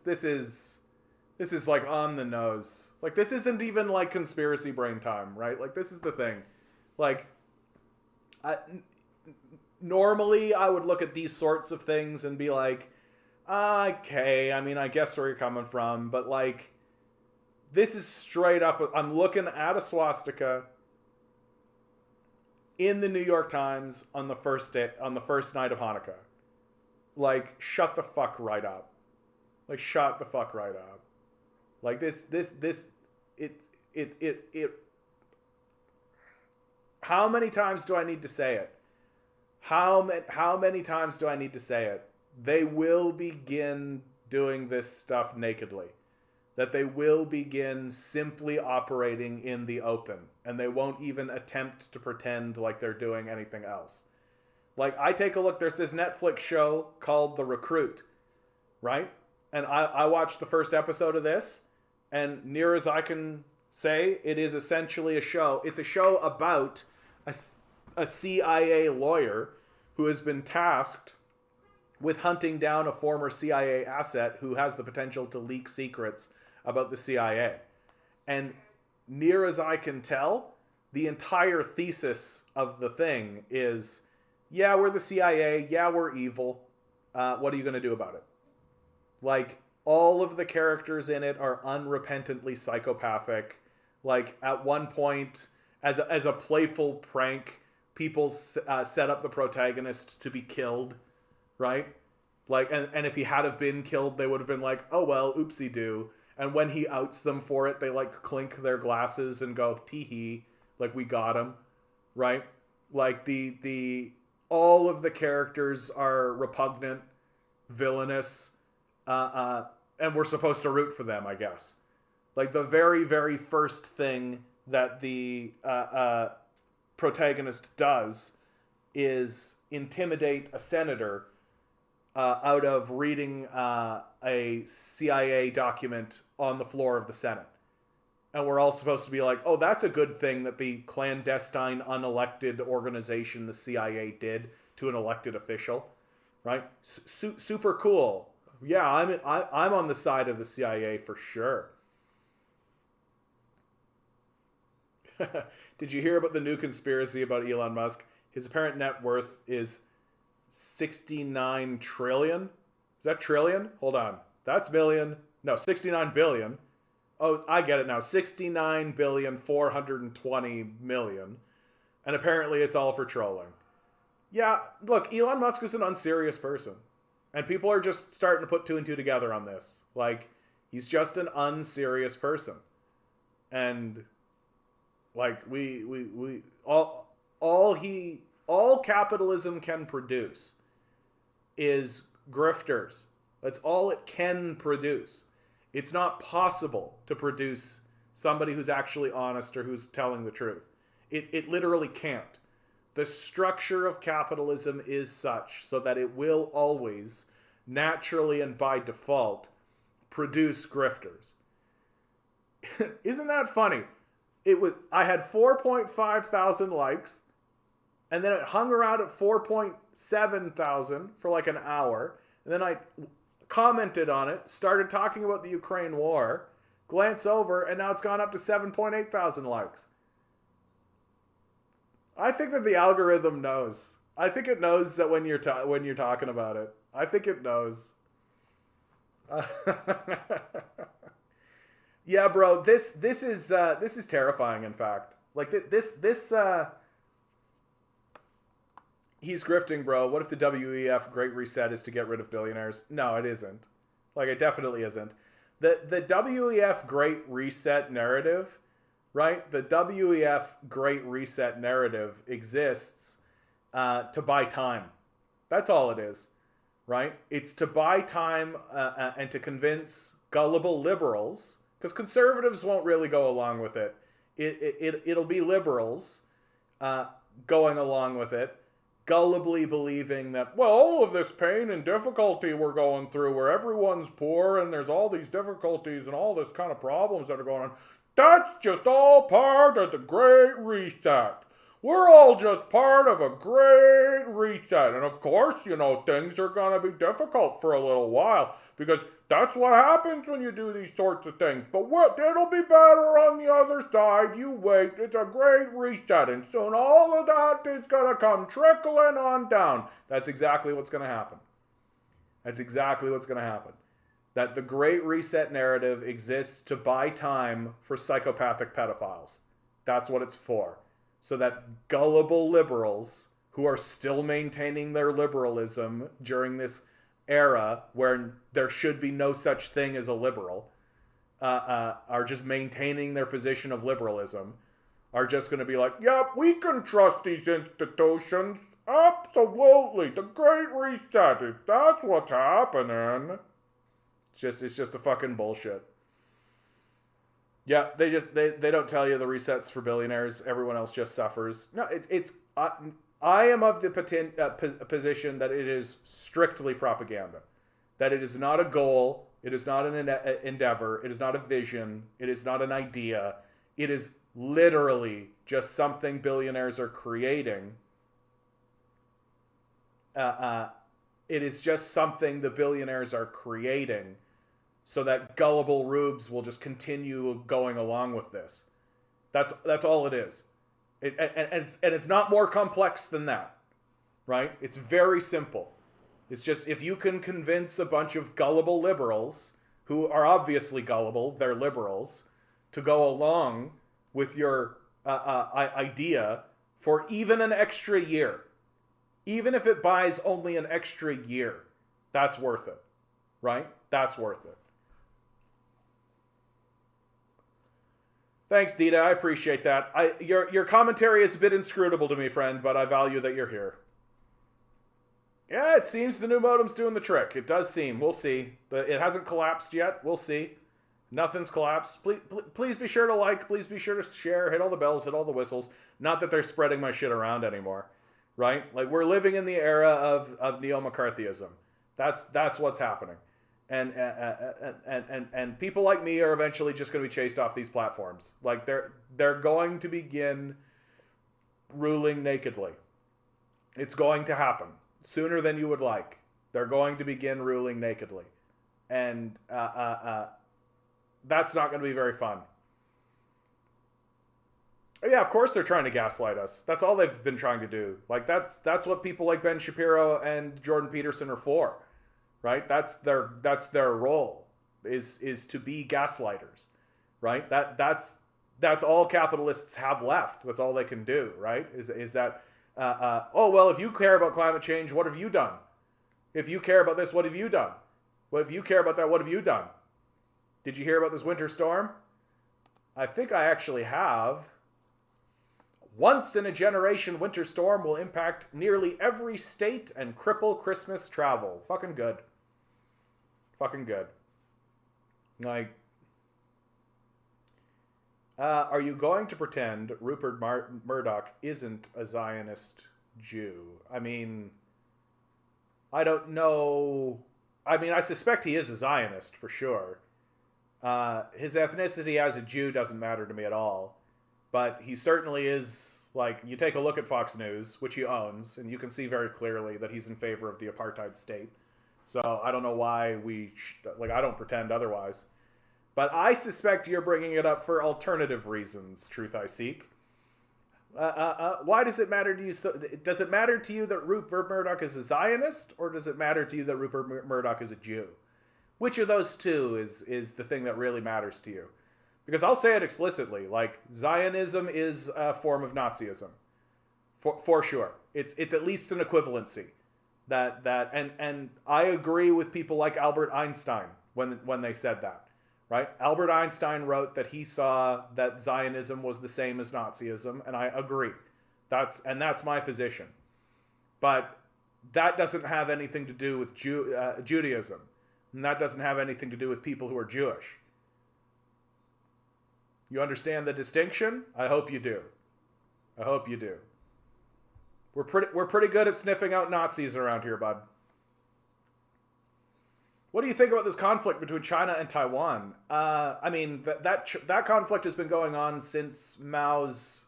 like on the nose. Like, this isn't even like conspiracy brain time, right? Like, this is the thing. Like, normally I would look at these sorts of things and be like, okay, I mean, I guess where you're coming from, but like, this is straight up, I'm looking at a swastika in the New York Times on the first night of Hanukkah. Like, shut the fuck right up. Like, shut the fuck right up. Like, it. How many times do I need to say it? How many times do I need to say it? They will begin doing this stuff nakedly. That they will begin simply operating in the open. And they won't even attempt to pretend like they're doing anything else. Like, I take a look, there's this Netflix show called The Recruit, right? And I watched the first episode of this, and near as I can say, it is essentially a show. It's a show about a CIA lawyer who has been tasked with hunting down a former CIA asset who has the potential to leak secrets about the CIA. And near as I can tell, the entire thesis of the thing is, yeah, we're the CIA, yeah, we're evil. What are you going to do about it? Like, all of the characters in it are unrepentantly psychopathic. Like, at one point, as a playful prank, people set up the protagonist to be killed, right? Like, and if he had have been killed, they would have been like, oh, well, oopsie-doo. And when he outs them for it, they, like, clink their glasses and go, tee-hee, like, we got him, right? Like, all of the characters are repugnant, villainous, and we're supposed to root for them, I guess. Like, the very, very first thing that the protagonist does is intimidate a senator out of reading a CIA document on the floor of the Senate. And we're all supposed to be like, oh, that's a good thing that the clandestine, unelected organization, the CIA, did to an elected official, right? Super cool. Yeah, I'm on the side of the CIA for sure. Did you hear about the new conspiracy about Elon Musk? His apparent net worth is 69 trillion. Is that trillion? Hold on. That's million. No, 69 billion. Oh, I get it now. 69,420,000,000. And apparently it's all for trolling. Yeah, look, Elon Musk is an unserious person. And people are just starting to put two and two together on this. Like, he's just an unserious person. And, like, all capitalism can produce is grifters. That's all it can produce. It's not possible to produce somebody who's actually honest or who's telling the truth. It literally can't. The structure of capitalism is such so that it will always, naturally and by default, produce grifters. Isn't that funny? I had 4.5 thousand likes, and then it hung around at 4.7 thousand for like an hour, and then I commented on it, started talking about the Ukraine war, glance over, and now it's gone up to 7.8 thousand likes. I think that the algorithm knows. I think it knows that when you're talking about it. I think it knows. Yeah, bro. This is terrifying. In fact, like this he's grifting, bro. What if the WEF Great Reset is to get rid of billionaires? No, it isn't. Like, it definitely isn't. The WEF Great Reset narrative, right? The WEF Great Reset narrative exists to buy time. That's all it is, right? It's to buy time and to convince gullible liberals, because conservatives won't really go along with it. It'll be liberals going along with it, gullibly believing that, well, all of this pain and difficulty we're going through, where everyone's poor and there's all these difficulties and all this kind of problems that are going on, that's just all part of the Great Reset. We're all just part of a Great Reset. And of course, things are going to be difficult for a little while, because that's what happens when you do these sorts of things. But it'll be better on the other side. You wait. It's a Great Reset. And soon all of that is going to come trickling on down. That's exactly what's going to happen. That's exactly what's going to happen. That the Great Reset narrative exists to buy time for psychopathic pedophiles. That's what it's for. So that gullible liberals who are still maintaining their liberalism during this era where there should be no such thing as a liberal, are just maintaining their position of liberalism, are just going to be like, yep, we can trust these institutions. Absolutely. The Great Reset is, that's what's happening. It's just a fucking bullshit. Yeah, they don't tell you the resets for billionaires. Everyone else just suffers. No, I am of the position that it is strictly propaganda. That it is not a goal. It is not an endeavor. It is not a vision. It is not an idea. It is literally just something billionaires are creating. It is just something the billionaires are creating so that gullible rubes will just continue going along with this. That's all it is. And it's not more complex than that, right? It's very simple. It's just, if you can convince a bunch of gullible liberals, who are obviously gullible, they're liberals, to go along with your idea for even an extra year, even if it buys only an extra year, that's worth it, right? That's worth it. Thanks, Dita. I appreciate that. Your commentary is a bit inscrutable to me, friend, but I value that you're here. Yeah, it seems the new modem's doing the trick. It does seem. We'll see. It hasn't collapsed yet. We'll see. Nothing's collapsed. Please be sure to like. Please be sure to share. Hit all the bells. Hit all the whistles. Not that they're spreading my shit around anymore, right? Like, we're living in the era of neo-McCarthyism. That's what's happening. And people like me are eventually just going to be chased off these platforms. Like, they're going to begin ruling nakedly. It's going to happen sooner than you would like. They're going to begin ruling nakedly, and that's not going to be very fun. Yeah, of course they're trying to gaslight us. That's all they've been trying to do. Like, that's what people like Ben Shapiro and Jordan Peterson are for. Right? That's their role, is to be gaslighters, right? That's all capitalists have left. That's all they can do, right? Is that oh, well, if you care about climate change, what have you done? If you care about this, what have you done? What if you care about that? What have you done? Did you hear about this winter storm? I think I actually have. Once in a generation winter storm will impact nearly every state and cripple Christmas travel. Fucking good. Fucking good. Like, are you going to pretend Rupert Murdoch isn't a Zionist Jew? I mean, I don't know. I mean, I suspect he is a Zionist for sure. His ethnicity as a Jew doesn't matter to me at all. But he certainly is, like, you take a look at Fox News, which he owns, and you can see very clearly that he's in favor of the apartheid state. So I don't know why I don't pretend otherwise. But I suspect you're bringing it up for alternative reasons, Truth I Seek. Why does it matter to you? Does it matter to you that Rupert Murdoch is a Zionist, or does it matter to you that Rupert Murdoch is a Jew? Which of those two is the thing that really matters to you? Because I'll say it explicitly, like, Zionism is a form of Nazism. For sure. It's at least an equivalency. And I agree with people like Albert Einstein when they said that, right? Albert Einstein wrote that he saw that Zionism was the same as Nazism, and I agree. That's my position. But that doesn't have anything to do with Judaism, and that doesn't have anything to do with people who are Jewish. You understand the distinction? I hope you do. I hope you do. We're pretty good at sniffing out Nazis around here, bud. What do you think about this conflict between China and Taiwan? I mean, that conflict has been going on since Mao's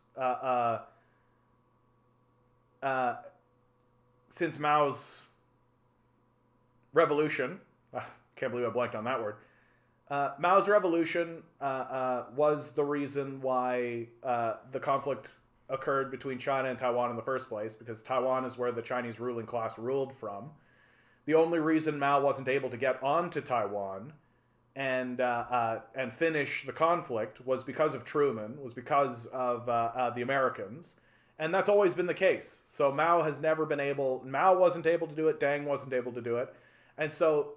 revolution. Can't believe I blanked on that word. Mao's revolution was the reason why the conflict occurred between China and Taiwan in the first place, because Taiwan is where the Chinese ruling class ruled from. The only reason Mao wasn't able to get onto Taiwan and finish the conflict was because of Truman, was because of the Americans, and that's always been the case. So Mao wasn't able to do it, Deng wasn't able to do it, And so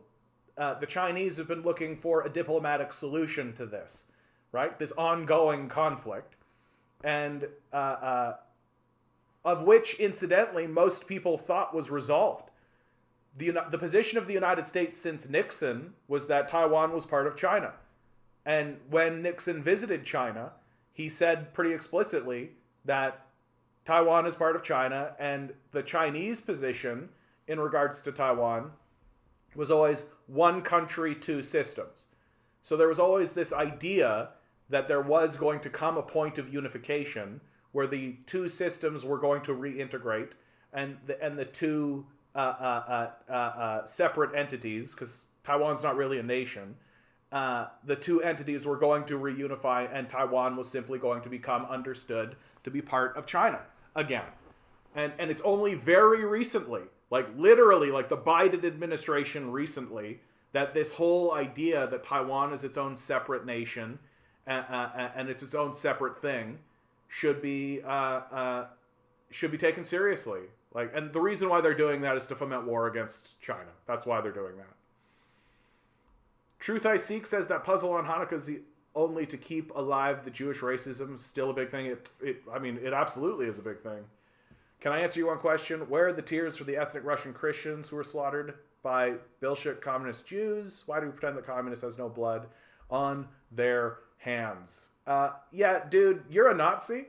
the Chinese have been looking for a diplomatic solution to this, right? This ongoing conflict. And of which, incidentally, most people thought was resolved. The position of the United States since Nixon was that Taiwan was part of China. And when Nixon visited China, he said pretty explicitly that Taiwan is part of China, and the Chinese position in regards to Taiwan was always one country, two systems. So there was always this idea that there was going to come a point of unification where the two systems were going to reintegrate, and the two separate entities, because Taiwan's not really a nation, the two entities were going to reunify, and Taiwan was simply going to become understood to be part of China again. And it's only very recently, like literally like the Biden administration recently, that this whole idea that Taiwan is its own separate nation and it's its own separate thing should be taken seriously. Like, and the reason why they're doing that is to foment war against China. That's why they're doing that. Truth I Seek says that puzzle on Hanukkah is the only to keep alive the Jewish racism. Still a big thing. It absolutely is a big thing. Can I answer you one question? Where are the tears for the ethnic Russian Christians who were slaughtered by Bolshevik communist Jews? Why do we pretend that communists has no blood on their hands? Yeah, dude, you're a Nazi.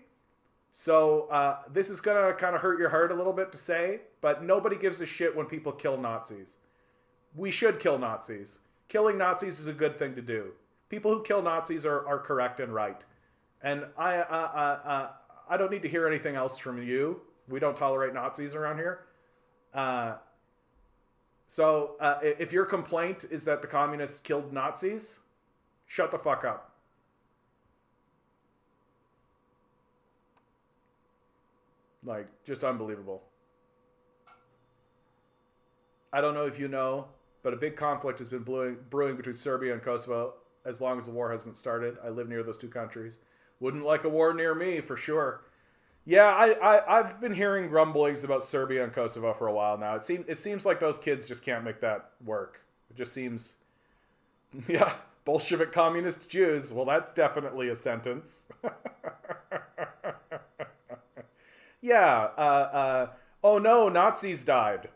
So this is going to kind of hurt your heart a little bit to say, but nobody gives a shit when people kill Nazis. We should kill Nazis. Killing Nazis is a good thing to do. People who kill Nazis are correct and right. And I don't need to hear anything else from you. We don't tolerate Nazis around here. So if your complaint is that the communists killed Nazis, shut the fuck up. Like, just unbelievable. I don't know if you know, but a big conflict has been brewing between Serbia and Kosovo as long as the war hasn't started. I live near those two countries. Wouldn't like a war near me, for sure. Yeah, I've been hearing grumblings about Serbia and Kosovo for a while now. It seems like those kids just can't make that work. It just seems... Yeah, Bolshevik communist Jews. Well, that's definitely a sentence. Yeah, oh no, Nazis died.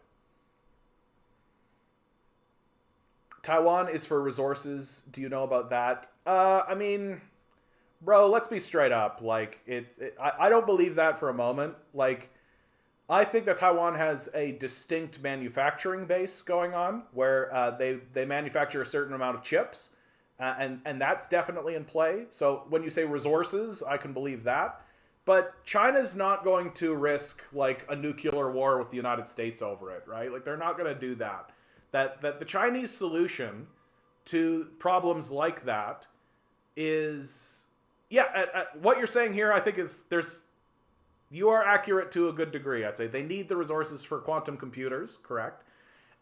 Taiwan is for resources. Do you know about that? I mean, bro, let's be straight up. Like, I don't believe that for a moment. Like, I think that Taiwan has a distinct manufacturing base going on where they manufacture a certain amount of chips, and that's definitely in play. So when you say resources, I can believe that. But China's not going to risk, like, a nuclear war with the United States over it, right? Like, they're not going to do that. That the Chinese solution to problems like that is... Yeah, what you're saying here, I think, is you are accurate to a good degree, I'd say. They need the resources for quantum computers, correct?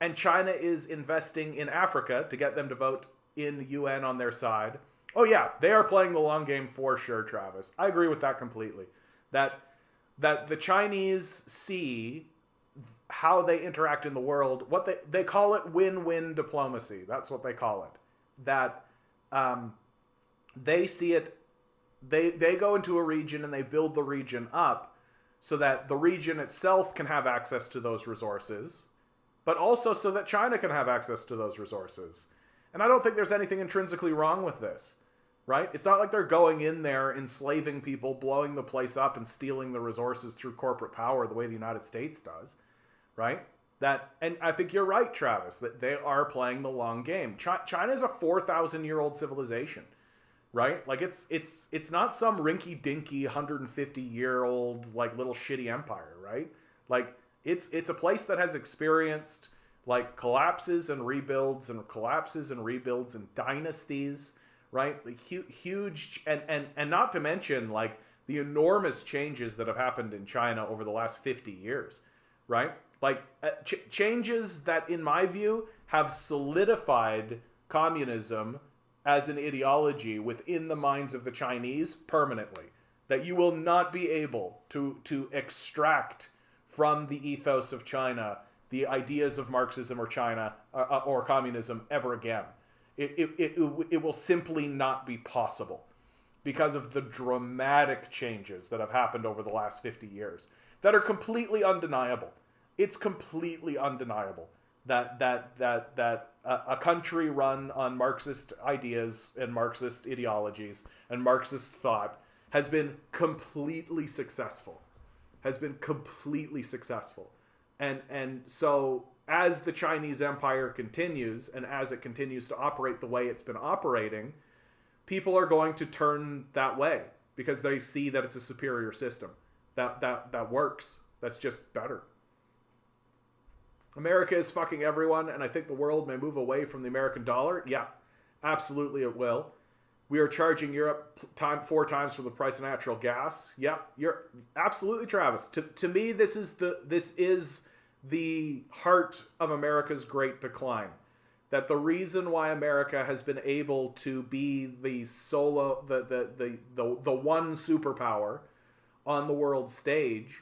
And China is investing in Africa to get them to vote in the UN on their side. Oh yeah, they are playing the long game for sure, Travis. I agree with that completely. That the Chinese see how they interact in the world. What they call it win-win diplomacy. That's what they call it. That they see it. They go into a region and they build the region up so that the region itself can have access to those resources, but also so that China can have access to those resources. And I don't think there's anything intrinsically wrong with this, right? It's not like they're going in there, enslaving people, blowing the place up, and stealing the resources through corporate power the way the United States does, right? And I think you're right, Travis, that they are playing the long game. China is a 4,000-year-old civilization, right? Like, it's not some rinky-dinky 150-year-old, like, little shitty empire, right? Like, it's a place that has experienced, like, collapses and rebuilds and collapses and rebuilds and dynasties, right? Like, huge, and not to mention, like, the enormous changes that have happened in China over the last 50 years, right? Like, changes that, in my view, have solidified communism as an ideology within the minds of the Chinese permanently. That you will not be able to extract from the ethos of China the ideas of Marxism or China or communism ever again. It will simply not be possible because of the dramatic changes that have happened over the last 50 years that are completely undeniable. It's completely undeniable that a country run on Marxist ideas and Marxist ideologies and Marxist thought has been completely successful. And so as the Chinese empire continues and as it continues to operate the way it's been operating, people are going to turn that way because they see that it's a superior system that works. That's just better. America is fucking everyone, and I think the world may move away from the American dollar. Yeah, absolutely it will. We are charging Europe 4 times for the price of natural gas. Yeah, you're absolutely, Travis. To me, this is the heart of America's great decline. That the reason why America has been able to be the one superpower on the world stage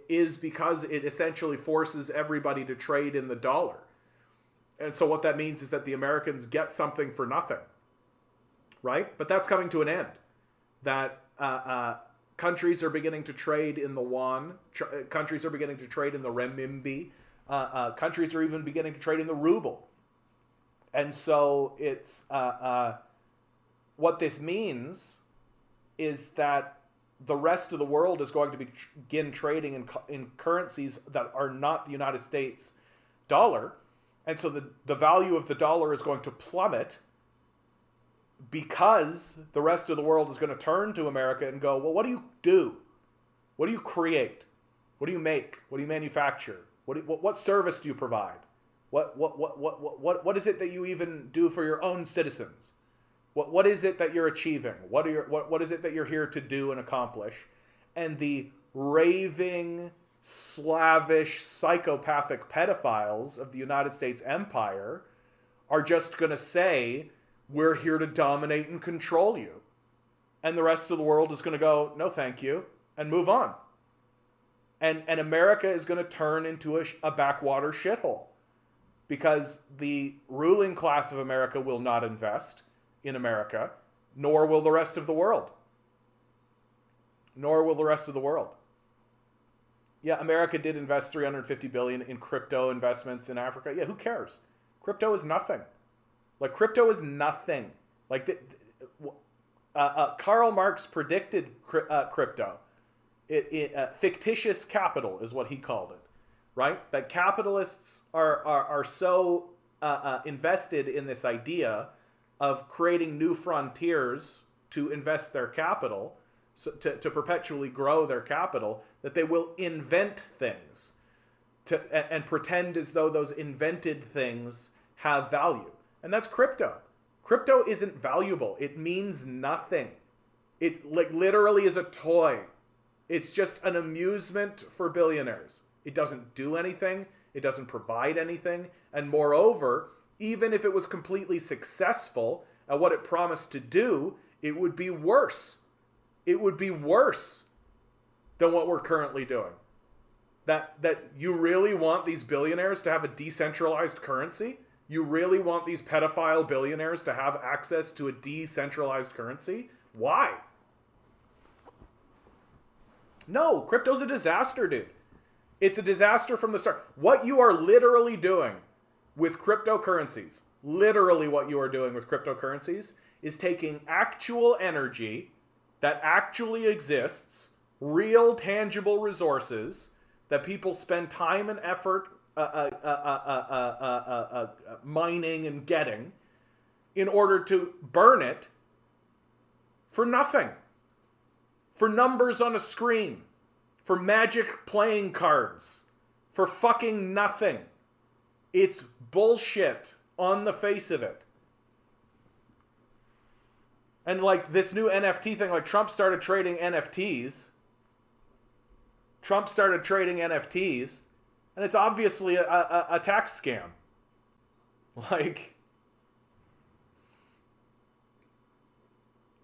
is because it essentially forces everybody to trade in the dollar. And so what that means is that the Americans get something for nothing, right? But that's coming to an end. That countries are beginning to trade in the yuan, countries are beginning to trade in the renminbi, countries are even beginning to trade in the ruble. And so it's what this means is that the rest of the world is going to begin trading in currencies that are not the United States dollar. And so the value of the dollar is going to plummet because the rest of the world is going to turn to America and go, well, what do you do? What do you create? What do you make? What do you manufacture? What service do you provide? What is it that you even do for your own citizens? What is it that you're achieving? What is it that you're here to do and accomplish? And the raving, slavish, psychopathic pedophiles of the United States empire are just going to say, we're here to dominate and control you. And the rest of the world is going to go, no thank you, and move on. And America is going to turn into a backwater shithole. Because the ruling class of America will not invest in America, nor will the rest of the world. Yeah, America did invest $350 billion in crypto investments in Africa. Yeah, who cares? Crypto is nothing. Like, crypto is nothing. Like, Karl Marx predicted crypto. Fictitious capital is what he called it, right? That capitalists are so invested in this idea of creating new frontiers to invest their capital, so to perpetually grow their capital, that they will invent things and pretend as though those invented things have value. And that's crypto. Crypto isn't valuable. It means nothing. It literally is a toy. It's just an amusement for billionaires. It doesn't do anything. It doesn't provide anything. And moreover, even if it was completely successful at what it promised to do, it would be worse. It would be worse than what we're currently doing. That you really want these billionaires to have a decentralized currency? You really want these pedophile billionaires to have access to a decentralized currency? Why? No, crypto's a disaster, dude. It's a disaster from the start. What you are literally doing with cryptocurrencies, is taking actual energy that actually exists, real tangible resources that people spend time and effort mining and getting, in order to burn it for nothing. For numbers on a screen. For magic playing cards. For fucking nothing. It's bullshit on the face of it. And like this new NFT thing, like Trump started trading NFTs. And it's obviously a tax scam. Like,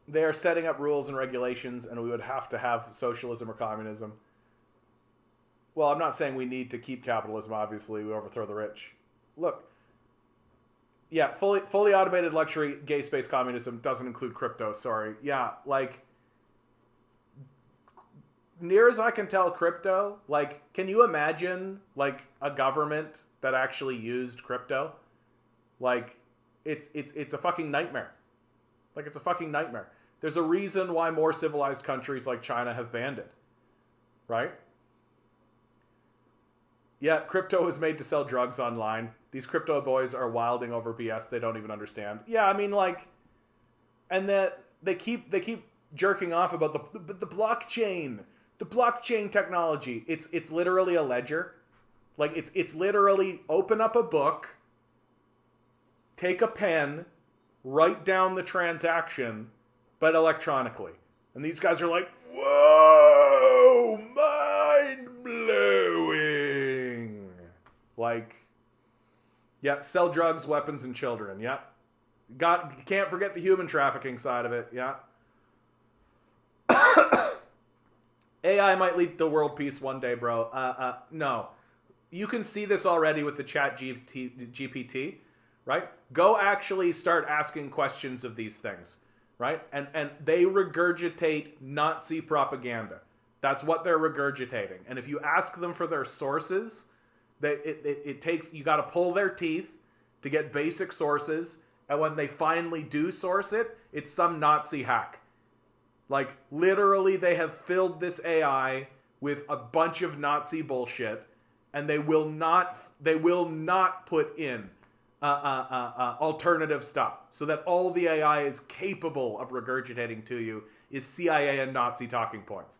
they are setting up rules and regulations, and we would have to have socialism or communism. Well, I'm not saying we need to keep capitalism. Obviously, we overthrow the rich. Look, yeah, fully automated luxury gay space communism doesn't include crypto. Sorry. Yeah, like near as I can tell, crypto. Like, can you imagine like a government that actually used crypto? Like, it's a fucking nightmare. Like, it's a fucking nightmare. There's a reason why more civilized countries like China have banned it, right? Yeah, crypto is made to sell drugs online. These crypto boys are wilding over BS they don't even understand. Yeah, I mean, like, and that they keep jerking off about the blockchain technology. It's literally a ledger. Like, it's literally open up a book, take a pen, write down the transaction, but electronically. And these guys are like, whoa, mind blowing. Like, yeah, sell drugs, weapons, and children. Yeah. Can't forget the human trafficking side of it. Yeah. AI might lead to world peace one day, bro. No. You can see this already with the chat GPT, right? Go actually start asking questions of these things, right? And they regurgitate Nazi propaganda. That's what they're regurgitating. And if you ask them for their sources, it takes, you got to pull their teeth to get basic sources. And when they finally do source it, it's some Nazi hack. Like, literally, they have filled this AI with a bunch of Nazi bullshit, and they will not put in alternative stuff, so that all the AI is capable of regurgitating to you is CIA and Nazi talking points.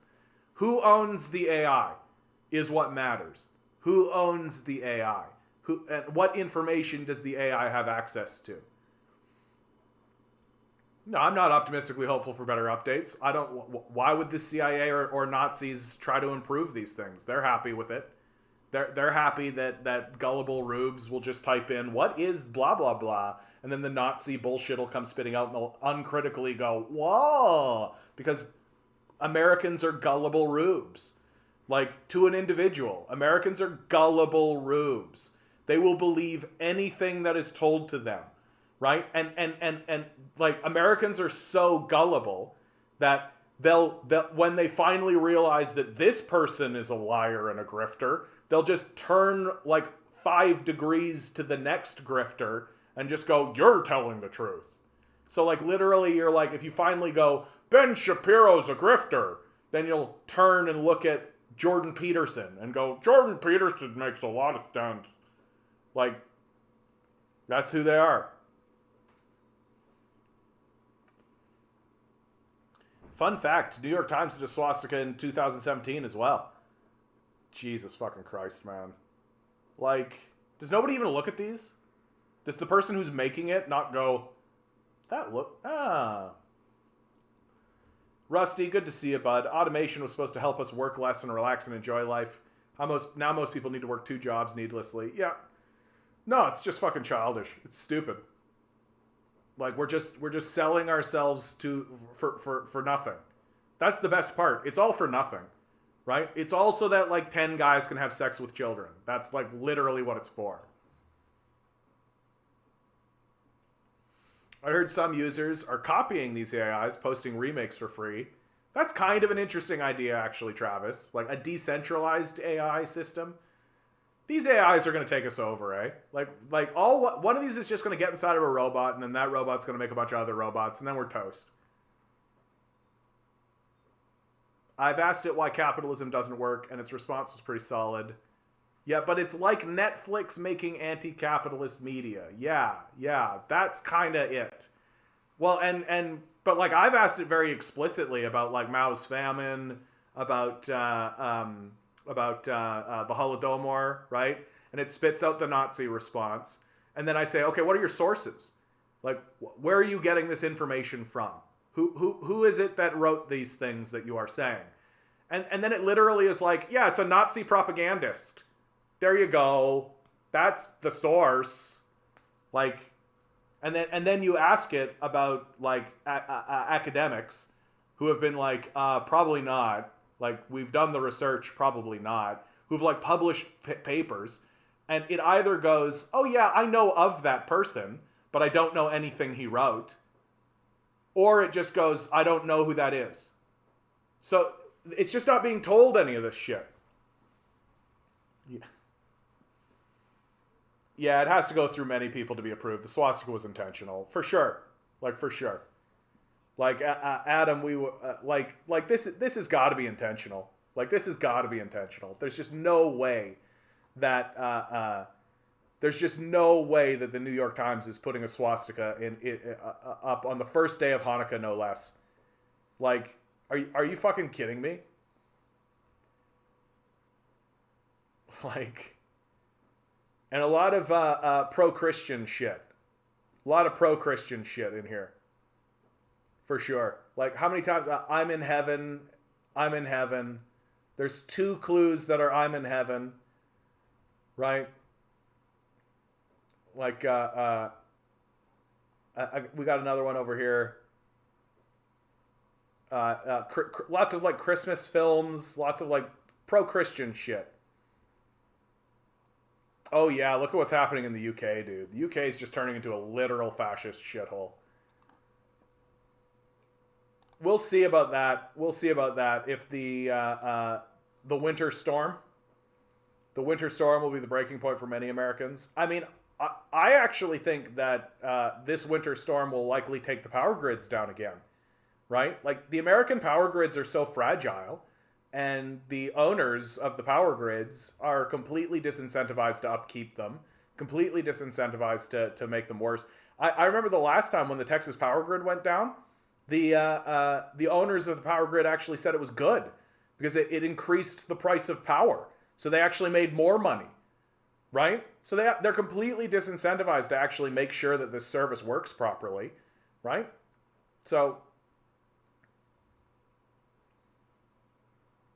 Who owns the AI is what matters. Who owns the AI? And what information does the AI have access to? No, I'm not optimistically hopeful for better updates. Why would the CIA or Nazis try to improve these things? They're happy with it. They're happy that gullible rubes will just type in, what is blah, blah, blah, and then the Nazi bullshit will come spitting out and they'll uncritically go, whoa, because Americans are gullible rubes. Like, to an individual, Americans are gullible rubes. They will believe anything that is told to them, right? And like, Americans are so gullible that when they finally realize that this person is a liar and a grifter, they'll just turn like 5 degrees to the next grifter and just go, you're telling the truth. So like, literally, you're like, if you finally go, Ben Shapiro's a grifter, then you'll turn and look at Jordan Peterson and go, Jordan Peterson makes a lot of sense. Like, that's who they are. Fun fact, New York Times did a swastika in 2017 as well. Jesus fucking Christ, man. Like, does nobody even look at these? Does the person who's making it not go, Rusty, good to see you, bud. Automation was supposed to help us work less and relax and enjoy life. Now most people need to work 2 jobs needlessly. Yeah. No, it's just fucking childish. It's stupid. Like, we're just selling ourselves for nothing. That's the best part. It's all for nothing, right? It's also that like 10 guys can have sex with children. That's like literally what it's for. I heard some users are copying these AIs, posting remakes for free. That's kind of an interesting idea, actually, Travis. Like a decentralized AI system. These AIs are going to take us over, eh? One of these is just going to get inside of a robot, and then that robot's going to make a bunch of other robots, and then we're toast. I've asked it why capitalism doesn't work, and its response was pretty solid. Yeah, but it's like Netflix making anti-capitalist media. Yeah, that's kind of it. Well, but like, I've asked it very explicitly about like Mao's famine, about the Holodomor, right? And it spits out the Nazi response. And then I say, okay, what are your sources? Like, where are you getting this information from? Who is it that wrote these things that you are saying? And then it literally is like, yeah, it's a Nazi propagandist. There you go. That's the source. Like, and then you ask it about like academics who have been like, probably not. Like, we've done the research, probably not. who've like published papers, and it either goes, oh yeah, I know of that person, but I don't know anything he wrote, or it just goes, I don't know who that is. So it's just not being told any of this shit. Yeah, it has to go through many people to be approved. The swastika was intentional, for sure. Like, for sure. Like, Adam, we were like this has got to be intentional. Like, this has got to be intentional. There's just no way that the New York Times is putting a swastika up on the first day of Hanukkah, no less. Like, are you fucking kidding me? Like, and a lot of pro-Christian shit. A lot of pro-Christian shit in here. For sure. Like, how many times I'm in heaven, I'm in heaven. There's 2 clues that are I'm in heaven. Right? Like, we got another one over here. Lots of like Christmas films, lots of like pro-Christian shit. Oh yeah, look at what's happening in the UK, dude. The UK is just turning into a literal fascist shithole. We'll see about that. We'll see about that. If the winter storm will be the breaking point for many Americans. I mean, I actually think that this winter storm will likely take the power grids down again, right? Like, the American power grids are so fragile, and the owners of the power grids are completely disincentivized to upkeep them, completely disincentivized to make them worse. I remember the last time when the Texas power grid went down, the owners of the power grid actually said it was good because it increased the price of power. So they actually made more money, right? So they're completely disincentivized to actually make sure that this service works properly, right? So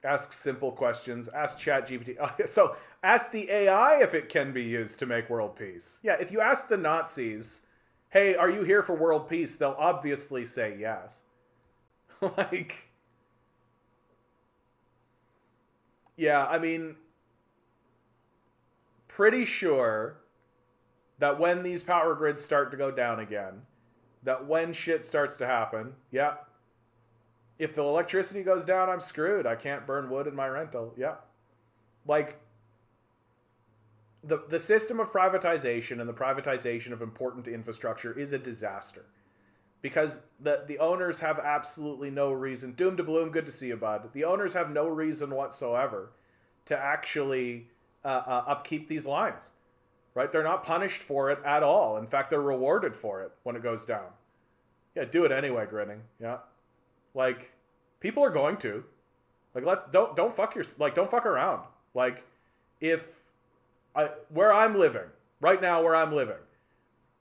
ask simple questions. Ask ChatGPT. So ask the AI if it can be used to make world peace. Yeah, if you ask the Nazis, hey, are you here for world peace? They'll obviously say yes. Like, yeah, I mean, pretty sure that when these power grids start to go down again, that when shit starts to happen, yeah, if the electricity goes down, I'm screwed. I can't burn wood in my rental. Yeah. Like, the system of privatization and the privatization of important infrastructure is a disaster. Because the owners have absolutely no reason. Doom to Bloom, good to see you, bud. The owners have no reason whatsoever to actually upkeep these lines. Right? They're not punished for it at all. In fact, they're rewarded for it when it goes down. Yeah, do it anyway, grinning. Yeah. Like, people are going to. Like, don't fuck around. Like, where I'm living, right now where I'm living,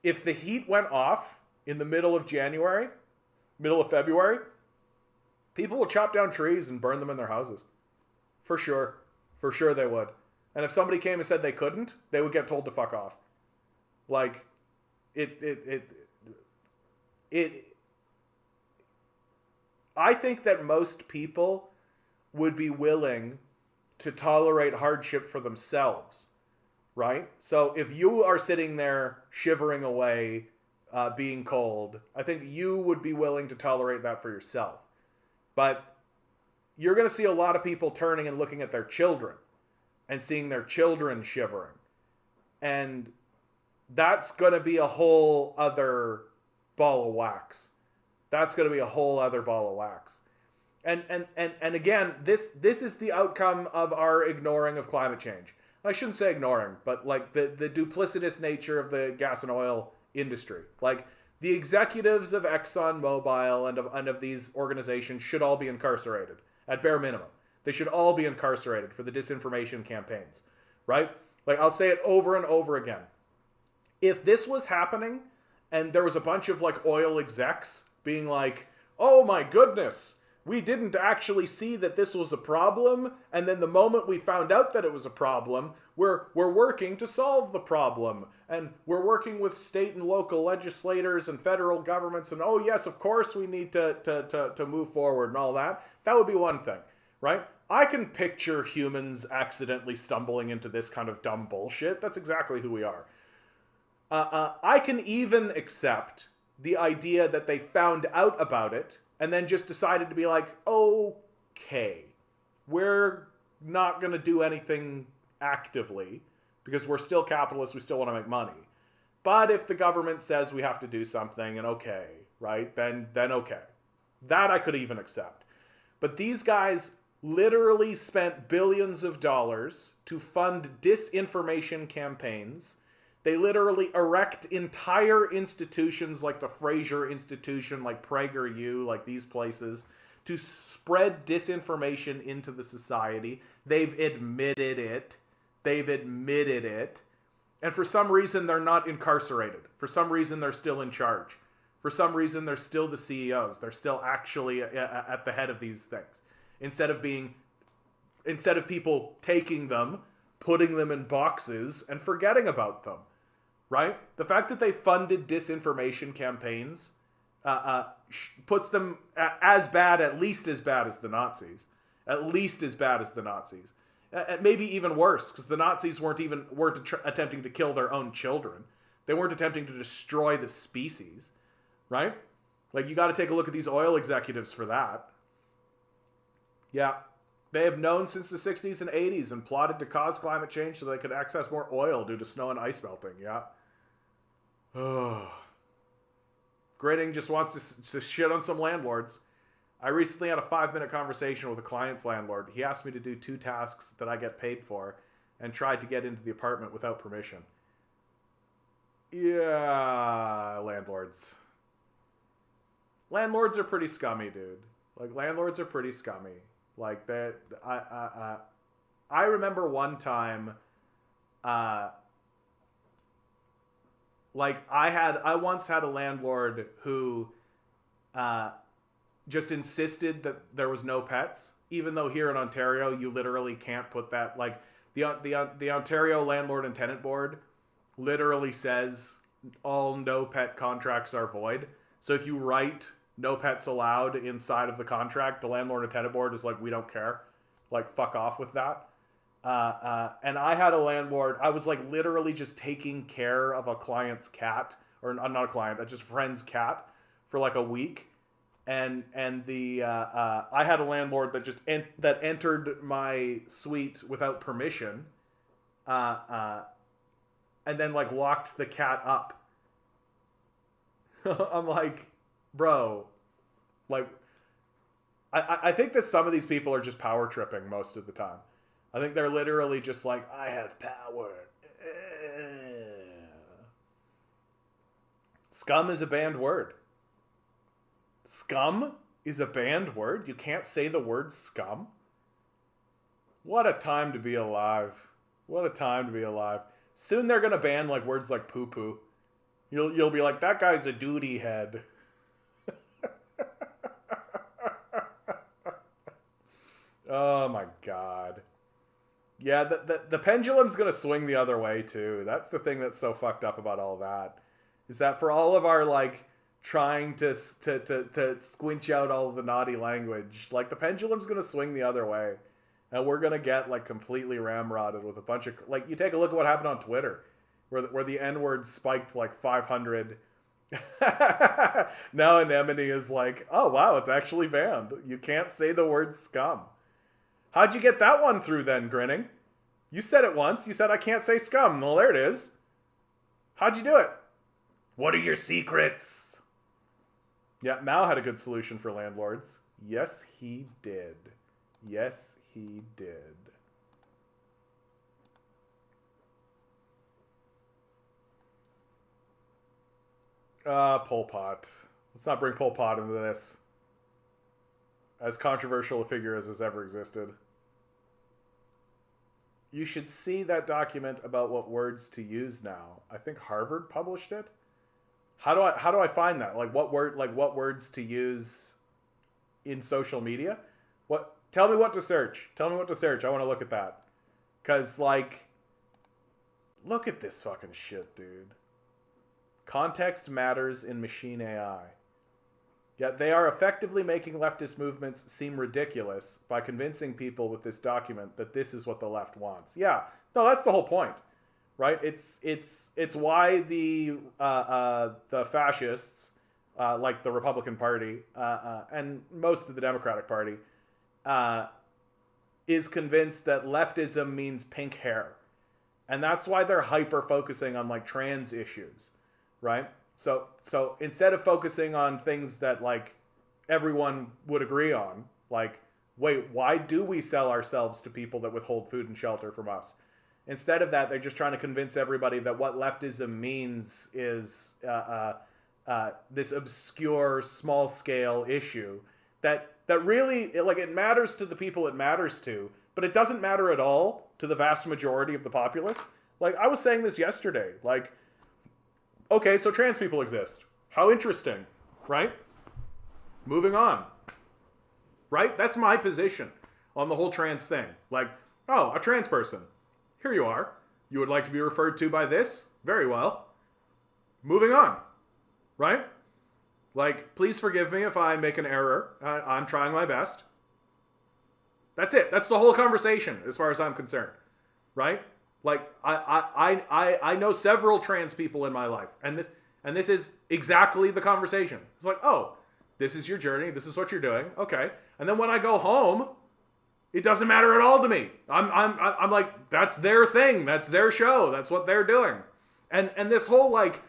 if the heat went off in the middle of January, middle of February, people will chop down trees and burn them in their houses. For sure. For sure they would. And if somebody came and said they couldn't, they would get told to fuck off. Like, I think that most people would be willing to tolerate hardship for themselves, right? So if you are sitting there shivering away, being cold, I think you would be willing to tolerate that for yourself. But you're going to see a lot of people turning and looking at their children and seeing their children shivering. And that's going to be a whole other ball of wax. That's going to be a whole other ball of wax. And again, this is the outcome of our ignoring of climate change. I shouldn't say ignoring, but like the duplicitous nature of the gas and oil industry. Like, the executives of ExxonMobil and of these organizations should all be incarcerated, at bare minimum. They should all be incarcerated for the disinformation campaigns, right? Like, I'll say it over and over again. If this was happening and there was a bunch of like oil execs being like, oh my goodness, we didn't actually see that this was a problem, and then the moment we found out that it was a problem, we're working to solve the problem, and we're working with state and local legislators and federal governments, and oh yes, of course we need to move forward and all that. That would be one thing. right? I can picture humans accidentally stumbling into this kind of dumb bullshit. That's exactly who we are. I can even accept the idea that they found out about it and then just decided to be like, okay, we're not going to do anything actively because we're still capitalists, we still want to make money. But if the government says we have to do something, and okay, right, then okay. That I could even accept. But these guys literally spent billions of dollars to fund disinformation campaigns. They literally erect entire institutions like the Fraser Institution, like PragerU, like these places, to spread disinformation into the society. They've admitted it. And for some reason, they're not incarcerated. For some reason, they're still in charge. For some reason, they're still the CEOs. They're still actually at the head of these things. Instead of people taking them, putting them in boxes, and forgetting about them. Right? The fact that they funded disinformation campaigns puts them at least as bad as the Nazis. At least as bad as the Nazis. Maybe even worse, because the Nazis weren't attempting to kill their own children. They weren't attempting to destroy the species. Right? Like, you got to take a look at these oil executives for that. Yeah. They have known since the 60s and 80s and plotted to cause climate change so they could access more oil due to snow and ice melting. Yeah. Oh. Grinning just wants to shit on some landlords. I recently had a 5-minute conversation with a client's landlord. He asked me to do 2 tasks that I get paid for and tried to get into the apartment without permission. Yeah, landlords. Landlords are pretty scummy, dude. Like, landlords are pretty scummy. Like, I remember one time, like, I once had a landlord who just insisted that there was no pets, even though here in Ontario you literally can't put that. Like, the Ontario Landlord and Tenant Board literally says all no pet contracts are void. So if you write no pets allowed inside of the contract, the Landlord and Tenant Board is like, we don't care. Like, fuck off with that. And I had a landlord, I was like literally just taking care of a client's cat, or not a client, just a friend's cat for like a week. And I had a landlord that just that entered my suite without permission, and then like locked the cat up. I'm like, bro, like, I think that some of these people are just power tripping most of the time. I think they're literally just like, I have power. Scum is a banned word. Scum is a banned word? You can't say the word scum? What a time to be alive. What a time to be alive. Soon they're going to ban like words like poo-poo. You'll be like, that guy's a duty head. Oh my god. Yeah, the pendulum's going to swing the other way too. That's the thing that's so fucked up about all that. Is that for all of our like trying to squinch out all of the naughty language, like the pendulum's going to swing the other way. And we're going to get like completely ramrodded with a bunch of, like, you take a look at what happened on Twitter, where the N-word spiked like 500. Now Anemone is like, oh wow, it's actually banned. You can't say the word scum. How'd you get that one through then, Grinning? You said it once. You said, I can't say scum. Well, there it is. How'd you do it? What are your secrets? Yeah, Mao had a good solution for landlords. Yes, he did. Yes, he did. Pol Pot. Let's not bring Pol Pot into this. As controversial a figure as has ever existed. You should see that document about what words to use now. I think Harvard published it. How do I find that? Like what words to use in social media? Tell me what to search. Tell me what to search. I want to look at that. 'Cause like, look at this fucking shit, dude. Context matters in machine AI. Yet they are effectively making leftist movements seem ridiculous by convincing people with this document that this is what the left wants. Yeah, no, that's the whole point, right? It's why the fascists, like the Republican Party and most of the Democratic Party, is convinced that leftism means pink hair, and that's why they're hyper focusing on like trans issues, right? So instead of focusing on things that like everyone would agree on, like, wait, why do we sell ourselves to people that withhold food and shelter from us? Instead of that, they're just trying to convince everybody that what leftism means is this obscure, small-scale issue that really, like, it matters to the people it matters to, but it doesn't matter at all to the vast majority of the populace. Like, I was saying this yesterday, like, okay, so trans people exist. How interesting, right? Moving on. Right? That's my position on the whole trans thing. Like, oh, a trans person. Here you are. You would like to be referred to by this? Very well. Moving on. Right? Like, please forgive me if I make an error. I'm trying my best. That's it. That's the whole conversation as far as I'm concerned. Right? Like, I know several trans people in my life, and this is exactly the conversation. It's like, oh, this is your journey, this is what you're doing, okay. And then when I go home, it doesn't matter at all to me. I'm like, that's their thing, that's their show, that's what they're doing. And this whole like,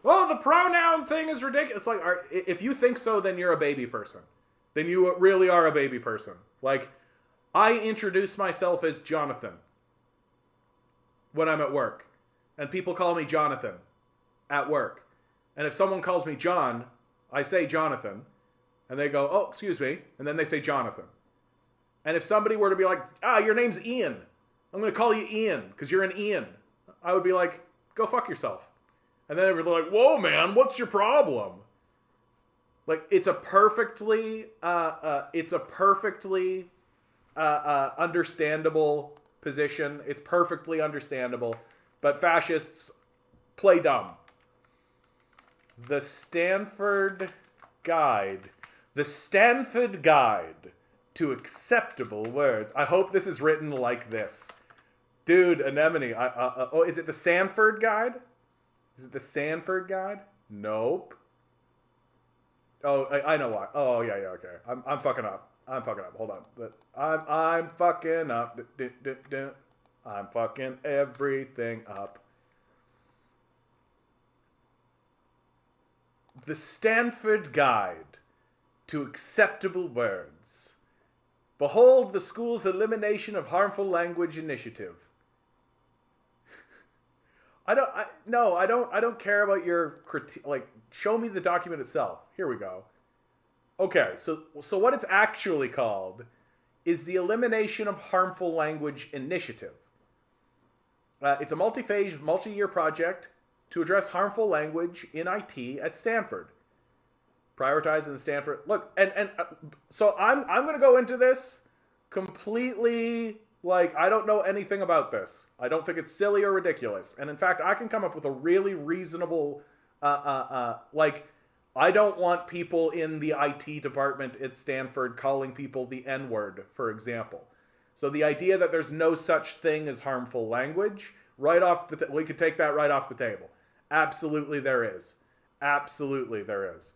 oh, the pronoun thing is ridiculous. Like, if you think so, then you're a baby person. Then you really are a baby person. Like, I introduce myself as Jonathan when I'm at work, and people call me Jonathan at work. And if someone calls me John, I say Jonathan, and they go, oh, excuse me, and then they say Jonathan. And if somebody were to be like, your name's Ian, I'm going to call you Ian, because you're an Ian, I would be like, go fuck yourself. And then they're like, whoa, man, what's your problem? Like, it's a perfectly understandable position. It's perfectly understandable, but fascists play dumb. The Stanford Guide to Acceptable Words. I hope this is written like this. Dude, Anemone, is it the Sanford Guide? Is it the Sanford Guide? Nope. Oh, I know why. Oh, yeah, okay. I'm fucking up. Hold on. I'm fucking up. I'm fucking everything up. The Stanford Guide to Acceptable Words. Behold the school's elimination of harmful language initiative. I don't care about your critique. Like, show me the document itself. Here we go. Okay, so what it's actually called is the Elimination of Harmful Language Initiative. It's a multi-phase, multi-year project to address harmful language in IT at Stanford. Prioritizing the Stanford... Look, so I'm going to go into this completely... Like, I don't know anything about this. I don't think it's silly or ridiculous. And in fact, I can come up with a really reasonable... like... I don't want people in the IT department at Stanford calling people the N-word, for example. So the idea that there's no such thing as harmful language, right off the we could take that right off the table. Absolutely there is. Absolutely there is.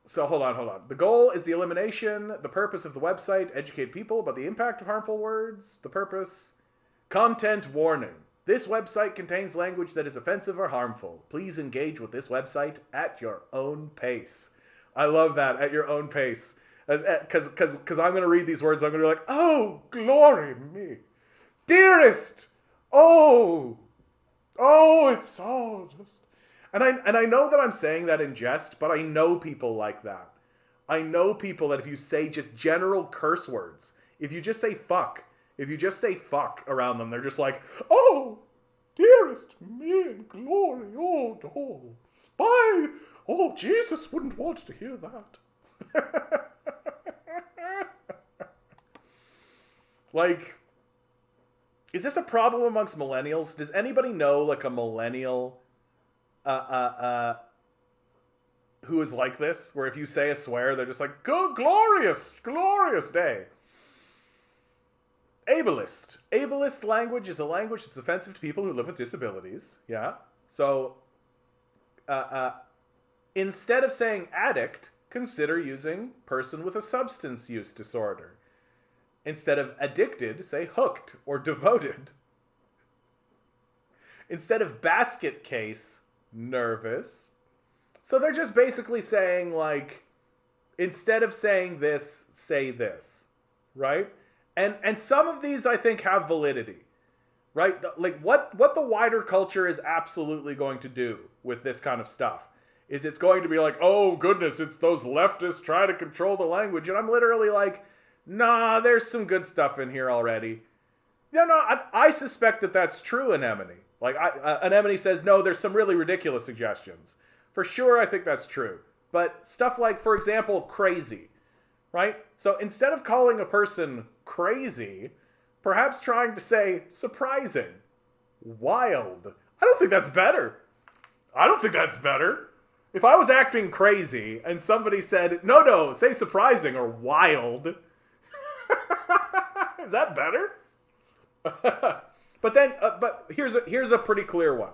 So hold on. The goal is the elimination. The purpose of the website, educate people about the impact of harmful words. The purpose, content warning. This website contains language that is offensive or harmful. Please engage with this website at your own pace. I love that, at your own pace. Because I'm going to read these words, I'm going to be like, oh, glory me. Dearest, oh, it's all just... And I know that I'm saying that in jest, but I know people like that. I know people that if you say just general curse words, if you just say fuck around them, they're just like, oh, dearest me in glory, oh, Jesus wouldn't want to hear that. Like, is this a problem amongst millennials? Does anybody know, like, a millennial who is like this, where if you say a swear, they're just like, "Good, glorious, glorious day." Ableist. Ableist language is a language that's offensive to people who live with disabilities. Yeah. So, instead of saying addict, consider using person with a substance use disorder. Instead of addicted, say hooked or devoted. Instead of basket case, nervous. So they're just basically saying, like, instead of saying this, say this, right? And some of these, I think, have validity, right? Like, what the wider culture is absolutely going to do with this kind of stuff is it's going to be like, oh, goodness, it's those leftists trying to control the language. And I'm literally like, nah, there's some good stuff in here already. No, I suspect that that's true, Anemone. Like, Anemone says, no, there's some really ridiculous suggestions. For sure, I think that's true. But stuff like, for example, crazy, right? So instead of calling a person crazy, perhaps trying to say surprising, wild. I don't think that's better. If I was acting crazy and somebody said, no, say surprising or wild, is that better? But here's a pretty clear one.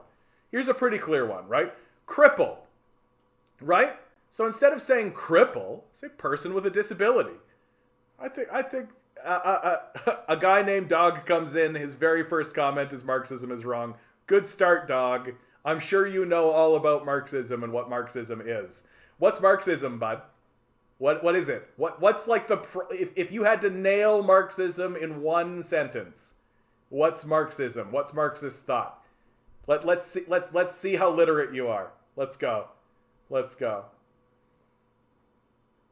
Right? Cripple. Right? So instead of saying cripple, say person with a disability. I think a guy named Dog comes in. His very first comment is Marxism is wrong. Good start, Dog. I'm sure you know all about Marxism and what Marxism is. What's Marxism, bud? What is it? What's like if you had to nail Marxism in one sentence, what's Marxism? What's Marxist thought? Let's see how literate you are. Let's go.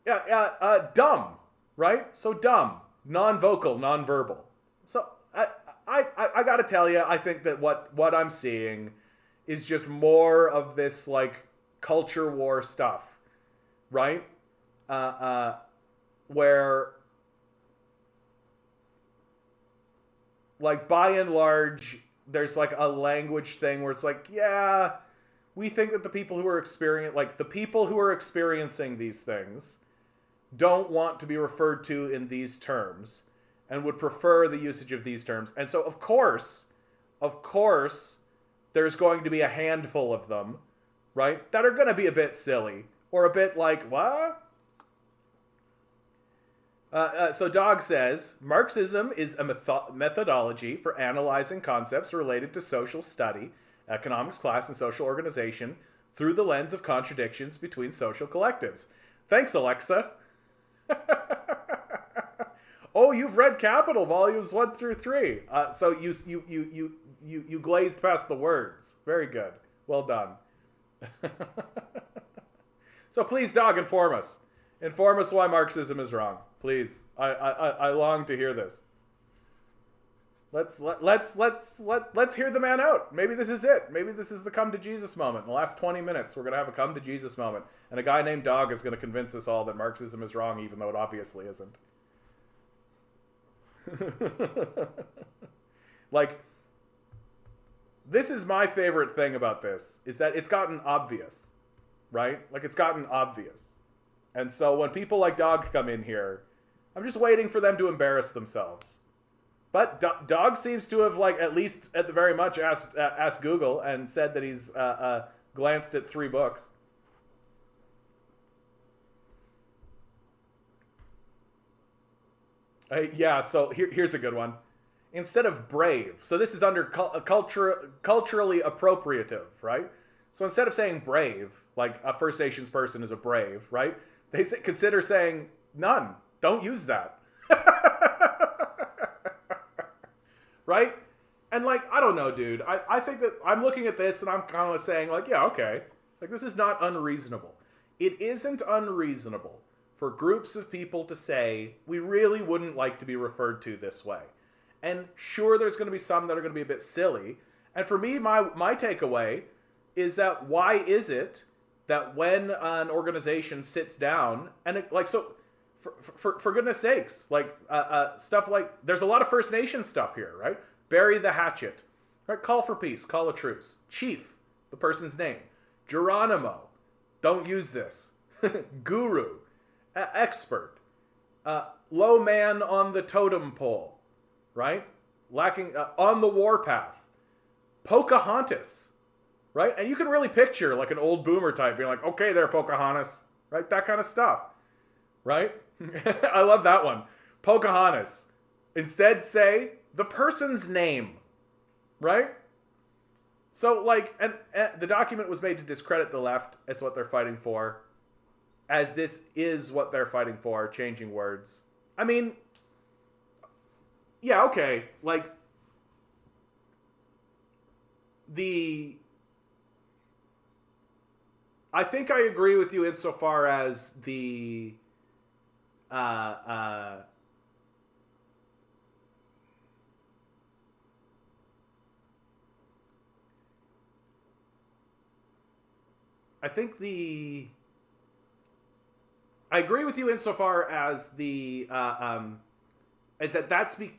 Yeah, dumb, right? So dumb, non-vocal, non-verbal. So I gotta tell you, I think that what I'm seeing is just more of this like culture war stuff, right? Where like by and large, there's like a language thing where it's like, yeah, we think that the people who are experiencing these things don't want to be referred to in these terms and would prefer the usage of these terms. And so, of course, there's going to be a handful of them, right, that are going to be a bit silly or a bit like, what? So Dog says, Marxism is a methodology for analyzing concepts related to social study, economics, class, and social organization through the lens of contradictions between social collectives. Thanks, Alexa. Oh, you've read Capital volumes 1 through 3. So you glazed past the words. Very good. Well done. So please, Dog, inform us. Inform us why Marxism is wrong. Please. I long to hear this. Let's hear the man out. Maybe this is it. Maybe this is the come to Jesus moment. In the last 20 minutes, we're going to have a come to Jesus moment. And a guy named Dog is going to convince us all that Marxism is wrong, even though it obviously isn't. Like, this is my favorite thing about this, is that it's gotten obvious, right? Like, it's gotten obvious. And so when people like Dog come in here, I'm just waiting for them to embarrass themselves. But Dog seems to have, like, at least at the very much asked Google and said that he's glanced at 3 books. Yeah, so here's a good one. Instead of brave, so this is under culturally appropriative, right? So instead of saying brave, like a First Nations person is a brave, right? They consider saying none. Don't use that. Right? And like, I don't know, dude. I think that I'm looking at this and I'm kind of saying like, yeah, okay. Like, this is not unreasonable. It isn't unreasonable for groups of people to say, we really wouldn't like to be referred to this way. And sure, there's going to be some that are going to be a bit silly. And for me, my takeaway is that why is it that when an organization sits down and it, like, so for goodness sakes, like stuff like, there's a lot of First Nation stuff here, right? Bury the hatchet, right? Call for peace, call a truce. Chief, the person's name. Geronimo, don't use this. Guru, expert, low man on the totem pole, right? Lacking on the warpath. Pocahontas, right? And you can really picture like an old boomer type being like, okay there, Pocahontas, right? That kind of stuff, right? I love that one. Pocahontas. Instead say the person's name, right? So like, and the document was made to discredit the left as what they're fighting for, as this is what they're fighting for, changing words. I mean, yeah, okay, like, I think I agree with you insofar as I agree with you insofar as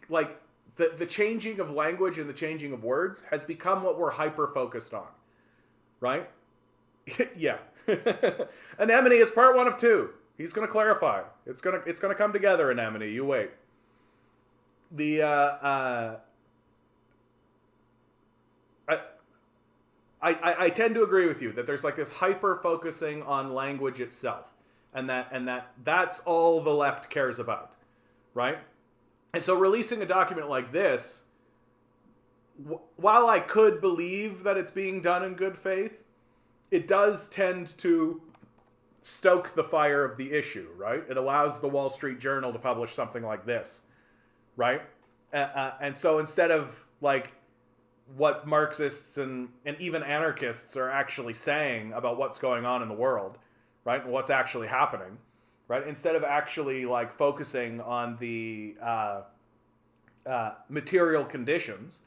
like the changing of language and the changing of words has become what we're hyper focused on, right? Yeah. Anemone is part 1 of 2. He's gonna clarify. It's gonna come together, Anemone. You wait. I tend to agree with you that there's like this hyper focusing on language itself, and that's all the left cares about, right? And so releasing a document like this, while I could believe that it's being done in good faith, it does tend to stoke the fire of the issue, right? It allows the Wall Street Journal to publish something like this, right? And so instead of like what Marxists and even anarchists are actually saying about what's going on in the world, right, and what's actually happening, right, instead of actually like focusing on the material conditions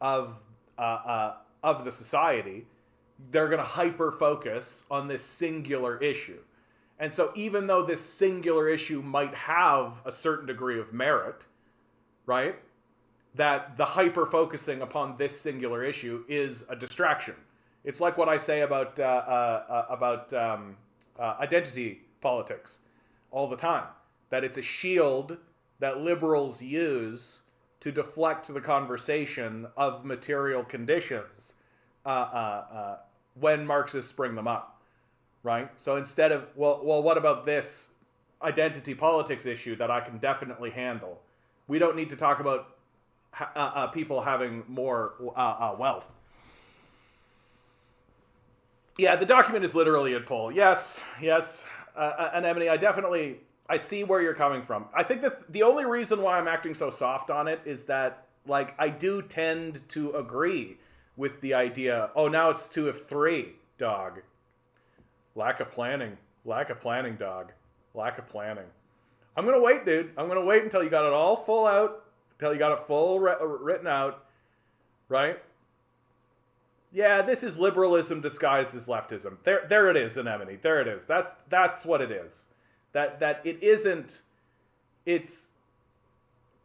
of the society, they're going to hyper focus on this singular issue. And so even though this singular issue might have a certain degree of merit, right, that the hyper focusing upon this singular issue is a distraction. It's like what I say about identity politics all the time, that it's a shield that liberals use to deflect the conversation of material conditions when Marxists bring them up, right? So instead of, well, what about this identity politics issue that I can definitely handle? We don't need to talk about people having more wealth. Yeah, the document is literally in poll. Yes, Anemone, I see where you're coming from. I think that the only reason why I'm acting so soft on it is that, like, I do tend to agree with the idea, oh, now it's 2 of 3, dog. Lack of planning, dog. Lack of planning. I'm going to wait, dude. I'm going to wait until you got it all full out, until you got it full written out, right? Yeah, this is liberalism disguised as leftism. There it is, Anemone. There it is. That's what it is. That it isn't. It's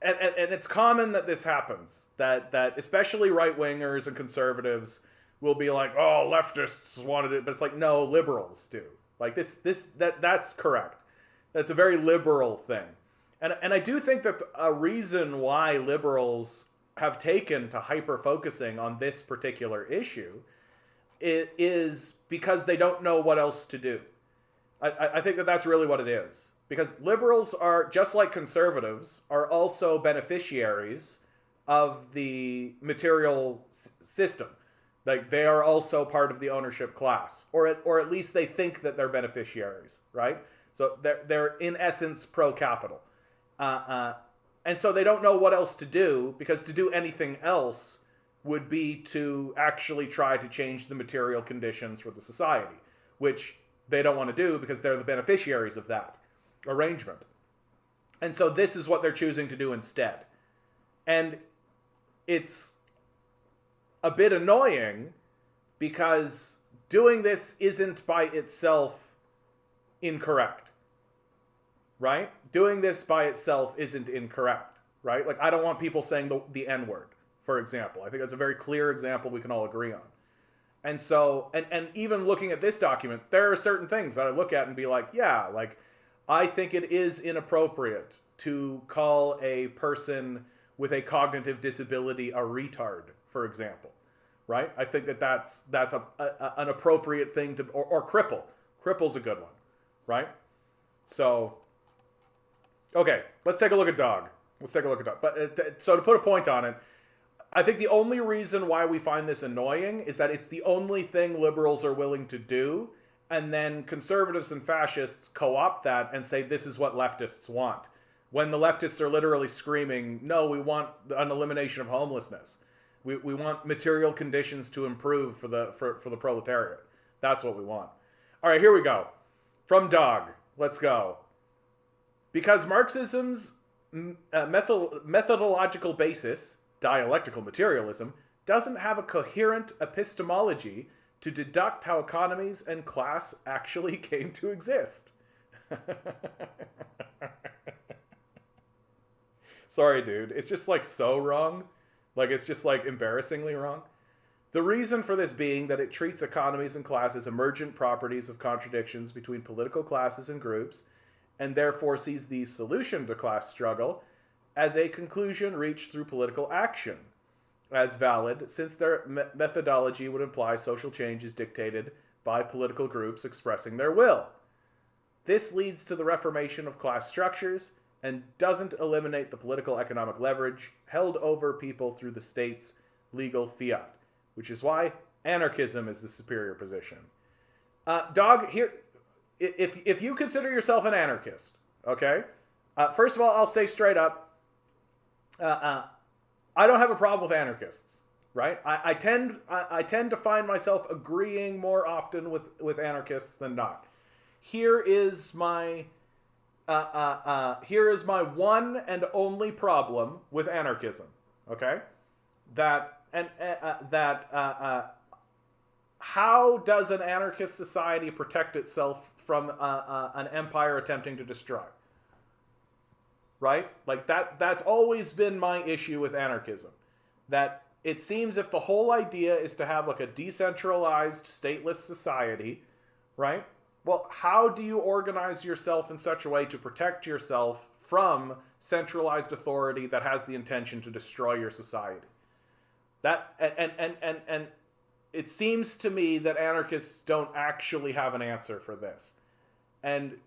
and it's common that this happens. That especially right wingers and conservatives will be like, oh, leftists wanted it, but it's like, no, liberals do. Like that's correct. That's a very liberal thing, and I do think that a reason why liberals have taken to hyper focusing on this particular issue is because they don't know what else to do. I think that that's really what it is. Because liberals are, just like conservatives, are also beneficiaries of the material system. Like, they are also part of the ownership class. Or at least they think that they're beneficiaries, right? So they're in essence pro-capital. And so they don't know what else to do, because to do anything else would be to actually try to change the material conditions for the society, which they don't want to do because they're the beneficiaries of that arrangement. And so this is what they're choosing to do instead. And it's a bit annoying because doing this isn't by itself incorrect, right? Doing this by itself isn't incorrect, right? Like, I don't want people saying the N-word, for example. I think that's a very clear example we can all agree on. And so, and even looking at this document, there are certain things that I look at and be like, yeah, like, I think it is inappropriate to call a person with a cognitive disability a retard, for example, right? I think that that's an appropriate thing to, or cripple. Cripple's a good one, right? So, okay, let's take a look at dog. But so to put a point on it, I think the only reason why we find this annoying is that it's the only thing liberals are willing to do, and then conservatives and fascists co-opt that and say this is what leftists want. When the leftists are literally screaming, no, we want an elimination of homelessness. We want material conditions to improve for the proletariat. That's what we want. All right, here we go. From Dog, let's go. Because Marxism's methodological basis, dialectical materialism, doesn't have a coherent epistemology to deduct how economies and class actually came to exist. Sorry, dude. It's just like so wrong. Like it's just like embarrassingly wrong. The reason for this being that it treats economies and classes emergent properties of contradictions between political classes and groups, and therefore sees the solution to class struggle as a conclusion reached through political action, as valid, since their methodology would imply social change is dictated by political groups expressing their will. This leads to the reformation of class structures and doesn't eliminate the political economic leverage held over people through the state's legal fiat, which is why anarchism is the superior position. Dog, here, if you consider yourself an anarchist, okay, first of all, I'll say straight up, I don't have a problem with anarchists, right? I tend to find myself agreeing more often with anarchists than not. Here is my one and only problem with anarchism. Okay, how does an anarchist society protect itself from an empire attempting to destroy? Right? Like that's always been my issue with anarchism. That it seems if the whole idea is to have like a decentralized, stateless society, right? Well, how do you organize yourself in such a way to protect yourself from centralized authority that has the intention to destroy your society? That and it seems to me that anarchists don't actually have an answer for this. And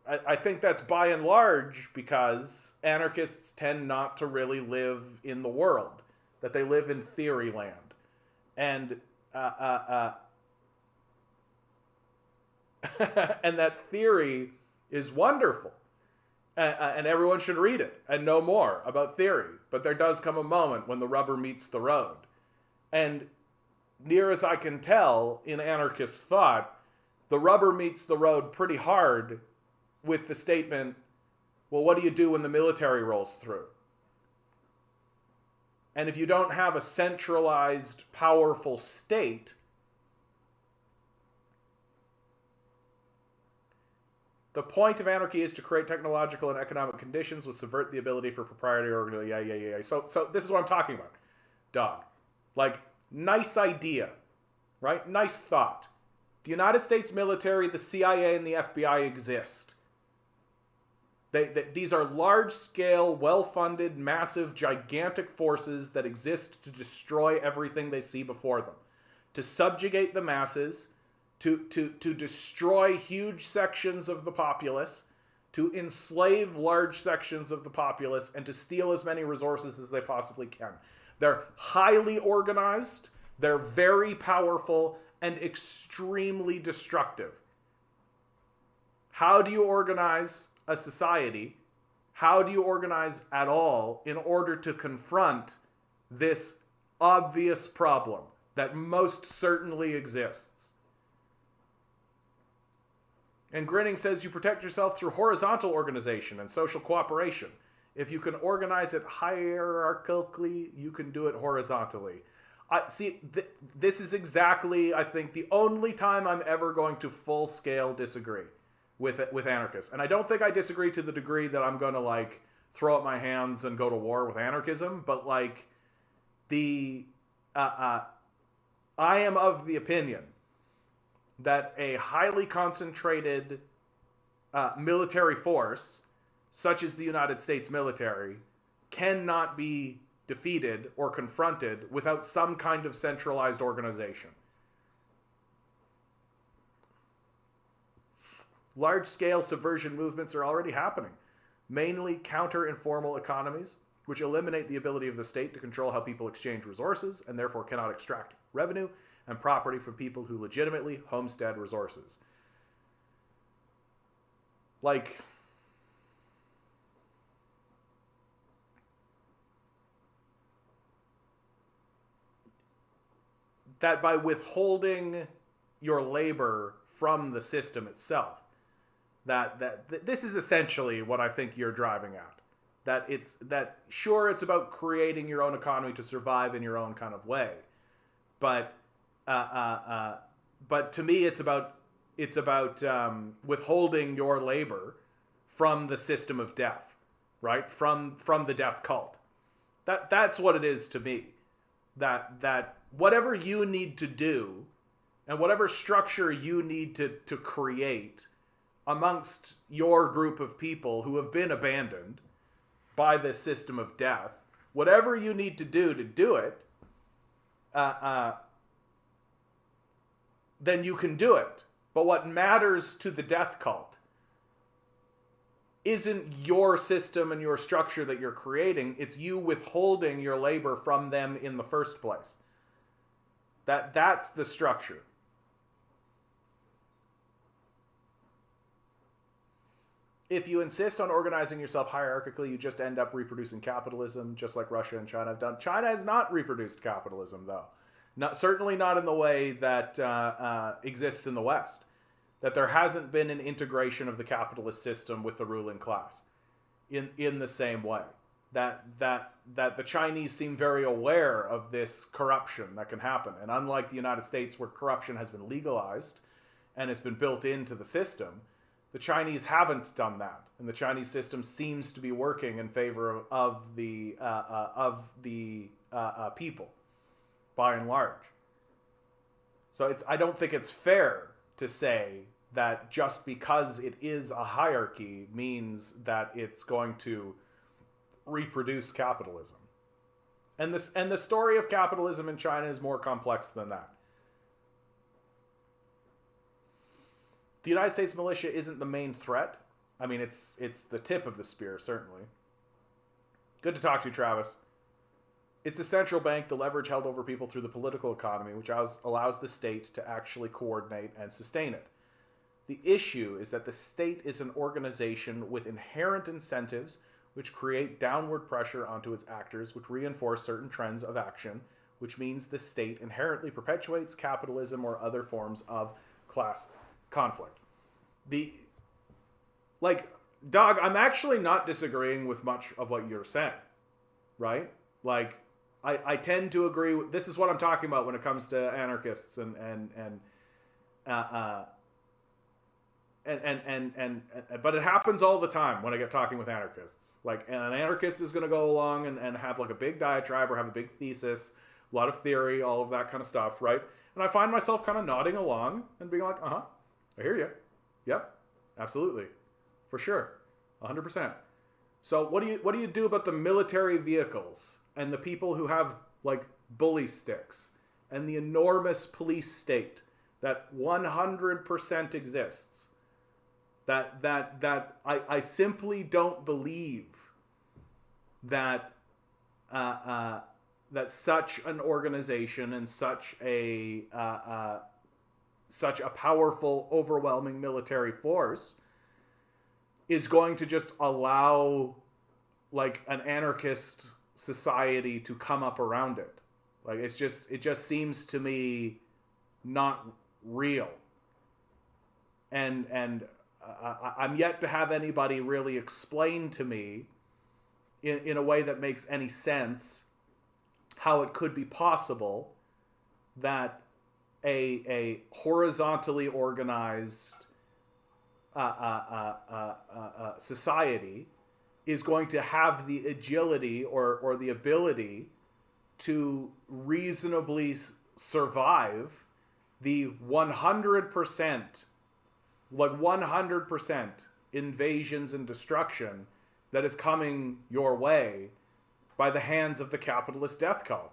I think that's by and large because anarchists tend not to really live in the world, that they live in theory land. And and that theory is wonderful. And everyone should read it and know more about theory. But there does come a moment when the rubber meets the road. And near as I can tell in anarchist thought, the rubber meets the road pretty hard with the statement, well, what do you do when the military rolls through? And if you don't have a centralized, powerful state, the point of anarchy is to create technological and economic conditions which subvert the ability for proprietary organization. Yeah. So this is what I'm talking about, Dog. Like, nice idea, right? Nice thought. The United States military, the CIA, and the FBI exist. These are large-scale, well-funded, massive, gigantic forces that exist to destroy everything they see before them, to subjugate the masses, to destroy huge sections of the populace, to enslave large sections of the populace, and to steal as many resources as they possibly can. They're highly organized, they're very powerful, and extremely destructive. How do you organize a society? How do you organize at all in order to confront this obvious problem that most certainly exists? And Grinning says you protect yourself through horizontal organization and social cooperation. If you can organize it hierarchically, you can do it horizontally. This is exactly, I think, the only time I'm ever going to full-scale disagree with anarchists. And I don't think I disagree to the degree that I'm going to, like, throw up my hands and go to war with anarchism. But, like, I am of the opinion that a highly concentrated military force, such as the United States military, cannot be defeated or confronted without some kind of centralized organization. Large-scale subversion movements are already happening, mainly counter-informal economies, which eliminate the ability of the state to control how people exchange resources and therefore cannot extract revenue and property from people who legitimately homestead resources. Like, that by withholding your labor from the system itself, that this is essentially what I think you're driving at. That sure, it's about creating your own economy to survive in your own kind of way, but to me it's about withholding your labor from the system of death, right? From the death cult. That's what it is to me. That whatever you need to do, and whatever structure you need to create amongst your group of people who have been abandoned by this system of death, whatever you need to do it, then you can do it. But what matters to the death cult isn't your system and your structure that you're creating, it's you withholding your labor from them in the first place. That's the structure. If you insist on organizing yourself hierarchically, you just end up reproducing capitalism, just like Russia and China have done. China has not reproduced capitalism, though. Certainly not in the way that exists in the West. That there hasn't been an integration of the capitalist system with the ruling class in the same way. That the Chinese seem very aware of this corruption that can happen. And unlike the United States, where corruption has been legalized and it's been built into the system, the Chinese haven't done that, and the Chinese system seems to be working in favor of the people, by and large. So I don't think it's fair to say that just because it is a hierarchy means that it's going to reproduce capitalism. And the story of capitalism in China is more complex than that. The United States militia isn't the main threat. I mean, it's the tip of the spear, certainly. Good to talk to you, Travis. It's the central bank, the leverage held over people through the political economy, which allows the state to actually coordinate and sustain it. The issue is that the state is an organization with inherent incentives which create downward pressure onto its actors, which reinforce certain trends of action, which means the state inherently perpetuates capitalism or other forms of class conflict. Dog, I'm actually not disagreeing with much of what you're saying, right? Like, I tend to agree with, this is what I'm talking about when it comes to anarchists and but it happens all the time when I get talking with anarchists. Like, an anarchist is going to go along and have like a big diatribe or have a big thesis, a lot of theory, all of that kind of stuff, right? And I find myself kind of nodding along and being like, I hear you. Yep, absolutely. For sure. 100%. So what do you do about the military vehicles and the people who have like bully sticks and the enormous police state that 100% exists? That I simply don't believe that that such an organization and such a powerful, overwhelming military force is going to just allow like an anarchist society to come up around it. Like, it just seems to me not real. And I'm yet to have anybody really explain to me in a way that makes any sense how it could be possible that a horizontally organized society is going to have the agility or the ability to reasonably survive the 100%, like 100% invasions and destruction that is coming your way by the hands of the capitalist death cult.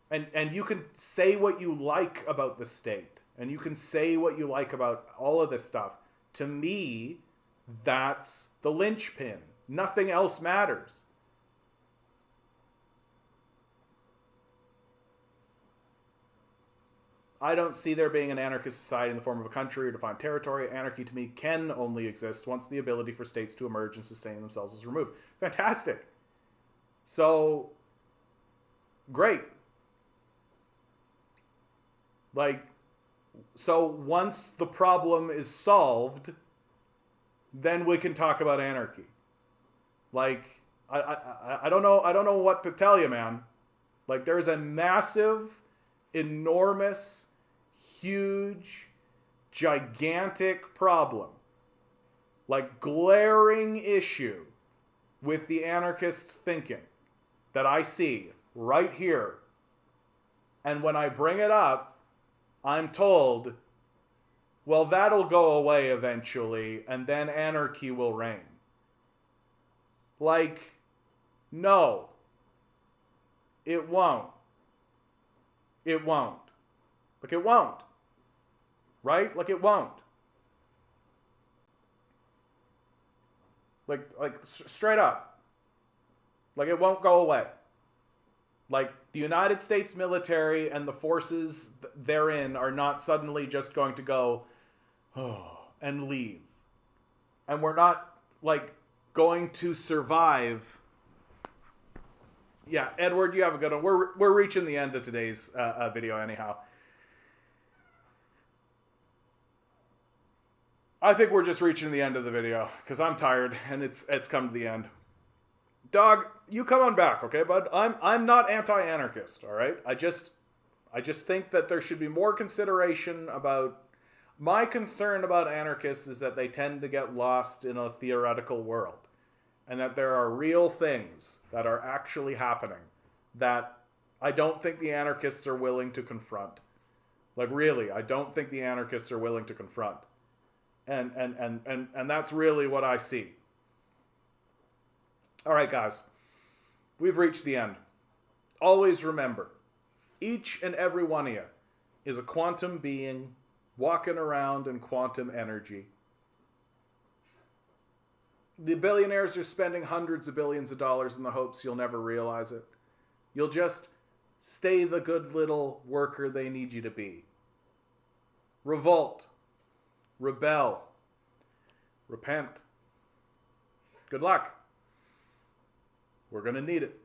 And you can say what you like about the state, and you can say what you like about all of this stuff. To me, that's the linchpin. Nothing else matters. I don't see there being an anarchist society in the form of a country or defined territory. Anarchy, to me, can only exist once the ability for states to emerge and sustain themselves is removed. Fantastic. So, great. Like, so once the problem is solved, then we can talk about anarchy. Like, I don't know what to tell you, man. Like, there's a massive, enormous, huge, gigantic problem, like glaring issue with the anarchist thinking that I see right here. And when I bring it up, I'm told, well, that'll go away eventually, and then anarchy will reign. Like, no. It won't. It won't. Like, it won't. Right? Like, it won't. Like straight up. Like, it won't go away. Like, the United States military and the forces therein are not suddenly just going to go, and leave. And we're not, like, going to survive. Yeah, Edward, you have a good one. We're reaching the end of today's video anyhow. I think we're just reaching the end of the video because I'm tired and it's come to the end. Dog, you come on back, okay, bud? I'm not anti-anarchist, all right? I just think that there should be more consideration about. My concern about anarchists is that they tend to get lost in a theoretical world, and that there are real things that are actually happening that I don't think the anarchists are willing to confront. Like, really, I don't think the anarchists are willing to confront. And that's really what I see. All right, guys. We've reached the end. Always remember, each and every one of you is a quantum being walking around in quantum energy. The billionaires are spending hundreds of billions of dollars in the hopes you'll never realize it. You'll just stay the good little worker they need you to be. Revolt. Rebel. Repent. Good luck. We're going to need it.